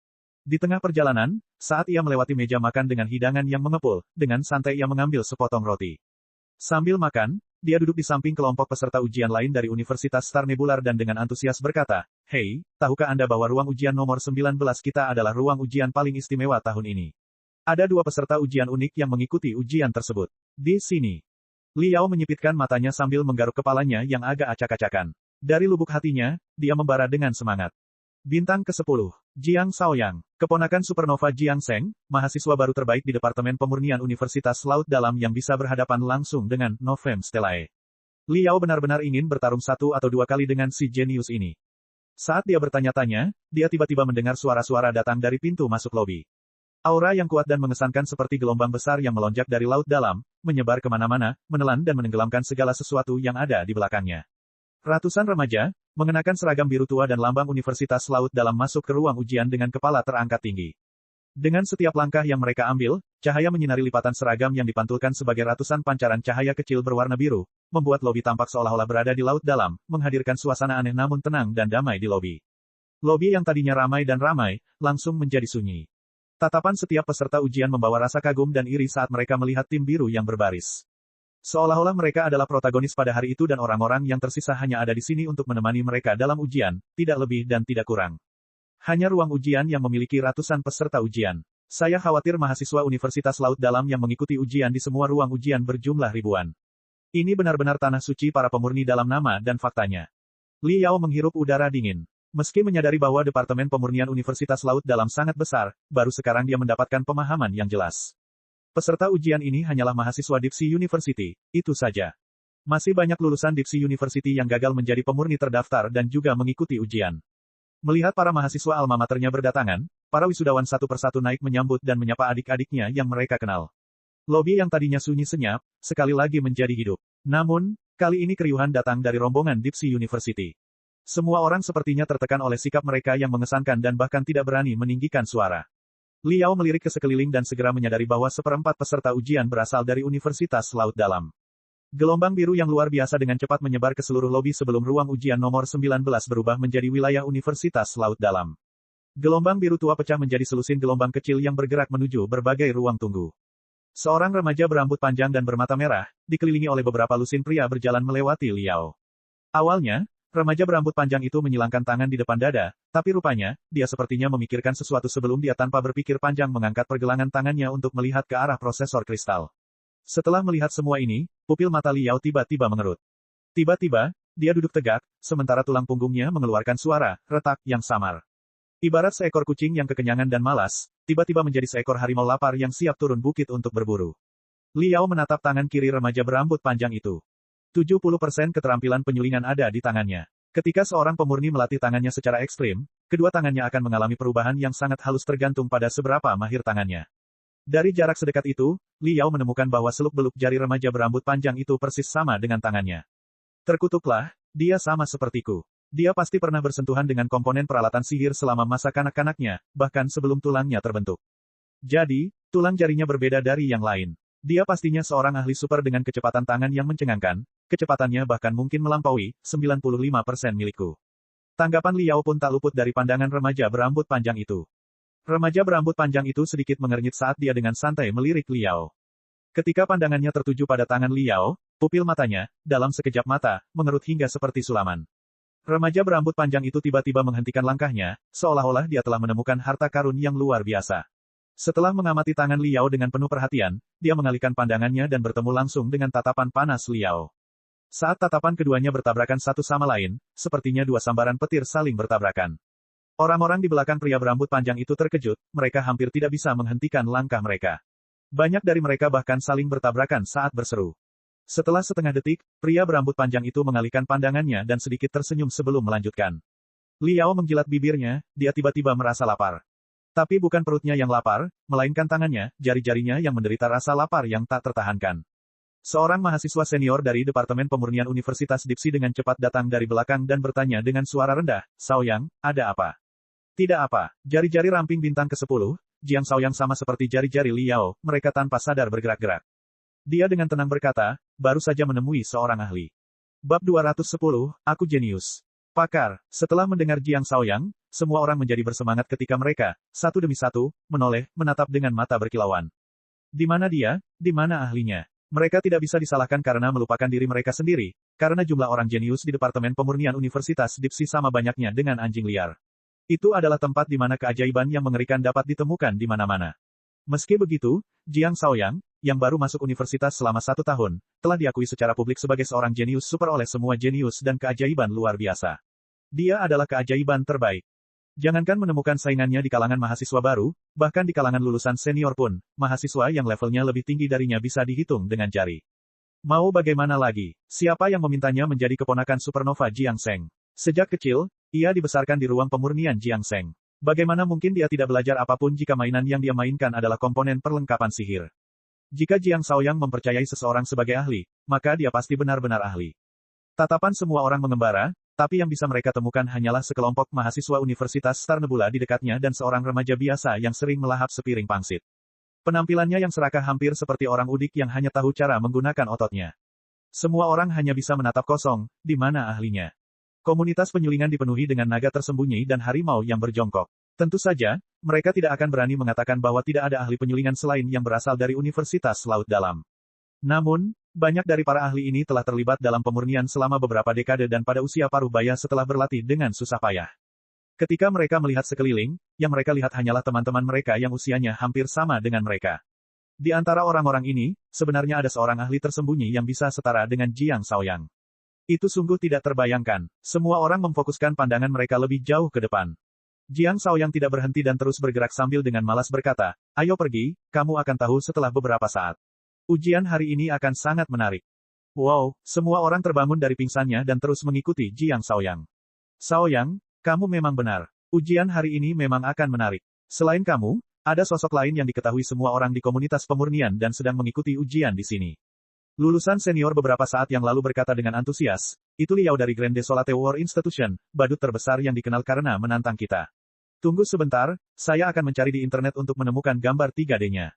Di tengah perjalanan, saat ia melewati meja makan dengan hidangan yang mengepul, dengan santai ia mengambil sepotong roti. Sambil makan, dia duduk di samping kelompok peserta ujian lain dari Universitas Star Nebular dan dengan antusias berkata, "Hei, tahukah Anda bahwa ruang ujian nomor 19 kita adalah ruang ujian paling istimewa tahun ini? Ada 2 peserta ujian unik yang mengikuti ujian tersebut. Di sini." Li Yao menyipitkan matanya sambil menggaruk kepalanya yang agak acak-acakan. Dari lubuk hatinya, dia membara dengan semangat. Bintang ke-10, Jiang Shaoyang, keponakan supernova Jiang Sheng, mahasiswa baru terbaik di Departemen Pemurnian Universitas Laut Dalam yang bisa berhadapan langsung dengan Novem Stellae. Li Yao benar-benar ingin bertarung 1 atau 2 kali dengan si jenius ini. Saat dia bertanya-tanya, dia tiba-tiba mendengar suara-suara datang dari pintu masuk lobi. Aura yang kuat dan mengesankan seperti gelombang besar yang melonjak dari laut dalam, menyebar kemana-mana, menelan dan menenggelamkan segala sesuatu yang ada di belakangnya. Ratusan remaja, mengenakan seragam biru tua dan lambang Universitas Laut Dalam masuk ke ruang ujian dengan kepala terangkat tinggi. Dengan setiap langkah yang mereka ambil, cahaya menyinari lipatan seragam yang dipantulkan sebagai ratusan pancaran cahaya kecil berwarna biru, membuat lobi tampak seolah-olah berada di laut dalam, menghadirkan suasana aneh namun tenang dan damai di lobi. Lobi yang tadinya ramai dan ramai, langsung menjadi sunyi. Tatapan setiap peserta ujian membawa rasa kagum dan iri saat mereka melihat tim biru yang berbaris. Seolah-olah mereka adalah protagonis pada hari itu dan orang-orang yang tersisa hanya ada di sini untuk menemani mereka dalam ujian, tidak lebih dan tidak kurang. Hanya ruang ujian yang memiliki ratusan peserta ujian. Saya khawatir mahasiswa Universitas Laut Dalam yang mengikuti ujian di semua ruang ujian berjumlah ribuan. Ini benar-benar tanah suci para pemurni dalam nama dan faktanya. Li Yao menghirup udara dingin. Meski menyadari bahwa Departemen Pemurnian Universitas Laut Dalam sangat besar, baru sekarang dia mendapatkan pemahaman yang jelas. Peserta ujian ini hanyalah mahasiswa Deep Sea University, itu saja. Masih banyak lulusan Deep Sea University yang gagal menjadi pemurni terdaftar dan juga mengikuti ujian. Melihat para mahasiswa alma maternya berdatangan, para wisudawan satu persatu naik menyambut dan menyapa adik-adiknya yang mereka kenal. Lobi yang tadinya sunyi senyap, sekali lagi menjadi hidup. Namun, kali ini keriuhan datang dari rombongan Deep Sea University. Semua orang sepertinya tertekan oleh sikap mereka yang mengesankan dan bahkan tidak berani meninggikan suara. Li Yao melirik ke sekeliling dan segera menyadari bahwa seperempat peserta ujian berasal dari Universitas Laut Dalam. Gelombang biru yang luar biasa dengan cepat menyebar ke seluruh lobi sebelum ruang ujian nomor 19 berubah menjadi wilayah Universitas Laut Dalam. Gelombang biru tua pecah menjadi selusin gelombang kecil yang bergerak menuju berbagai ruang tunggu. Seorang remaja berambut panjang dan bermata merah, dikelilingi oleh beberapa lusin pria berjalan melewati Li Yao. Awalnya, remaja berambut panjang itu menyilangkan tangan di depan dada, tapi rupanya, dia sepertinya memikirkan sesuatu sebelum dia tanpa berpikir panjang mengangkat pergelangan tangannya untuk melihat ke arah prosesor kristal. Setelah melihat semua ini, pupil mata Li Yao tiba-tiba mengerut. Tiba-tiba, dia duduk tegak, sementara tulang punggungnya mengeluarkan suara, retak, yang samar. Ibarat seekor kucing yang kekenyangan dan malas, tiba-tiba menjadi seekor harimau lapar yang siap turun bukit untuk berburu. Li Yao menatap tangan kiri remaja berambut panjang itu. 70% keterampilan penyulingan ada di tangannya. Ketika seorang pemurni melatih tangannya secara ekstrim, kedua tangannya akan mengalami perubahan yang sangat halus tergantung pada seberapa mahir tangannya. Dari jarak sedekat itu, Li Yao menemukan bahwa seluk-beluk jari remaja berambut panjang itu persis sama dengan tangannya. Terkutuklah, dia sama sepertiku. Dia pasti pernah bersentuhan dengan komponen peralatan sihir selama masa kanak-kanaknya, bahkan sebelum tulangnya terbentuk. Jadi, tulang jarinya berbeda dari yang lain. Dia pastinya seorang ahli super dengan kecepatan tangan yang mencengangkan, kecepatannya bahkan mungkin melampaui 95% milikku. Tanggapan Liao pun tak luput dari pandangan remaja berambut panjang itu. Remaja berambut panjang itu sedikit mengernyit saat dia dengan santai melirik Liao. Ketika pandangannya tertuju pada tangan Liao, pupil matanya, dalam sekejap mata, mengerut hingga seperti sulaman. Remaja berambut panjang itu tiba-tiba menghentikan langkahnya, seolah-olah dia telah menemukan harta karun yang luar biasa. Setelah mengamati tangan Liao dengan penuh perhatian, dia mengalihkan pandangannya dan bertemu langsung dengan tatapan panas Liao. Saat tatapan keduanya bertabrakan satu sama lain, sepertinya dua sambaran petir saling bertabrakan. Orang-orang di belakang pria berambut panjang itu terkejut, mereka hampir tidak bisa menghentikan langkah mereka. Banyak dari mereka bahkan saling bertabrakan saat berseru. Setelah setengah detik, pria berambut panjang itu mengalihkan pandangannya dan sedikit tersenyum sebelum melanjutkan. Liao menjilat bibirnya, dia tiba-tiba merasa lapar. Tapi bukan perutnya yang lapar, melainkan tangannya, jari-jarinya yang menderita rasa lapar yang tak tertahankan. Seorang mahasiswa senior dari Departemen Pemurnian Universitas Dipsi dengan cepat datang dari belakang dan bertanya dengan suara rendah, "Shaoyang, ada apa?" "Tidak apa." Jari-jari ramping bintang ke-10, Jiang Shaoyang sama seperti jari-jari Liao, mereka tanpa sadar bergerak-gerak. Dia dengan tenang berkata, "Baru saja menemui seorang ahli." Bab 210, Aku Jenius. Pakar. Setelah mendengar Jiang Shaoyang, semua orang menjadi bersemangat ketika mereka, satu demi satu, menoleh, menatap dengan mata berkilauan. Di mana dia? Di mana ahlinya? Mereka tidak bisa disalahkan karena melupakan diri mereka sendiri, karena jumlah orang jenius di Departemen Pemurnian Universitas Dipsi sama banyaknya dengan anjing liar. Itu adalah tempat di mana keajaiban yang mengerikan dapat ditemukan di mana-mana. Meski begitu, Jiang Shaoyang, yang baru masuk universitas selama 1 tahun, telah diakui secara publik sebagai seorang jenius super oleh semua jenius dan keajaiban luar biasa. Dia adalah keajaiban terbaik. Jangankan menemukan saingannya di kalangan mahasiswa baru, bahkan di kalangan lulusan senior pun, mahasiswa yang levelnya lebih tinggi darinya bisa dihitung dengan jari. Mau bagaimana lagi? Siapa yang memintanya menjadi keponakan supernova Jiang Sheng? Sejak kecil, ia dibesarkan di ruang pemurnian Jiang Sheng. Bagaimana mungkin dia tidak belajar apapun jika mainan yang dia mainkan adalah komponen perlengkapan sihir? Jika Jiang Shaoyang mempercayai seseorang sebagai ahli, maka dia pasti benar-benar ahli. Tatapan semua orang mengembara, tapi yang bisa mereka temukan hanyalah sekelompok mahasiswa Universitas Star Nebula di dekatnya dan seorang remaja biasa yang sering melahap sepiring pangsit. Penampilannya yang serakah hampir seperti orang udik yang hanya tahu cara menggunakan ototnya. Semua orang hanya bisa menatap kosong, di mana ahlinya. Komunitas penyulingan dipenuhi dengan naga tersembunyi dan harimau yang berjongkok. Tentu saja, mereka tidak akan berani mengatakan bahwa tidak ada ahli penyulingan selain yang berasal dari Universitas Laut Dalam. Namun, banyak dari para ahli ini telah terlibat dalam pemurnian selama beberapa dekade dan pada usia paruh baya setelah berlatih dengan susah payah. Ketika mereka melihat sekeliling, yang mereka lihat hanyalah teman-teman mereka yang usianya hampir sama dengan mereka. Di antara orang-orang ini, sebenarnya ada seorang ahli tersembunyi yang bisa setara dengan Jiang Shaoyang. Itu sungguh tidak terbayangkan. Semua orang memfokuskan pandangan mereka lebih jauh ke depan. Jiang Shaoyang tidak berhenti dan terus bergerak sambil dengan malas berkata, "Ayo pergi, kamu akan tahu setelah beberapa saat. Ujian hari ini akan sangat menarik." Wow, semua orang terbangun dari pingsannya dan terus mengikuti Jiang Shaoyang. "Shaoyang, kamu memang benar. Ujian hari ini memang akan menarik. Selain kamu, ada sosok lain yang diketahui semua orang di komunitas pemurnian dan sedang mengikuti ujian di sini." Lulusan senior beberapa saat yang lalu berkata dengan antusias, "Itu Liao dari Grand Desolate War Institution, badut terbesar yang dikenal karena menantang kita. Tunggu sebentar, saya akan mencari di internet untuk menemukan gambar 3D-nya.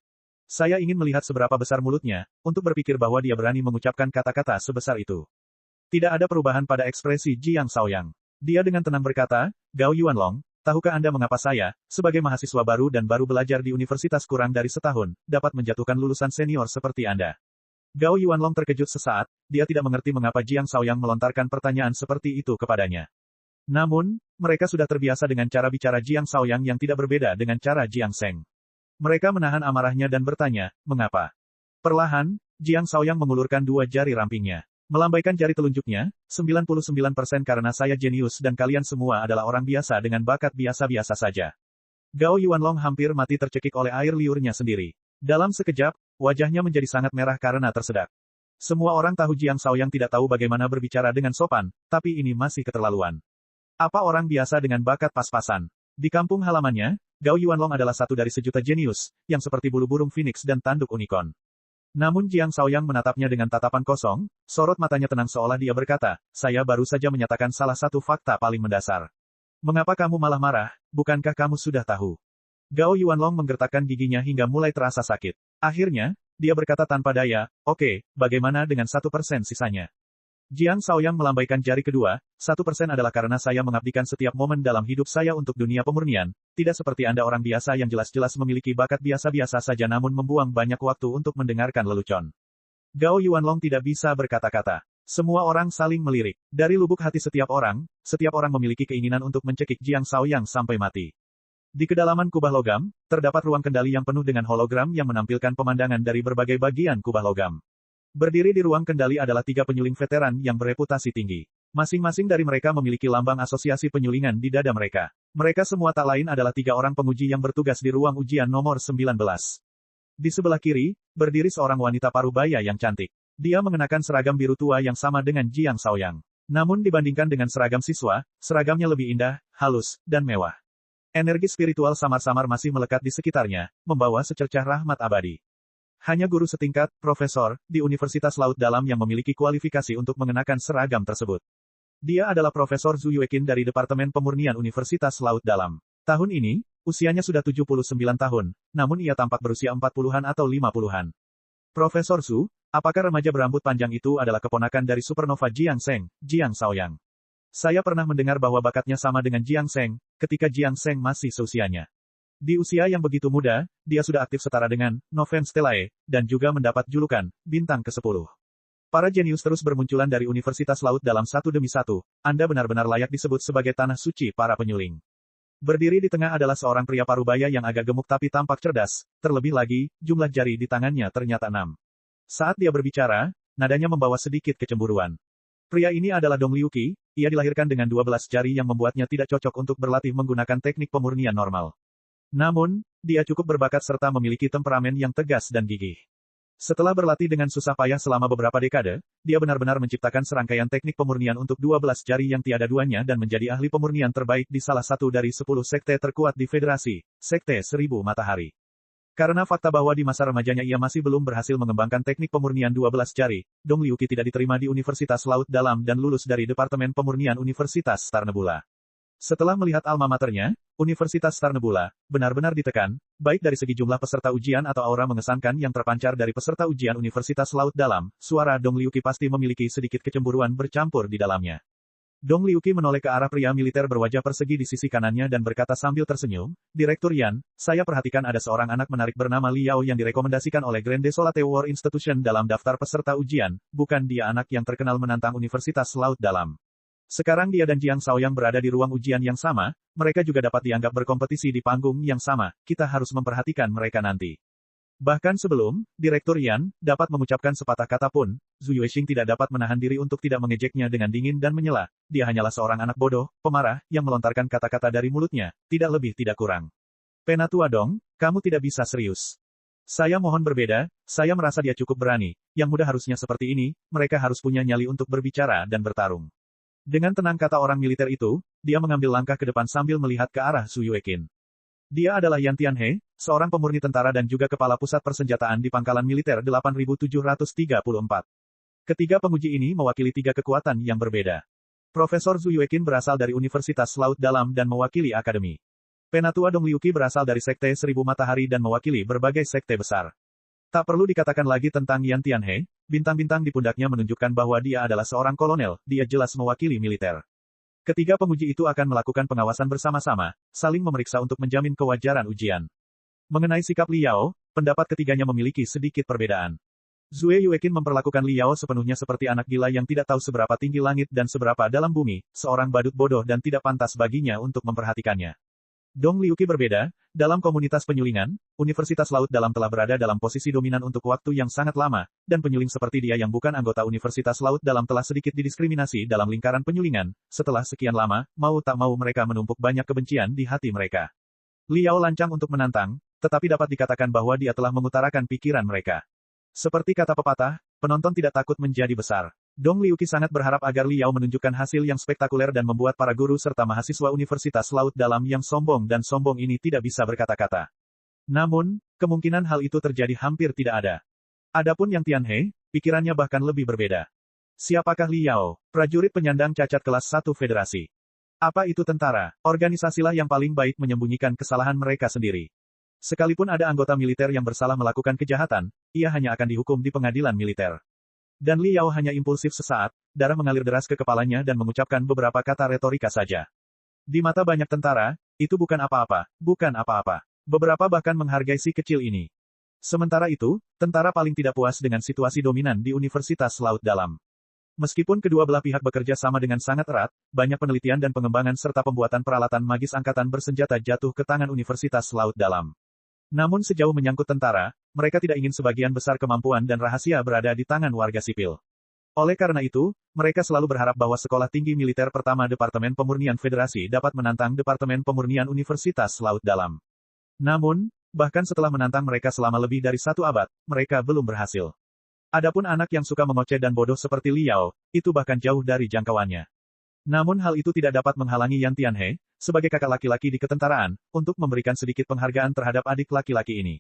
Saya ingin melihat seberapa besar mulutnya, untuk berpikir bahwa dia berani mengucapkan kata-kata sebesar itu." Tidak ada perubahan pada ekspresi Jiang Shaoyang. Dia dengan tenang berkata, "Gao Yuanlong, tahukah Anda mengapa saya, sebagai mahasiswa baru dan baru belajar di universitas kurang dari setahun, dapat menjatuhkan lulusan senior seperti Anda?" Gao Yuanlong terkejut sesaat, dia tidak mengerti mengapa Jiang Shaoyang melontarkan pertanyaan seperti itu kepadanya. Namun, mereka sudah terbiasa dengan cara bicara Jiang Shaoyang yang tidak berbeda dengan cara Jiang Sheng. Mereka menahan amarahnya dan bertanya, "Mengapa?" Perlahan, Jiang Shaoyang mengulurkan dua jari rampingnya. Melambaikan jari telunjuknya, 99% karena saya jenius dan kalian semua adalah orang biasa dengan bakat biasa-biasa saja. Gao Yuanlong hampir mati tercekik oleh air liurnya sendiri. Dalam sekejap, wajahnya menjadi sangat merah karena tersedak. Semua orang tahu Jiang Shaoyang tidak tahu bagaimana berbicara dengan sopan, tapi ini masih keterlaluan. Apa orang biasa dengan bakat pas-pasan? Di kampung halamannya, Gao Yuanlong adalah satu dari sejuta jenius, yang seperti bulu burung phoenix dan tanduk unicorn. Namun Jiang Shaoyang menatapnya dengan tatapan kosong, sorot matanya tenang seolah dia berkata, saya baru saja menyatakan salah satu fakta paling mendasar. Mengapa kamu malah marah, bukankah kamu sudah tahu? Gao Yuanlong menggertakkan giginya hingga mulai terasa sakit. Akhirnya, dia berkata tanpa daya, oke, bagaimana dengan 1% sisanya? Jiang Shaoyang melambaikan jari kedua, 1% adalah karena saya mengabdikan setiap momen dalam hidup saya untuk dunia pemurnian, tidak seperti Anda orang biasa yang jelas-jelas memiliki bakat biasa-biasa saja namun membuang banyak waktu untuk mendengarkan lelucon. Gao Yuanlong tidak bisa berkata-kata. Semua orang saling melirik. Dari lubuk hati setiap orang memiliki keinginan untuk mencekik Jiang Shaoyang sampai mati. Di kedalaman kubah logam, terdapat ruang kendali yang penuh dengan hologram yang menampilkan pemandangan dari berbagai bagian kubah logam. Berdiri di ruang kendali adalah 3 penyuling veteran yang bereputasi tinggi. Masing-masing dari mereka memiliki lambang asosiasi penyulingan di dada mereka. Mereka semua tak lain adalah 3 orang penguji yang bertugas di ruang ujian nomor 19. Di sebelah kiri, berdiri seorang wanita parubaya yang cantik. Dia mengenakan seragam biru tua yang sama dengan Jiang Shaoyang. Namun dibandingkan dengan seragam siswa, seragamnya lebih indah, halus, dan mewah. Energi spiritual samar-samar masih melekat di sekitarnya, membawa secercah rahmat abadi. Hanya guru setingkat, profesor, di Universitas Laut Dalam yang memiliki kualifikasi untuk mengenakan seragam tersebut. Dia adalah Profesor Zhu Yueqin dari Departemen Pemurnian Universitas Laut Dalam. Tahun ini, usianya sudah 79 tahun, namun ia tampak berusia 40-an atau 50-an. Profesor Zhu, apakah remaja berambut panjang itu adalah keponakan dari supernova Jiang Sheng, Jiang Shaoyang? Saya pernah mendengar bahwa bakatnya sama dengan Jiang Sheng, ketika Jiang Sheng masih seusianya. Di usia yang begitu muda, dia sudah aktif setara dengan Novem Stellae, dan juga mendapat julukan Bintang ke-10. Para jenius terus bermunculan dari Universitas Laut Dalam satu demi satu. Anda benar-benar layak disebut sebagai tanah suci para penyuling. Berdiri di tengah adalah seorang pria parubaya yang agak gemuk tapi tampak cerdas. Terlebih lagi, jumlah jari di tangannya ternyata 6. Saat dia berbicara, nadanya membawa sedikit kecemburuan. Pria ini adalah Dong Liuqi. Ia dilahirkan dengan 12 jari yang membuatnya tidak cocok untuk berlatih menggunakan teknik pemurnian normal. Namun, dia cukup berbakat serta memiliki temperamen yang tegas dan gigih. Setelah berlatih dengan susah payah selama beberapa dekade, dia benar-benar menciptakan serangkaian teknik pemurnian untuk 12 jari yang tiada duanya dan menjadi ahli pemurnian terbaik di salah satu dari 10 sekte terkuat di Federasi, Sekte Seribu Matahari. Karena fakta bahwa di masa remajanya ia masih belum berhasil mengembangkan teknik pemurnian 12 jari, Dong Liuqi tidak diterima di Universitas Laut Dalam dan lulus dari Departemen Pemurnian Universitas Star Nebula. Setelah melihat alma maternya, Universitas Star Nebula, benar-benar ditekan, baik dari segi jumlah peserta ujian atau aura mengesankan yang terpancar dari peserta ujian Universitas Laut Dalam, suara Dong Liuqi pasti memiliki sedikit kecemburuan bercampur di dalamnya. Dong Liuqi menoleh ke arah pria militer berwajah persegi di sisi kanannya dan berkata sambil tersenyum, Direktur Yan, saya perhatikan ada seorang anak menarik bernama Liao yang direkomendasikan oleh Grand Desolate War Institution dalam daftar peserta ujian, bukan dia anak yang terkenal menantang Universitas Laut Dalam. Sekarang dia dan Jiang Shaoyang berada di ruang ujian yang sama, mereka juga dapat dianggap berkompetisi di panggung yang sama, kita harus memperhatikan mereka nanti. Bahkan sebelum, Direktur Yan, dapat mengucapkan sepatah kata pun, Zhu Yuexing tidak dapat menahan diri untuk tidak mengejeknya dengan dingin dan menyela, dia hanyalah seorang anak bodoh, pemarah, yang melontarkan kata-kata dari mulutnya, tidak lebih tidak kurang. Penatua Dong, kamu tidak bisa serius. Saya mohon berbeda, saya merasa dia cukup berani, yang muda harusnya seperti ini, mereka harus punya nyali untuk berbicara dan bertarung. Dengan tenang kata orang militer itu, dia mengambil langkah ke depan sambil melihat ke arah Zhu Yueqin. Dia adalah Yan Tianhe, seorang pemurni tentara dan juga kepala pusat persenjataan di pangkalan militer 8734. Ketiga penguji ini mewakili 3 kekuatan yang berbeda. Profesor Zhu Yueqin berasal dari Universitas Laut Dalam dan mewakili akademi. Penatua Dong Liuqi berasal dari Sekte Seribu Matahari dan mewakili berbagai sekte besar. Tak perlu dikatakan lagi tentang Yan Tianhe, bintang-bintang di pundaknya menunjukkan bahwa dia adalah seorang kolonel, dia jelas mewakili militer. Ketiga penguji itu akan melakukan pengawasan bersama-sama, saling memeriksa untuk menjamin kewajaran ujian. Mengenai sikap Liao, pendapat ketiganya memiliki sedikit perbedaan. Zhu Yueqin memperlakukan Liao sepenuhnya seperti anak gila yang tidak tahu seberapa tinggi langit dan seberapa dalam bumi, seorang badut bodoh dan tidak pantas baginya untuk memperhatikannya. Dong Liuqi berbeda, dalam komunitas penyulingan, Universitas Laut Dalam telah berada dalam posisi dominan untuk waktu yang sangat lama, dan penyuling seperti dia yang bukan anggota Universitas Laut Dalam telah sedikit didiskriminasi dalam lingkaran penyulingan, setelah sekian lama, mau tak mau mereka menumpuk banyak kebencian di hati mereka. Liao lancang untuk menantang, tetapi dapat dikatakan bahwa dia telah mengutarakan pikiran mereka. Seperti kata pepatah, penonton tidak takut menjadi besar. Dong Liuqi sangat berharap agar Liao menunjukkan hasil yang spektakuler dan membuat para guru serta mahasiswa Universitas Laut Dalam yang sombong dan sombong ini tidak bisa berkata-kata. Namun, kemungkinan hal itu terjadi hampir tidak ada. Adapun Yang Tianhe, pikirannya bahkan lebih berbeda. Siapakah Li Yao? Prajurit penyandang cacat kelas 1 Federasi. Apa itu tentara? Organisasilah yang paling baik menyembunyikan kesalahan mereka sendiri. Sekalipun ada anggota militer yang bersalah melakukan kejahatan, ia hanya akan dihukum di pengadilan militer. Dan Li Yao hanya impulsif sesaat, darah mengalir deras ke kepalanya dan mengucapkan beberapa kata retorika saja. Di mata banyak tentara, itu bukan apa-apa, bukan apa-apa. Beberapa bahkan menghargai si kecil ini. Sementara itu, tentara paling tidak puas dengan situasi dominan di Universitas Laut Dalam. Meskipun kedua belah pihak bekerja sama dengan sangat erat, banyak penelitian dan pengembangan serta pembuatan peralatan magis angkatan bersenjata jatuh ke tangan Universitas Laut Dalam. Namun sejauh menyangkut tentara, mereka tidak ingin sebagian besar kemampuan dan rahasia berada di tangan warga sipil. Oleh karena itu, mereka selalu berharap bahwa Sekolah Tinggi Militer Pertama Departemen Pemurnian Federasi dapat menantang Departemen Pemurnian Universitas Laut Dalam. Namun, bahkan setelah menantang mereka selama lebih dari 1 abad, mereka belum berhasil. Adapun anak yang suka mengoceh dan bodoh seperti Li Yao, itu bahkan jauh dari jangkauannya. Namun hal itu tidak dapat menghalangi Yan Tianhe, sebagai kakak laki-laki di ketentaraan, untuk memberikan sedikit penghargaan terhadap adik laki-laki ini.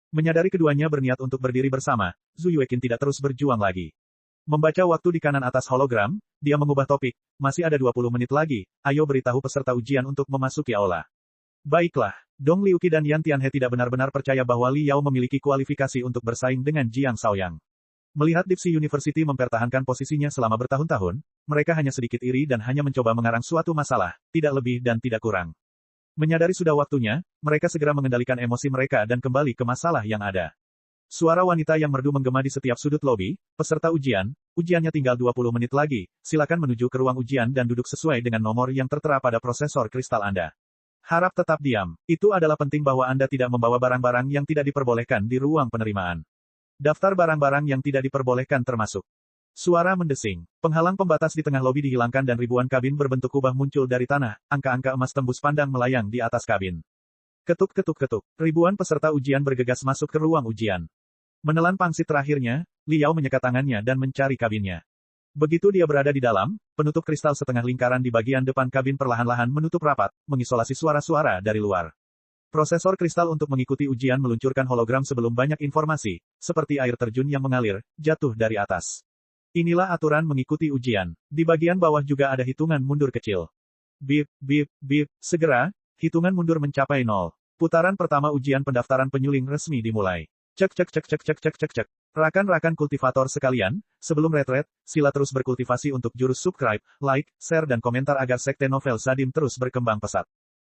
Menyadari keduanya berniat untuk berdiri bersama, Zhu Yueqin tidak terus berjuang lagi. Membaca waktu di kanan atas hologram, dia mengubah topik, masih ada 20 menit lagi, ayo beritahu peserta ujian untuk memasuki aula. Baiklah, Dong Liuqi dan Yan Tianhe tidak benar-benar percaya bahwa Li Yao memiliki kualifikasi untuk bersaing dengan Jiang Shaoyang. Melihat Deep Sea University mempertahankan posisinya selama bertahun-tahun, mereka hanya sedikit iri dan hanya mencoba mengarang suatu masalah, tidak lebih dan tidak kurang. Menyadari sudah waktunya, mereka segera mengendalikan emosi mereka dan kembali ke masalah yang ada. Suara wanita yang merdu menggema di setiap sudut lobi, peserta ujian, ujiannya tinggal 20 menit lagi, silakan menuju ke ruang ujian dan duduk sesuai dengan nomor yang tertera pada prosesor kristal Anda. Harap tetap diam, itu adalah penting bahwa Anda tidak membawa barang-barang yang tidak diperbolehkan di ruang penerimaan. Daftar barang-barang yang tidak diperbolehkan termasuk. Suara mendesing. Penghalang pembatas di tengah lobi dihilangkan dan ribuan kabin berbentuk kubah muncul dari tanah, angka-angka emas tembus pandang melayang di atas kabin. Ketuk ketuk ketuk. Ribuan peserta ujian bergegas masuk ke ruang ujian. Menelan pangsit terakhirnya, Li Yao menyekat tangannya dan mencari kabinnya. Begitu dia berada di dalam, penutup kristal setengah lingkaran di bagian depan kabin perlahan-lahan menutup rapat, mengisolasi suara-suara dari luar. Prosesor kristal untuk mengikuti ujian meluncurkan hologram sebelum banyak informasi, seperti air terjun yang mengalir, jatuh dari atas. Inilah aturan mengikuti ujian. Di bagian bawah juga ada hitungan mundur kecil. Bip, bip, bip, segera, hitungan mundur mencapai 0. Putaran pertama ujian pendaftaran penyuling resmi dimulai. Cek cek cek cek cek cek cek cek. Rakan-rakan kultivator sekalian, sebelum retret, sila terus berkultivasi untuk jurus subscribe, like, share dan komentar agar sekte novel Sadim terus berkembang pesat.